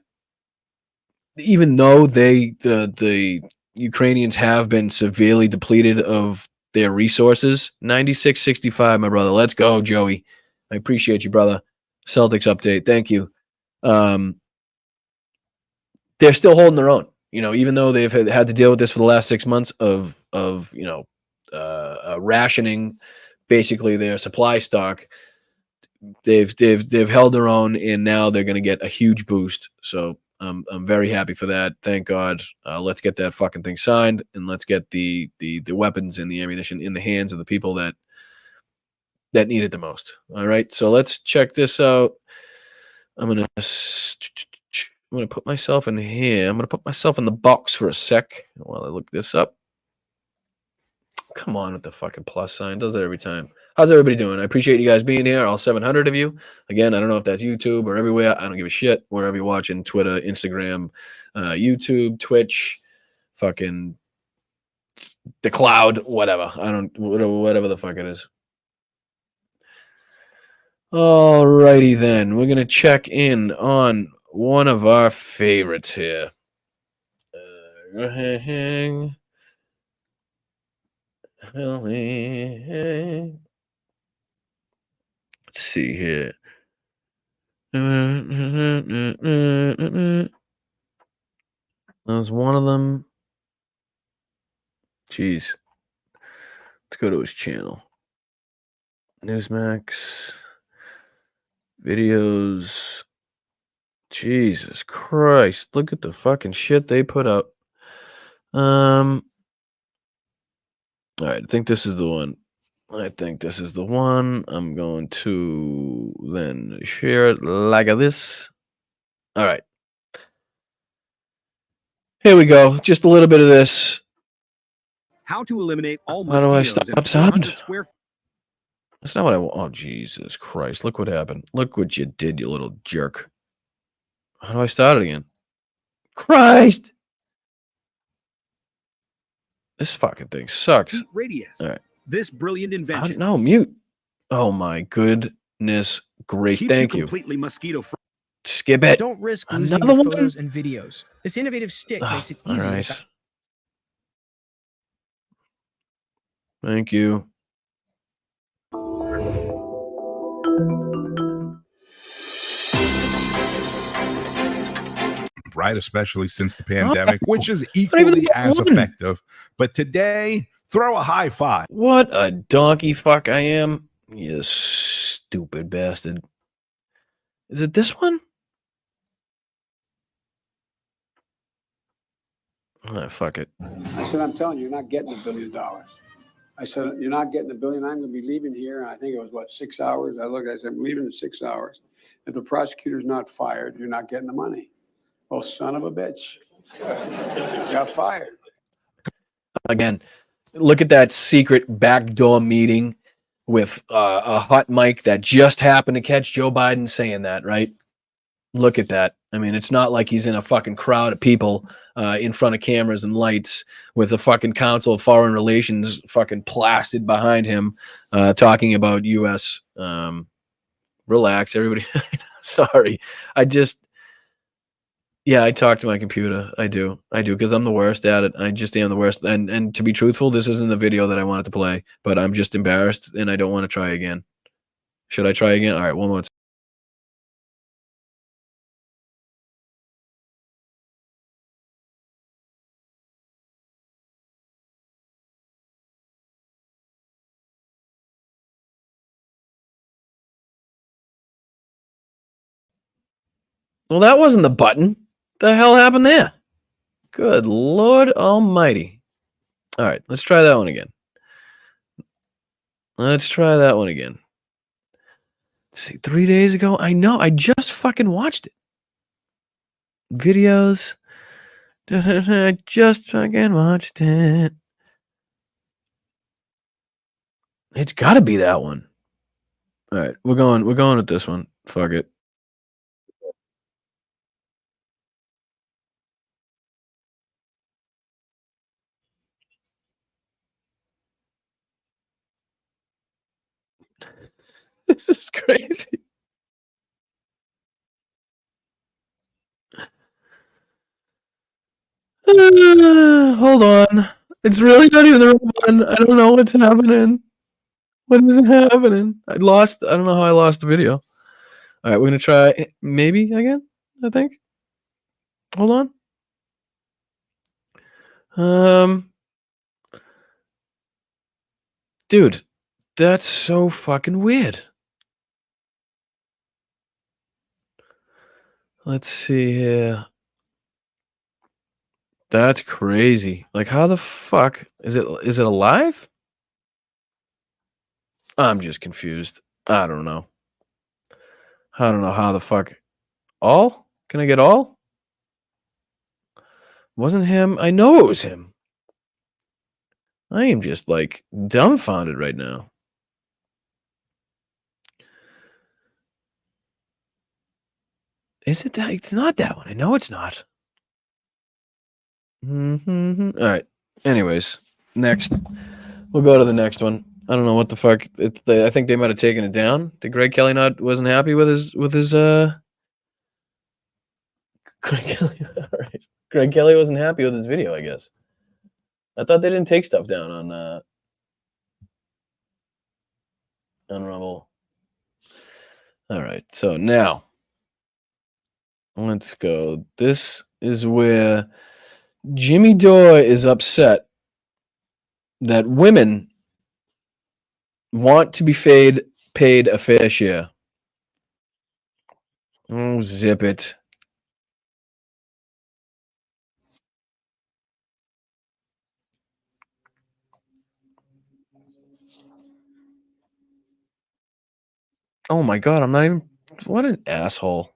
even though the Ukrainians have been severely depleted of their resources. 96-65, my brother. Let's go, Joey. I appreciate you, brother. Celtics update. Thank you. They're still holding their own. Even though they've had to deal with this for the last 6 months of rationing, basically their supply stock. They've held their own, and now they're going to get a huge boost. So I'm very happy for that. Thank God. Let's get that fucking thing signed, and let's get the weapons and the ammunition in the hands of the people that need it the most. All right. So let's check this out. I'm gonna put myself in here. I'm gonna put myself in the box for a sec while I look this up. Come on with the fucking plus sign. Does it every time. How's everybody doing? I appreciate you guys being here, all 700 of you. Again, I don't know if that's YouTube or everywhere. I don't give a shit. Wherever you're watching, Twitter, Instagram, YouTube, Twitch, fucking the cloud, whatever. Whatever the fuck it is. Alrighty then. We're going to check in on one of our favorites here. Let's see here. That was one of them. Jeez. Let's go to his channel. Newsmax. Videos. Jesus Christ. Look at the fucking shit they put up. All right. I think this is the one. I'm going to then share it like this. All right. Here we go. Just a little bit of this. How to eliminate all How do I mosquitoes stop in sound? 400 square feet. That's not what I want. Oh, Jesus Christ. Look what happened. Look what you did, you little jerk. How do I start it again? Christ. This fucking thing sucks. Radius. All right. This brilliant invention. No, mute. Oh, my goodness. Great. keeps Thank you. completely mosquito-free. Skip it. Don't risk losing Another your one? photos and videos. This innovative stick makes it All easy. right. Thank you. Right, especially since the pandemic, which is Not even equally the as one. effective. But today, throw a high five. What a donkey fuck I am. You stupid bastard. Is it this one? Oh, fuck it. I said, I'm telling you, you're not getting $1 billion. I said, you're not getting $1 billion. I'm going to be leaving here. And I think it was, 6 hours? I looked, I said, I'm leaving in 6 hours. If the prosecutor's not fired, you're not getting the money. Oh, son of a bitch. Got fired. Again, look at that secret backdoor meeting with a hot mic that just happened to catch Joe Biden saying that, right? Look at that. I mean, it's not like he's in a fucking crowd of people in front of cameras and lights with the fucking Council of Foreign Relations fucking plastered behind him talking about U.S. Relax, everybody. Sorry. I talk to my computer. I do because I'm the worst at it. I just am the worst. And to be truthful, this isn't the video that I wanted to play, but I'm just embarrassed and I don't want to try again. Should I try again? All right, one more time. Well, that wasn't the button. The hell happened there? Good Lord Almighty. All right, let's try that one again. Let's see, 3 days ago? I know, I just fucking watched it. Videos. I just fucking watched it. It's got to be that one. All right, we're going with this one. Fuck it. This is crazy. Hold on. It's really not even the right one. I don't know what's happening. What is happening? I don't know how I lost the video. All right, we're going to try maybe again, I think. Hold on. Dude, that's so fucking weird. Let's see here. That's crazy. Like, how the fuck is it alive? I'm just confused. I don't know. I don't know how the fuck. All? Can I get all? Wasn't him? I know it was him. I am just like dumbfounded right now. Is it that? It's not that one. I know it's not. All right. Anyways, next. We'll go to the next one. I don't know what the fuck. I think they might have taken it down. Did Greg Kelly wasn't happy with his Greg Kelly. All right. Greg Kelly wasn't happy with his video, I guess. I thought they didn't take stuff down on Rumble. All right. So now let's go. This is where Jimmy Dore is upset that women want to be paid a fair share. Oh, zip it. Oh my God, I'm not even. What an asshole.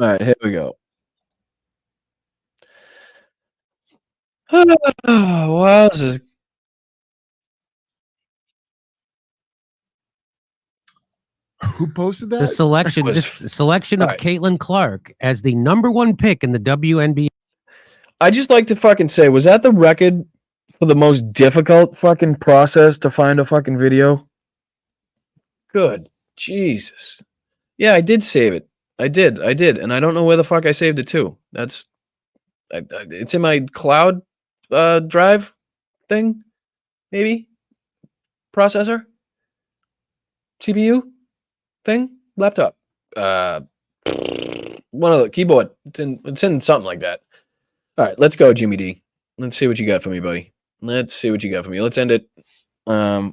All right, here we go. Wow, this is. Who posted that? The selection, Was- this selection of All right. Caitlin Clark as the #1 pick in the WNBA. I just like to fucking say, was that the record for the most difficult fucking process to find a fucking video? Good Jesus. Yeah, I did save it. I did, and I don't know where the fuck I saved it to. It's in my cloud drive thing, maybe processor, CPU thing, laptop, one of the keyboard. It's in something like that. All right, let's go, Jimmy D. Let's see what you got for me, buddy. Let's see what you got for me. Let's end it. Yeah,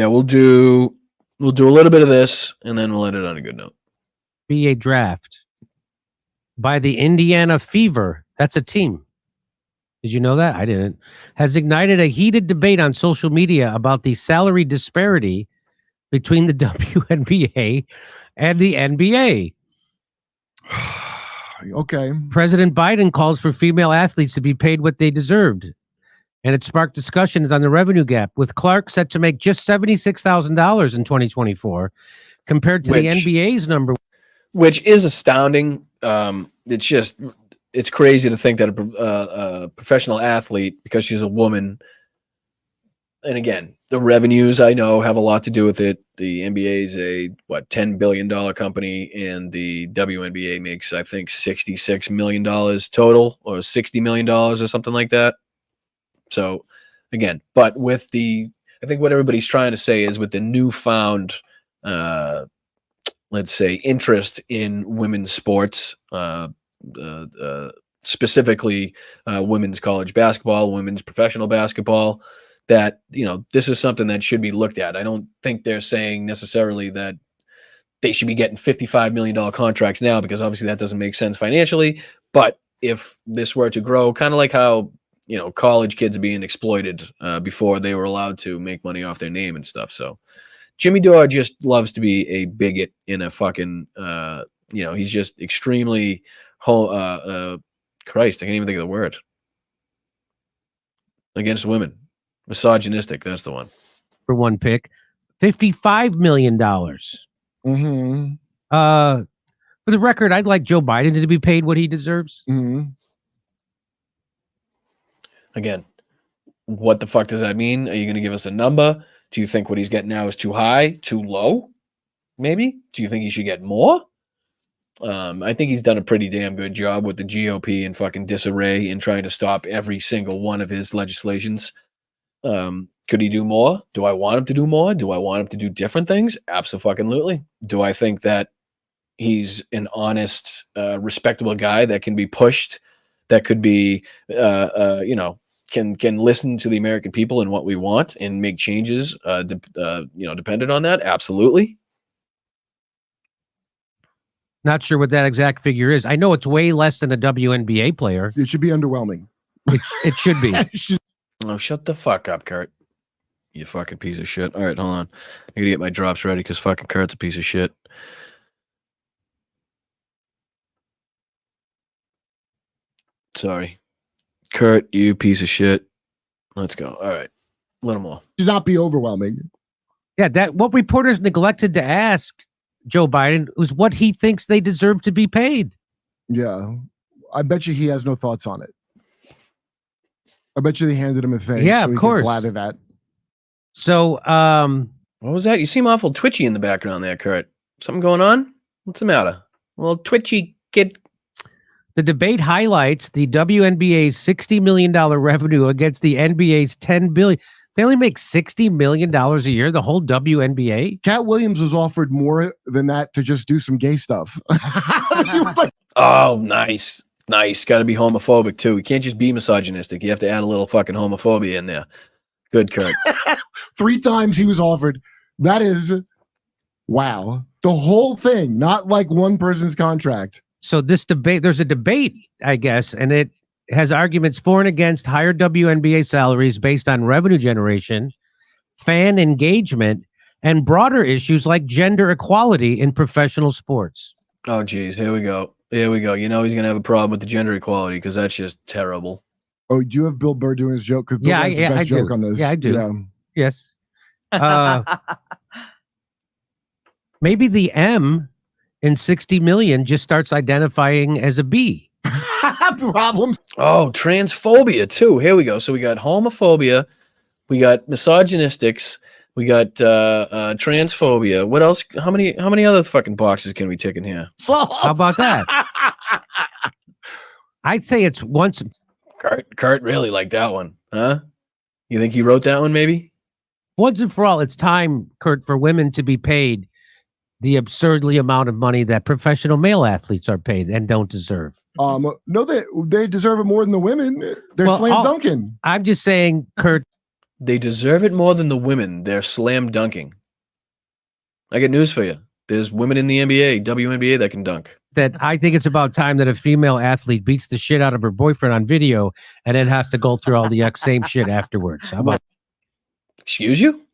we'll do a little bit of this, and then we'll end it on a good note. NBA draft by the Indiana Fever. That's a team. Did you know that? I didn't. Has ignited a heated debate on social media about the salary disparity between the WNBA and the NBA. Okay. President Biden calls for female athletes to be paid what they deserved. And it sparked discussions on the revenue gap, with Clark set to make just $76,000 in 2024 compared to the NBA's number. Which is astounding. It's crazy to think that a professional athlete, because she's a woman, and again, the revenues I know have a lot to do with it. The NBA is a $10 billion company, and the WNBA makes, I think, $66 million total, or $60 million or something like that. So again, but with I think what everybody's trying to say is with the newfound, let's say, interest in women's sports, specifically women's college basketball, women's professional basketball, that, this is something that should be looked at. I don't think they're saying necessarily that they should be getting $55 million contracts now, because obviously that doesn't make sense financially. But if this were to grow, kind of like how, college kids are being exploited before they were allowed to make money off their name and stuff. So Jimmy Dore just loves to be a bigot in a fucking, he's just extremely, Christ, I can't even think of the word. Against women. Misogynistic, that's the one. For one pick, $55 million. Mm-hmm. For the record, I'd like Joe Biden to be paid what he deserves. Mm-hmm. Again, what the fuck does that mean? Are you going to give us a number? Do you think what he's getting now is too high, too low? Maybe? Do you think he should get more? I think he's done a pretty damn good job with the GOP and fucking disarray and trying to stop every single one of his legislations. Could he do more? Do I want him to do more? Do I want him to do different things? Absolutely. Do I think that he's an honest, respectable guy that can be pushed, that could be, can listen to the American people and what we want and make changes, dependent on that? Absolutely. Not sure what that exact figure is. I know it's way less than a WNBA player. It should be underwhelming. It should be. Oh, shut the fuck up, Kurt. You fucking piece of shit. All right, hold on. I gotta get my drops ready because fucking Kurt's a piece of shit. Sorry. Kurt, you piece of shit. Let's go. All right. A little more. Should not be overwhelming. Yeah, that what reporters neglected to ask Joe Biden was what he thinks they deserve to be paid. Yeah. I bet you he has no thoughts on it. I bet you they handed him a thing. Yeah, so of he could course. blather that. So, what was that? You seem awful twitchy in the background there, Kurt. Something going on? What's the matter? Well, twitchy kid. The debate highlights the WNBA's $60 million revenue against the NBA's $10 billion. They only make $60 million a year, the whole WNBA. Cat Williams was offered more than that to just do some gay stuff. Oh, nice. Nice. Got to be homophobic, too. You can't just be misogynistic. You have to add a little fucking homophobia in there. Good, Kurt. 3 times he was offered. That is, wow. The whole thing, not like one person's contract. So this debate, there's a debate, I guess, and it has arguments for and against higher WNBA salaries based on revenue generation, fan engagement, and broader issues like gender equality in professional sports. Oh, geez. Here we go. Here we go. You know he's going to have a problem with the gender equality because that's just terrible. Oh, do you have Bill Burr doing his joke? Because Bill has the best joke on this. Yeah, I do. Yeah. Yes. Maybe the M in 60 million just starts identifying as a B. Problems. Oh, transphobia, too. Here we go. So we got homophobia. We got misogynistics. We got transphobia. What else? How many other fucking boxes can we tick in here? How about that? I'd say it's once. Kurt really liked that one, huh? You think he wrote that one, maybe? Once and for all, it's time, Kurt, for women to be paid the absurdly amount of money that professional male athletes are paid and don't deserve. No, they deserve it more than the women. They're slam dunking. I'm just saying, Kurt. They deserve it more than the women. They're slam dunking. I got news for you. There's women in the NBA, WNBA that can dunk. That I think it's about time that a female athlete beats the shit out of her boyfriend on video and then has to go through all the same shit afterwards. How about? Excuse you?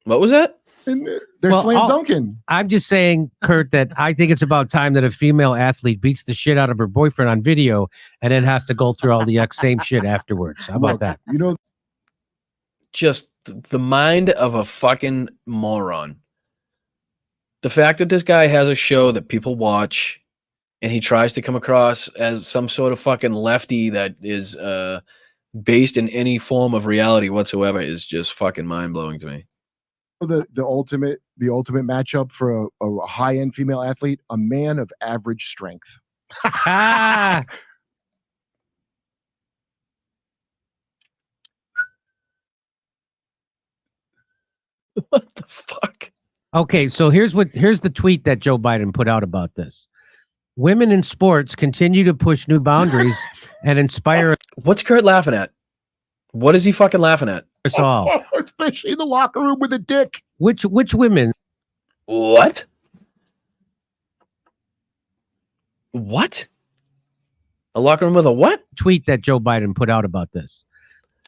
What was that? And they're slam dunking. I'm just saying, Kurt, that I think it's about time that a female athlete beats the shit out of her boyfriend on video and then has to go through all the same shit afterwards. How about that? You know, just the mind of a fucking moron. The fact that this guy has a show that people watch and he tries to come across as some sort of fucking lefty that is based in any form of reality whatsoever is just fucking mind-blowing to me. The ultimate matchup for a high-end female athlete, a man of average strength. What the fuck? Okay, so here's the tweet that Joe Biden put out about this. Women in sports continue to push new boundaries and inspire. What's Kurt laughing at? What is he fucking laughing at? Us all. Especially in the locker room with a dick. Which women? What? What? A locker room with a what? Tweet that Joe Biden put out about this.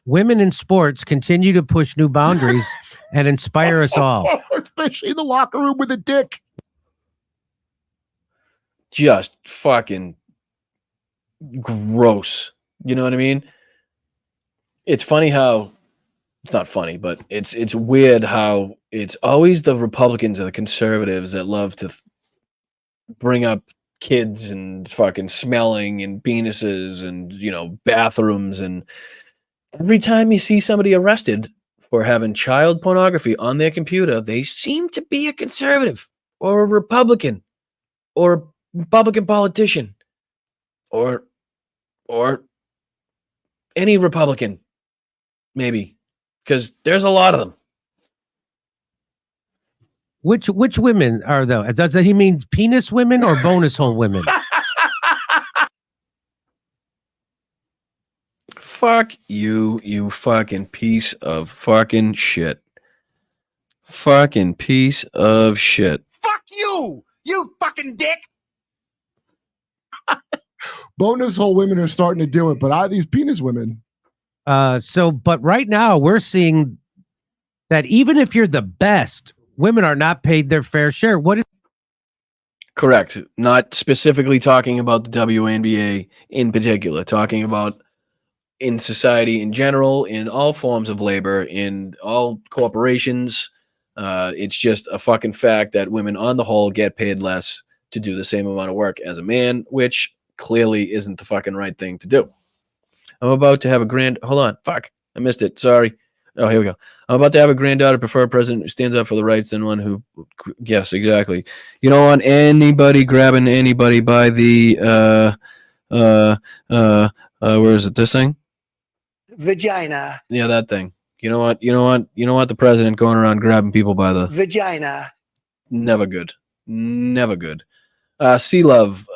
Women in sports continue to push new boundaries and inspire us all. Especially in the locker room with a dick. Just fucking gross. You know what I mean? It's funny how it's not funny, but it's weird how it's always the Republicans or the conservatives that love to bring up kids and fucking smelling and penises and, you know, bathrooms. And every time you see somebody arrested for having child pornography on their computer, they seem to be a conservative or a Republican or Republican politician or any Republican, maybe, because there's a lot of them. Which women are though? Does that he means penis women or bonus hole women? Fuck you, you fucking piece of fucking shit. Fucking piece of shit. Fuck you, you fucking dick. Bonus hole women are starting to do it, but these penis women. But right now we're seeing that even if you're the best, women are not paid their fair share. What is Correct. Not specifically talking about the WNBA in particular, talking about in society in general, in all forms of labor, in all corporations. It's just a fucking fact that women on the whole get paid less to do the same amount of work as a man, which clearly isn't the fucking right thing to do. I'm about to have a hold on. Fuck. I missed it. Sorry. Oh, here we go. I'm about to have a granddaughter prefer a president who stands up for the rights than one who, yes, exactly. You don't want anybody grabbing anybody by the, where is it? This thing? Vagina. Yeah, that thing. You know what? The president going around grabbing people by the Vagina. Never good. Never good. Sea Love.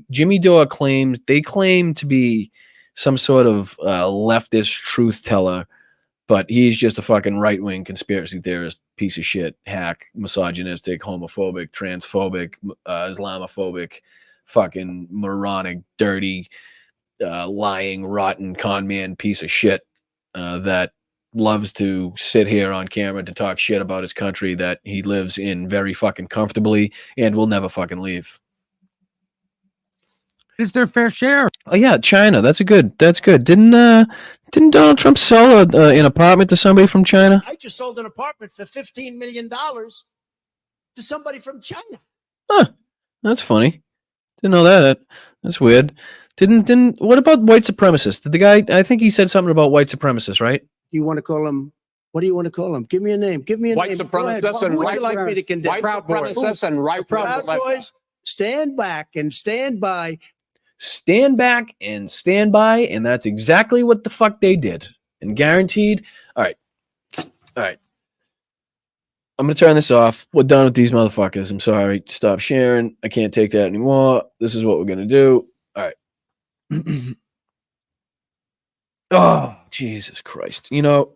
Jimmy Dore claim to be some sort of leftist truth teller, but he's just a fucking right-wing conspiracy theorist, piece of shit, hack, misogynistic, homophobic, transphobic, Islamophobic, fucking moronic, dirty, lying, rotten con man piece of shit that loves to sit here on camera to talk shit about his country that he lives in very fucking comfortably and will never fucking leave. Is their fair share? Oh yeah, China. That's good. Didn't Donald Trump sell an apartment to somebody from China? I just sold an apartment for $15 million to somebody from China. Huh. That's funny. Didn't know that. That's weird. Didn't what about white supremacists? Did the guy, I think he said something about white supremacists, right? You want to call him? What do you want to call him? Give me a name. Give me a White name. supremacists and Who would right you like me to condemn? white supremacists and right Proud Boys, stand back and stand by. Stand back and stand by, and that's exactly what the fuck they did. And guaranteed. All right. I'm going to turn this off. We're done with these motherfuckers. I'm sorry. Stop sharing. I can't take that anymore. This is what we're going to do. All right. Oh, Jesus Christ. You know,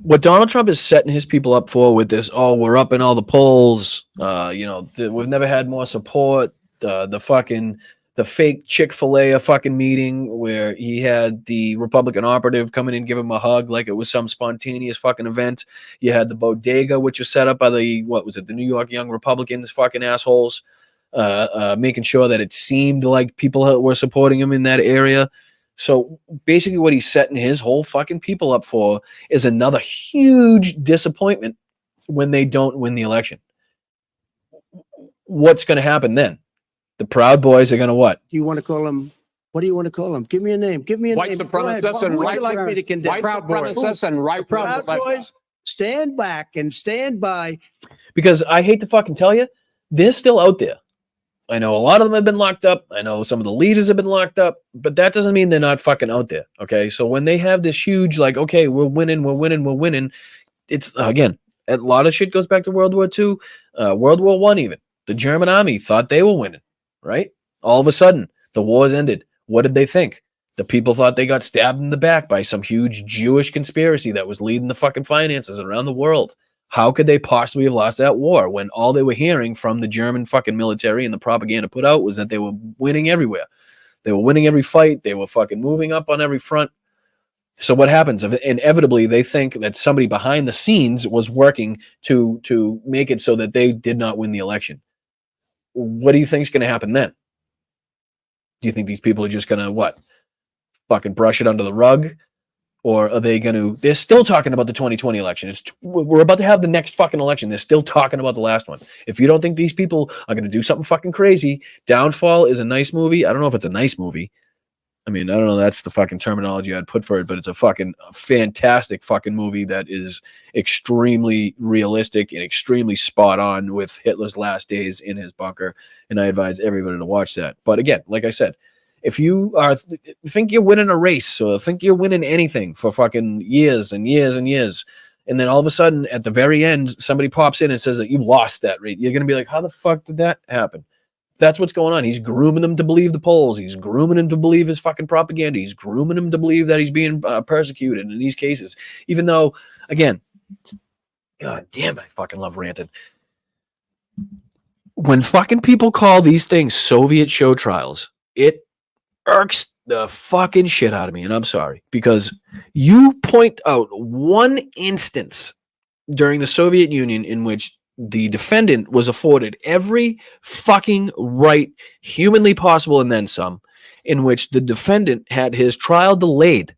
what Donald Trump is setting his people up for with this, we're up in all the polls. We've never had more support. The fake Chick-fil-A fucking meeting where he had the Republican operative come in and give him a hug like it was some spontaneous fucking event. You had the bodega, which was set up by the New York Young Republicans, fucking assholes, making sure that it seemed like people were supporting him in that area. So basically what he's setting his whole fucking people up for is another huge disappointment when they don't win the election. What's going to happen then? The Proud Boys are going to what? Do you want to call him? What do you want to call him? Give me a name. Give me a White name. supremacists and Who would right you like me to condemn? white supremacists and right Proud Boys, stand back and stand by. Because I hate to fucking tell you, they're still out there. I know a lot of them have been locked up. I know some of the leaders have been locked up, but that doesn't mean they're not fucking out there. Okay. So when they have this huge, like, okay, we're winning. It's again, a lot of shit goes back to World War II, World War I even. The German army thought they were winning, right? All of a sudden, the wars ended. What did they think? The people thought they got stabbed in the back by some huge Jewish conspiracy that was leading the fucking finances around the world. How could they possibly have lost that war when all they were hearing from the German fucking military and the propaganda put out was that they were winning everywhere? They were winning every fight. They were fucking moving up on every front. So what happens? Inevitably, they think that somebody behind the scenes was working to make it so that they did not win the election. What do you think is going to happen then? Do you think these people are just going to, what, fucking brush it under the rug? Or are they going to, they're still talking about the 2020 election. We're about to have the next fucking election. They're still talking about the last one. If you don't think these people are going to do something fucking crazy, Downfall is a nice movie. I don't know if it's a nice movie. I mean, I don't know. That's the fucking terminology I'd put for it, but it's a fucking fantastic fucking movie that is extremely realistic and extremely spot on with Hitler's last days in his bunker. And I advise everybody to watch that. But again, like I said, if you think you're winning a race or think you're winning anything for fucking years and years and years, and then all of a sudden at the very end, somebody pops in and says that you lost that rate, you're going to be like, how the fuck did that happen? That's what's going on. He's grooming them to believe the polls. He's grooming him to believe his fucking propaganda. He's grooming him to believe that he's being persecuted in these cases. Even though, again, God damn, I fucking love ranting. When fucking people call these things Soviet show trials, it irks the fucking shit out of me. And I'm sorry, because you point out one instance during the Soviet Union in which the defendant was afforded every fucking right humanly possible and then some, in which the defendant had his trial delayed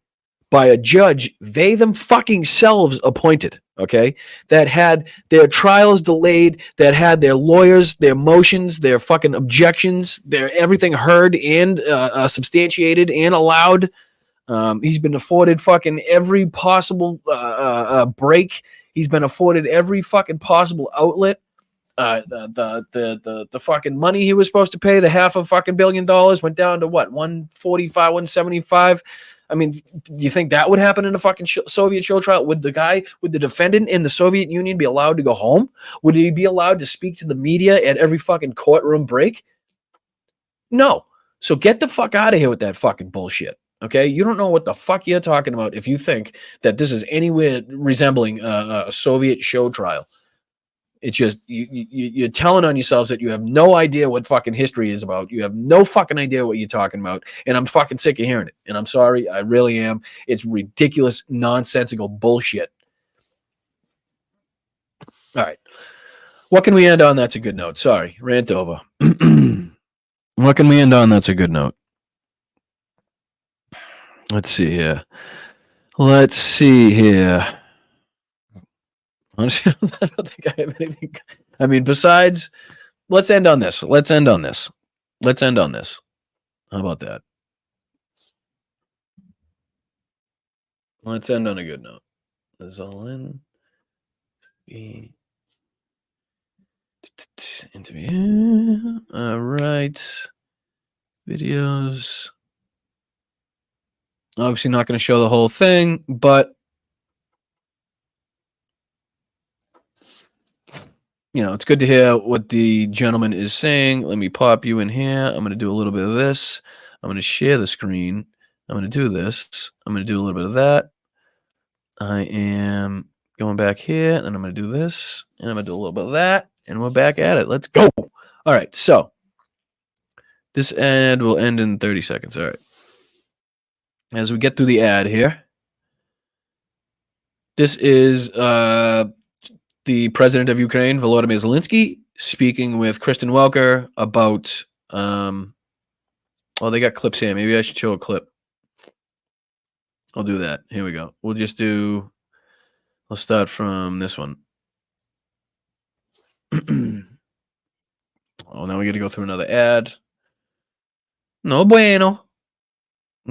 by a judge they them fucking selves appointed, okay, that had their trials delayed, that had their lawyers, their motions, their fucking objections, their everything heard and substantiated and allowed. He's been afforded fucking every possible break. He's been afforded every fucking possible outlet. The fucking money he was supposed to pay, the $500 million, went down to what, 145, 175. I mean, do you think that would happen in a fucking Soviet show trial? Would the defendant in the Soviet Union be allowed to go home? Would he be allowed to speak to the media at every fucking courtroom break? No. So get the fuck out of here with that fucking bullshit. Okay, you don't know what the fuck you're talking about if you think that this is anywhere resembling a Soviet show trial. It's just you're telling on yourselves that you have no idea what fucking history is about. You have no fucking idea what you're talking about, and I'm fucking sick of hearing it. And I'm sorry, I really am. It's ridiculous, nonsensical bullshit. All right, what can we end on? That's a good note. Sorry, rant over. What can we end on? That's a good note. Let's see here. Honestly, I don't think I have anything. I mean, besides, let's end on this. How about that? Let's end on a good note. This is all in. Interview. All right. Videos. Obviously not going to show the whole thing, but you know, it's good to hear what the gentleman is saying. Let me pop you in here. I'm going to do a little bit of this. I'm going to share the screen. I'm going to do this. I'm going to do a little bit of that. I am going back here, and I'm going to do this, and I'm going to do a little bit of that, and we're back at it. Let's go. All right, so this ad will end in 30 seconds. All right. As we get through the ad here, this is the president of Ukraine, Volodymyr Zelensky, speaking with Kristen Welker about, oh, they got clips here. Maybe I should show a clip. I'll do that. Here we go. We'll start from this one. Oh, now we got to go through another ad. No bueno.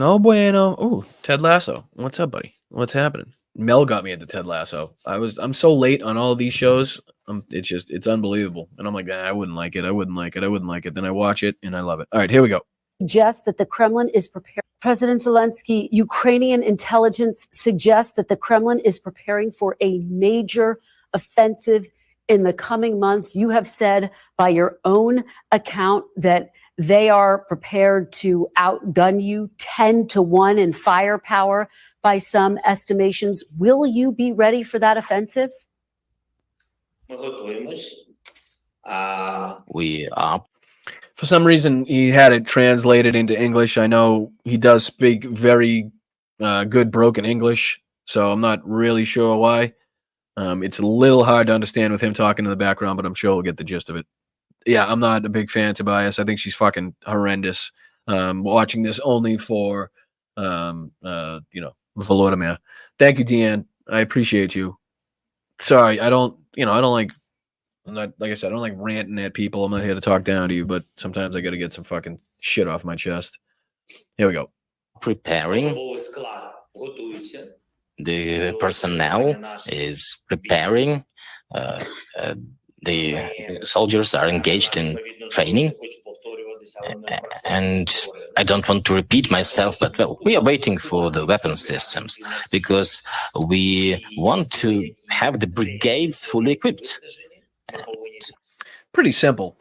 Oh, Ted Lasso. What's up, buddy? What's happening? Mel got me into Ted Lasso. I'm so late on all of these shows. It's unbelievable. And I'm like, I wouldn't like it. Then I watch it and I love it. All right, here we go. Suggests that the Kremlin is prepared. President Zelensky, Ukrainian intelligence suggests that the Kremlin is preparing for a major offensive in the coming months. You have said by your own account that they are prepared to outgun you 10-1 in firepower by some estimations. Will you be ready for that offensive? We are. For some reason, he had it translated into English. I know he does speak very good broken English, so I'm not really sure why. It's a little hard to understand with him talking in the background, but I'm sure we'll get the gist of it. Yeah, I'm not a big fan of Tobias. I think she's fucking horrendous. Watching this only for, Volodymyr. Thank you, Deanne. I appreciate you. Sorry, I don't like ranting at people. I'm not here to talk down to you, but sometimes I got to get some fucking shit off my chest. Here we go. preparing. The personnel is preparing. The soldiers are engaged in training. And I don't want to repeat myself, but well, we are waiting for the weapon systems because we want to have the brigades fully equipped. Pretty simple.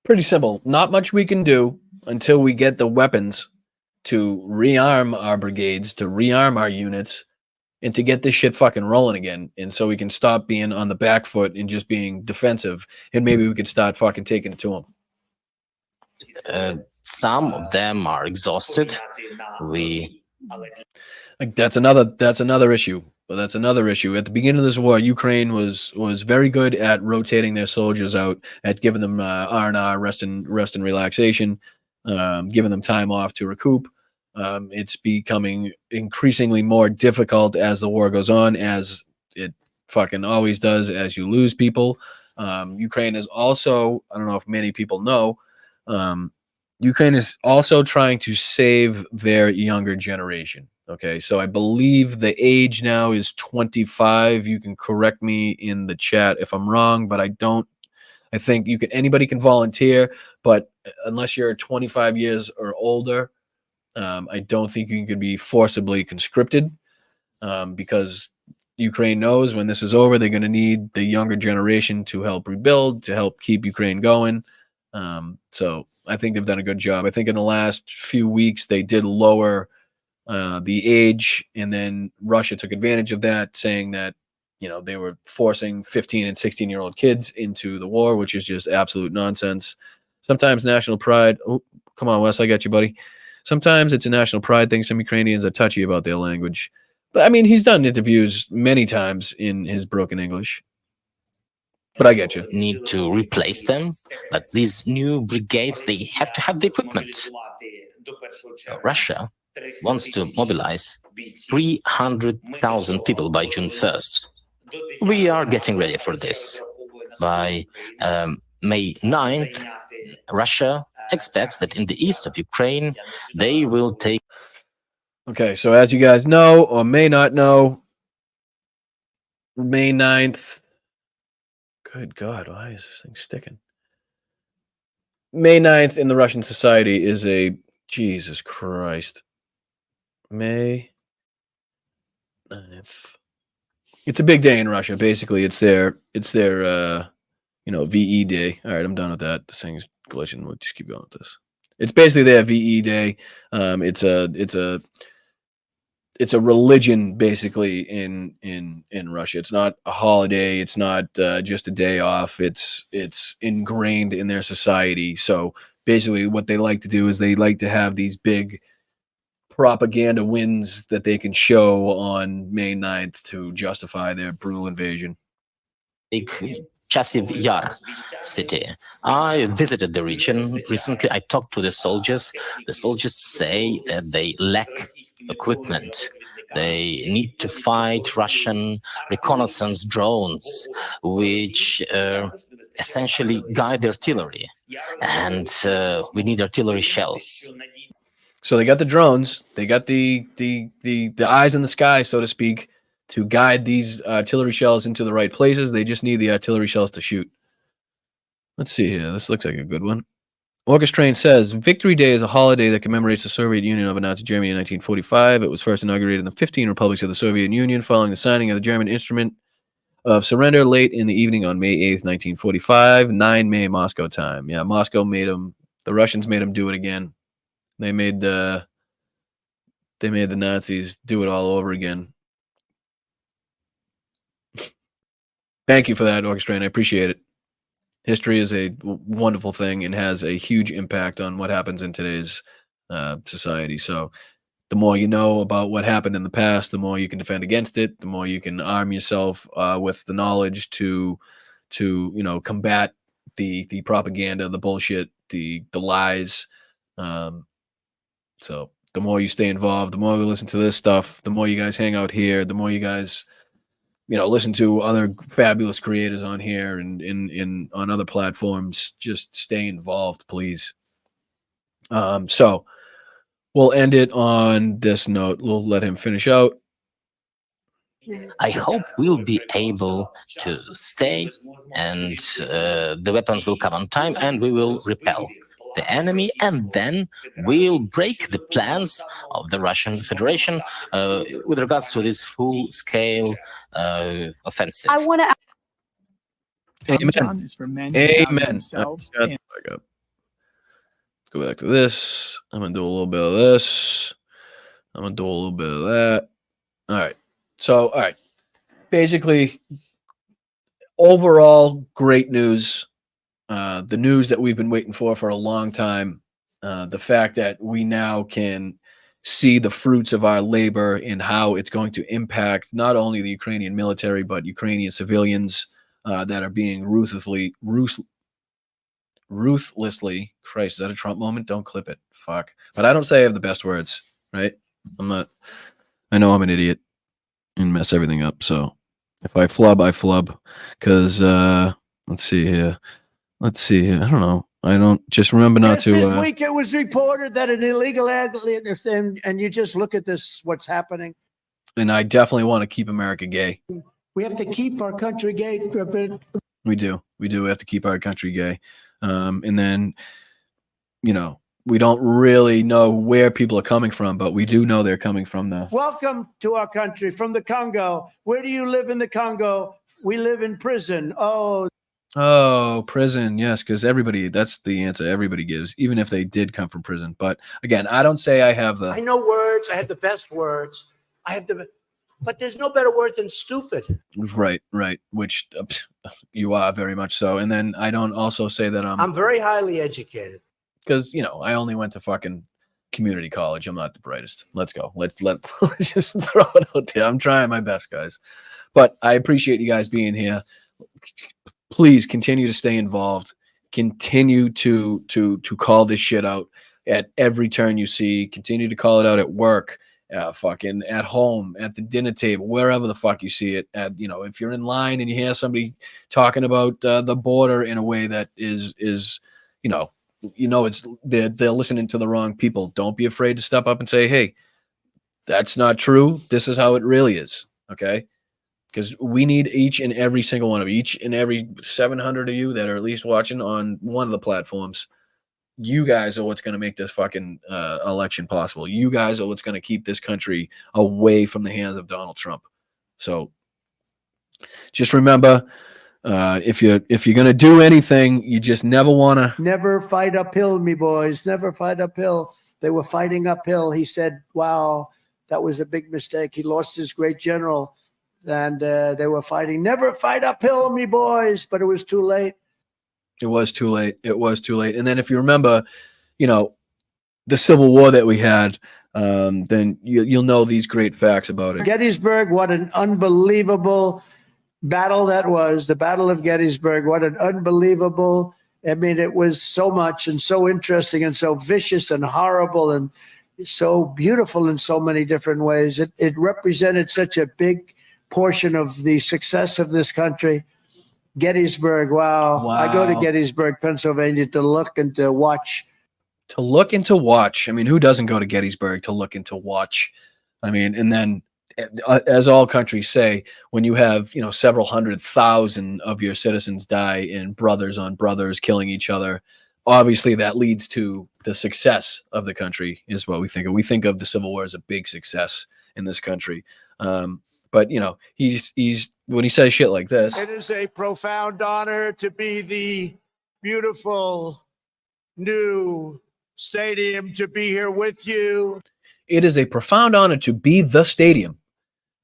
Pretty simple. Not much we can do until we get the weapons to rearm our brigades, to rearm our units, and to get this shit fucking rolling again. And so we can stop being on the back foot and just being defensive. And maybe we could start fucking taking it to them. Some of them are exhausted. That's another issue. Well, that's another issue. At the beginning of this war, Ukraine was very good at rotating their soldiers out, at giving them R&R, rest and relaxation, giving them time off to recoup. It's becoming increasingly more difficult as the war goes on, as it fucking always does, as you lose people. Ukraine is also, I don't know if many people know, Ukraine is also trying to save their younger generation. Okay, so I believe the age now is 25. You can correct me in the chat if I'm wrong, but I think anybody can volunteer, but unless you're 25 years or older, I don't think you can be forcibly conscripted, because Ukraine knows when this is over, they're going to need the younger generation to help rebuild, to help keep Ukraine going. So I think they've done a good job. I think in the last few weeks, they did lower the age, and then Russia took advantage of that, saying that, they were forcing 15 and 16-year-old kids into the war, which is just absolute nonsense. Sometimes national pride. Oh, come on, Wes, I got you, buddy. Sometimes it's a national pride thing. Some Ukrainians are touchy about their language. But, I mean, he's done interviews many times in his broken English. But I get you. Need to replace them. But these new brigades, they have to have the equipment. Russia wants to mobilize 300,000 people by June 1st. We are getting ready for this. By May 9th, Russia expects that in the east of Ukraine, they will take... Okay, so as you guys know, or may not know, May 9th... Good God, why is this thing sticking? May 9th in the Russian society is a... Jesus Christ. May 9th. It's a big day in Russia. Basically, it's their VE day. All right, I'm done with that. This thing's glitching. We'll just keep going with this. It's basically their VE day. It's a religion basically in Russia. It's not a holiday. It's not just a day off. It's ingrained in their society. So basically, what they like to do is they like to have these big propaganda wins that they can show on May 9th to justify their brutal invasion. Chasiv Yar city. I visited the region recently. I talked to the soldiers. The soldiers say that they lack equipment. They need to fight Russian reconnaissance drones, which essentially guide the artillery. And we need artillery shells. So they got the drones, they got the eyes in the sky, so to speak, to guide these artillery shells into the right places. They just need the artillery shells to shoot. Let's see here. This looks like a good one. Orchestrain says, Victory Day is a holiday that commemorates the Soviet Union over Nazi Germany in 1945. It was first inaugurated in the 15 republics of the Soviet Union following the signing of the German Instrument of Surrender late in the evening on May 8th, 1945, 9 May Moscow time. Yeah, Moscow made them, the Russians made them do it again. They made the Nazis do it all over again. Thank you for that, Orchestrain. I appreciate it. History is a wonderful thing and has a huge impact on what happens in today's society. So the more you know about what happened in the past, the more you can defend against it, the more you can arm yourself with the knowledge to combat the propaganda, the bullshit, the lies. So the more you stay involved, the more we listen to this stuff, the more you guys hang out here, the more you guys, listen to other fabulous creators on here and on other platforms. Just stay involved, please. So we'll end it on this note. We'll let him finish out. I hope we'll be able to stay, and the weapons will come on time, and we will repel the enemy, and then we'll break the plans of the Russian Federation with regards to this full-scale offensive. I want to. Amen. Is for men who doubt Amen. themselves Shut the fuck up. Let's go back to this. I'm gonna do a little bit of this. I'm gonna do a little bit of that. All right. So, all right. Basically, overall, great news. The news that we've been waiting for a long time. The fact that we now can see the fruits of our labor and how it's going to impact not only the Ukrainian military, but Ukrainian civilians that are being ruthlessly, Christ, is that a Trump moment? Don't clip it. Fuck. But I don't say I have the best words, right? I'm not. I know I'm an idiot and mess everything up. So if I flub, I flub. Because let's see here. I don't know. I don't just remember not Just to. this week it was reported that an illegal and you just look at this, what's happening. And I definitely want to keep America gay. We have to keep our country gay. We do. We have to keep our country gay. And then, you know, we don't really know where people are coming from, but we do know they're coming from the. Welcome to our country from the Congo. Where do you live in the Congo? We live in prison. Oh, prison. Yes, because that's the answer everybody gives, even if they did come from prison. But again, I don't say I have the. I know words. I have the best words. But there's no better word than stupid. Right. Which you are very much so. And then I don't also say that I'm very highly educated. Because, you know, I only went to fucking community college. I'm not the brightest. Let's go. Let's just throw it out there. I'm trying my best, guys. But I appreciate you guys being here. Please continue to stay involved. Continue to call this shit out at every turn you see. Continue to call it out at work, fucking at home, at the dinner table, wherever the fuck you see it. You know, if you're in line and you hear somebody talking about the border in a way that is it's they're listening to the wrong people. Don't be afraid to step up and say, "Hey, that's not true. This is how it really is." Okay. Because we need each and every single one of each and every 700 of you that are at least watching on one of the platforms. You guys are what's going to make this fucking election possible. You guys are what's going to keep this country away from the hands of Donald Trump. So just remember, if you're going to do anything, you just never fight uphill, me boys. Never fight uphill. They were fighting uphill. He said, "Wow, that was a big mistake." He lost his great general. And they were fighting. Never fight uphill, me boys. But it was too late. It was too late. And then if you remember, you know, the Civil War that we had, then you'll know these great facts about it. Gettysburg, what an unbelievable battle that was. The Battle of Gettysburg, what an unbelievable. I mean, it was so much and so interesting and so vicious and horrible and so beautiful in so many different ways. It represented such a big portion of the success of this country. Gettysburg, wow. I go to Gettysburg, Pennsylvania to look and to watch. To look and to watch. I mean, who doesn't go to Gettysburg to look and to watch? I mean, and then as all countries say, when you have, you know, several 100,000 of your citizens die in brothers on brothers killing each other, obviously that leads to the success of the country is what we think of. We think of the Civil War as a big success in this country. But, you know, he's when he says shit like this. It is a profound honor to be the beautiful new stadium, to be here with you. It is a profound honor to be the stadium.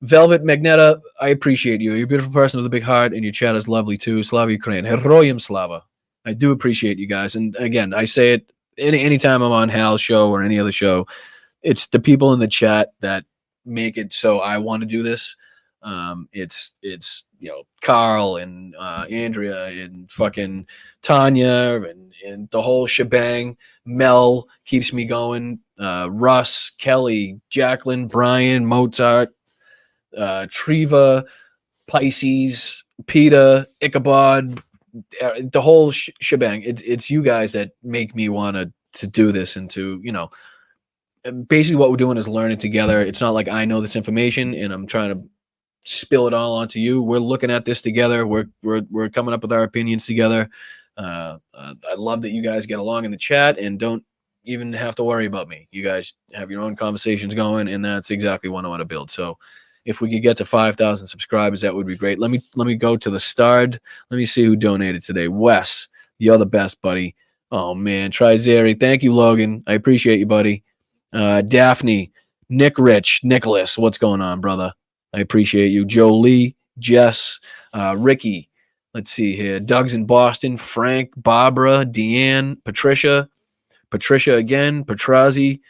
Velvet Magneta, I appreciate you. You're a beautiful person with a big heart, and your chat is lovely too. Slava Ukraine. Heroyam Slava. I do appreciate you guys. And again, I say it anytime I'm on Hal's show or any other show. It's the people in the chat that make it so I want to do this. It's you know, Carl and Andrea and fucking Tanya and the whole shebang. Mel keeps me going. Russ, Kelly, Jacqueline, Brian, Mozart, Triva, Pisces, Peter, Ichabod, the whole shebang. It's you guys that make me want to do this and to, you know, basically what we're doing is learning together. It's not like I know this information and I'm trying to spill it all onto you. We're looking at this together. We're coming up with our opinions together. I love that you guys get along in the chat and don't even have to worry about me. You guys have your own conversations going, and that's exactly what I want to build. So if we could get to 5,000 subscribers, that would be great. Let me go to the start. Let me see who donated today. Wes, you're the best, buddy. Oh man, Trizeri, thank you, Logan. I appreciate you, buddy. Daphne, Nick Rich, Nicholas, what's going on, brother? I appreciate you. Jolie, Jess, Ricky. Let's see here. Doug's in Boston. Frank, Barbara, Deanne, Patricia again, Petrazi,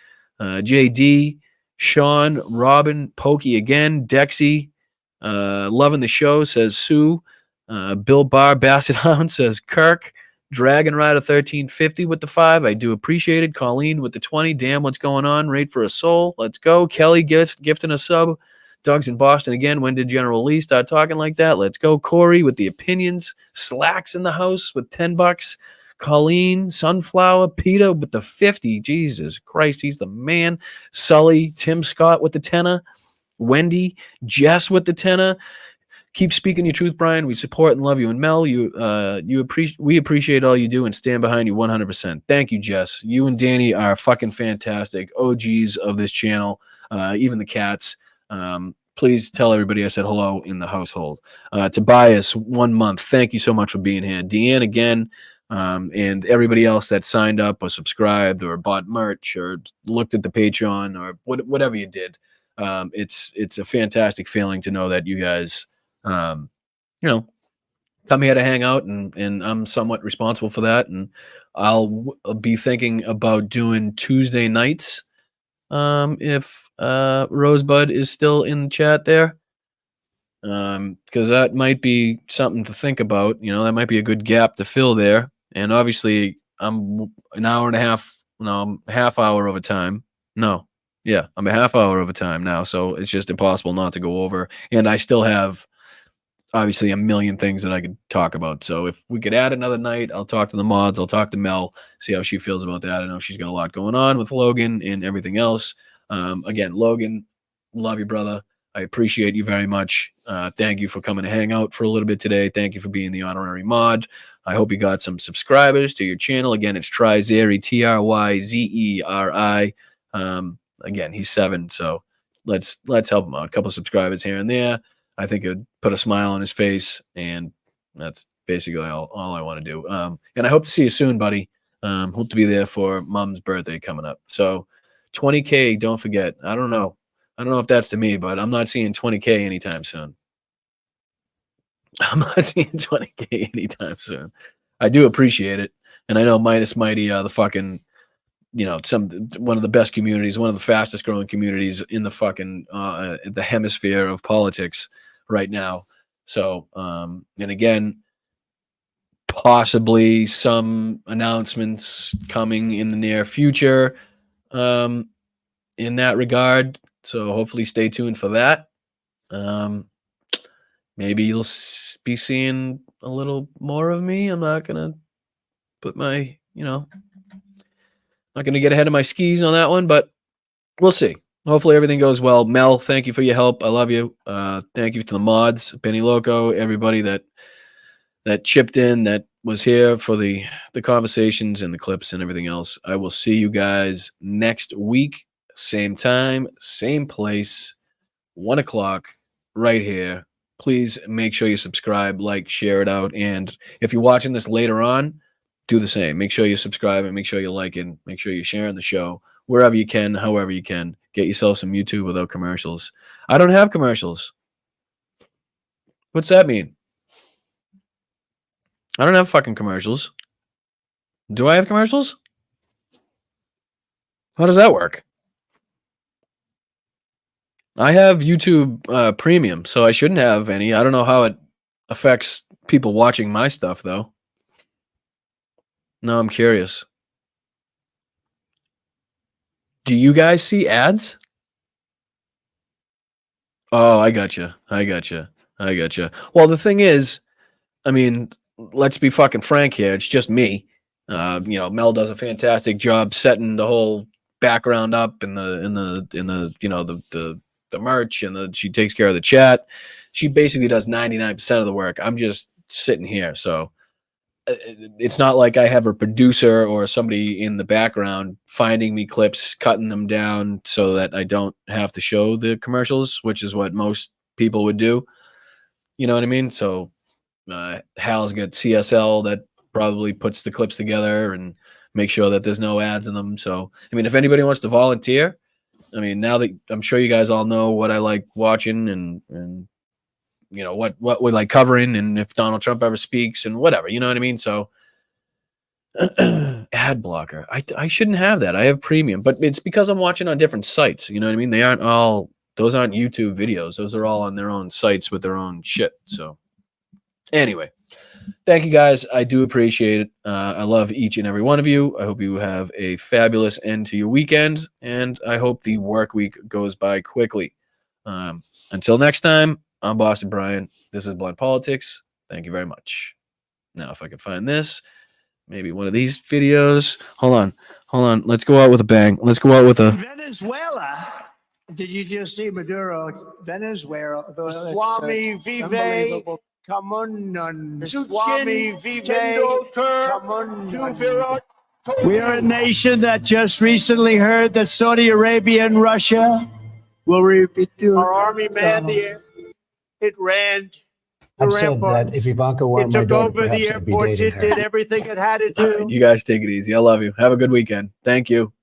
JD, Sean, Robin, Pokey again, Dexy, loving the show, says Sue, Bill Barr, Basset Hound, says Kirk, Dragon Rider 1350 with the 5. I do appreciate it. Colleen with the 20. Damn, what's going on? Rate for a soul. Let's go. Kelly gifting a sub. Doug's in Boston again. When did General Lee start talking like that? Let's go. Corey with the opinions. Slacks in the house with $10. Colleen, Sunflower, Peter with the 50. Jesus Christ, he's the man. Sully, Tim Scott with the 10. Wendy, Jess with the 10. Keep speaking your truth, Brian. We support and love you. And Mel, we appreciate all you do and stand behind you 100%. Thank you, Jess. You and Danny are fucking fantastic OGs of this channel. Even the cats. Please tell everybody I said hello in the household. Tobias, 1 month. Thank you so much for being here. Deanne again, and everybody else that signed up or subscribed or bought merch or looked at the Patreon or whatever you did. It's a fantastic feeling to know that you guys, come here to hang out, and I'm somewhat responsible for that. And I'll be thinking about doing Tuesday nights. If Rosebud is still in the chat there, because that might be something to think about. That might be a good gap to fill there. And obviously, I'm an hour and a half. No, I'm half hour over time. No, yeah, I'm a half hour over time now. So it's just impossible not to go over. And I still have obviously a million things that I could talk about. So if we could add another night, I'll talk to the mods. I'll talk to Mel, see how she feels about that. I know she's got a lot going on with Logan and everything else. Again, Logan, love you, brother. I appreciate you very much. Thank you for coming to hang out for a little bit today. Thank you for being the honorary mod. I hope you got some subscribers to your channel. Again, it's Trizeri, Tryzeri. Again, he's 7, so let's help him out. A couple of subscribers here and there. I think it'd put a smile on his face, and that's basically all I want to do. And I hope to see you soon, buddy. Hope to be there for Mom's birthday coming up. So 20K, don't forget. I don't know if that's to me, but I'm not seeing 20K anytime soon. I'm not seeing 20K anytime soon. I do appreciate it. And I know Midas Mighty, the fucking, one of the best communities, one of the fastest growing communities in the fucking, the hemisphere of politics right now. So, and again, possibly some announcements coming in the near future, in that regard. So hopefully stay tuned for that. Maybe you'll be seeing a little more of me. I'm not going to put my, not going to get ahead of my skis on that one, but we'll see. Hopefully everything goes well. Mel, thank you for your help. I love you. Thank you to the mods, Benny Loco, everybody that chipped in, that was here for the conversations and the clips and everything else. I will see you guys next week. Same time, same place, 1 o'clock right here. Please make sure you subscribe, like, share it out. And if you're watching this later on, do the same. Make sure you subscribe and make sure you like it. Make sure you're sharing the show wherever you can, however you can. Get yourself some YouTube without commercials. I don't have commercials. What's that mean? I don't have fucking commercials. Do I have commercials? How does that work? I have YouTube Premium, so I shouldn't have any. I don't know how it affects people watching my stuff, though. No, I'm curious. Do you guys see ads? Oh, I gotcha. Well, the thing is, I mean, let's be fucking frank here. It's just me. Mel does a fantastic job setting the whole background up and the you know the merch and she takes care of the chat. She basically does 99% of the work. I'm just sitting here. So it's not like I have a producer or somebody in the background finding me clips, cutting them down so that I don't have to show the commercials, which is what most people would do. You know what I mean? So Hal's got CSL that probably puts the clips together and make sure that there's no ads in them. So, I mean, if anybody wants to volunteer, I mean, now that I'm sure you guys all know what I like watching and you know, what we like covering, and if Donald Trump ever speaks and whatever, you know what I mean? So ad blocker. I shouldn't have that. I have premium, but it's because I'm watching on different sites. You know what I mean? Those aren't YouTube videos. Those are all on their own sites with their own shit. So anyway, thank you guys. I do appreciate it. I love each and every one of you. I hope you have a fabulous end to your weekend, and I hope the work week goes by quickly. Until next time, I'm Boston Brian. This is Blunt Politics. Thank you very much. Now, if I can find this, maybe one of these videos. Hold on. Let's go out with a bang. Let's go out with a... Venezuela. Did you just see Maduro? Venezuela. Swami Vive. Unbelievable. Come on, Swami Vive. Come on. We are a nation that just recently heard that Saudi Arabia and Russia will repeat Our army manned the air. It ran. I've said that if Ivanka weren't my It took daughter, over the perhaps I'd be airports. dating It her. did everything it had to do. You guys take it easy. I love you. Have a good weekend. Thank you.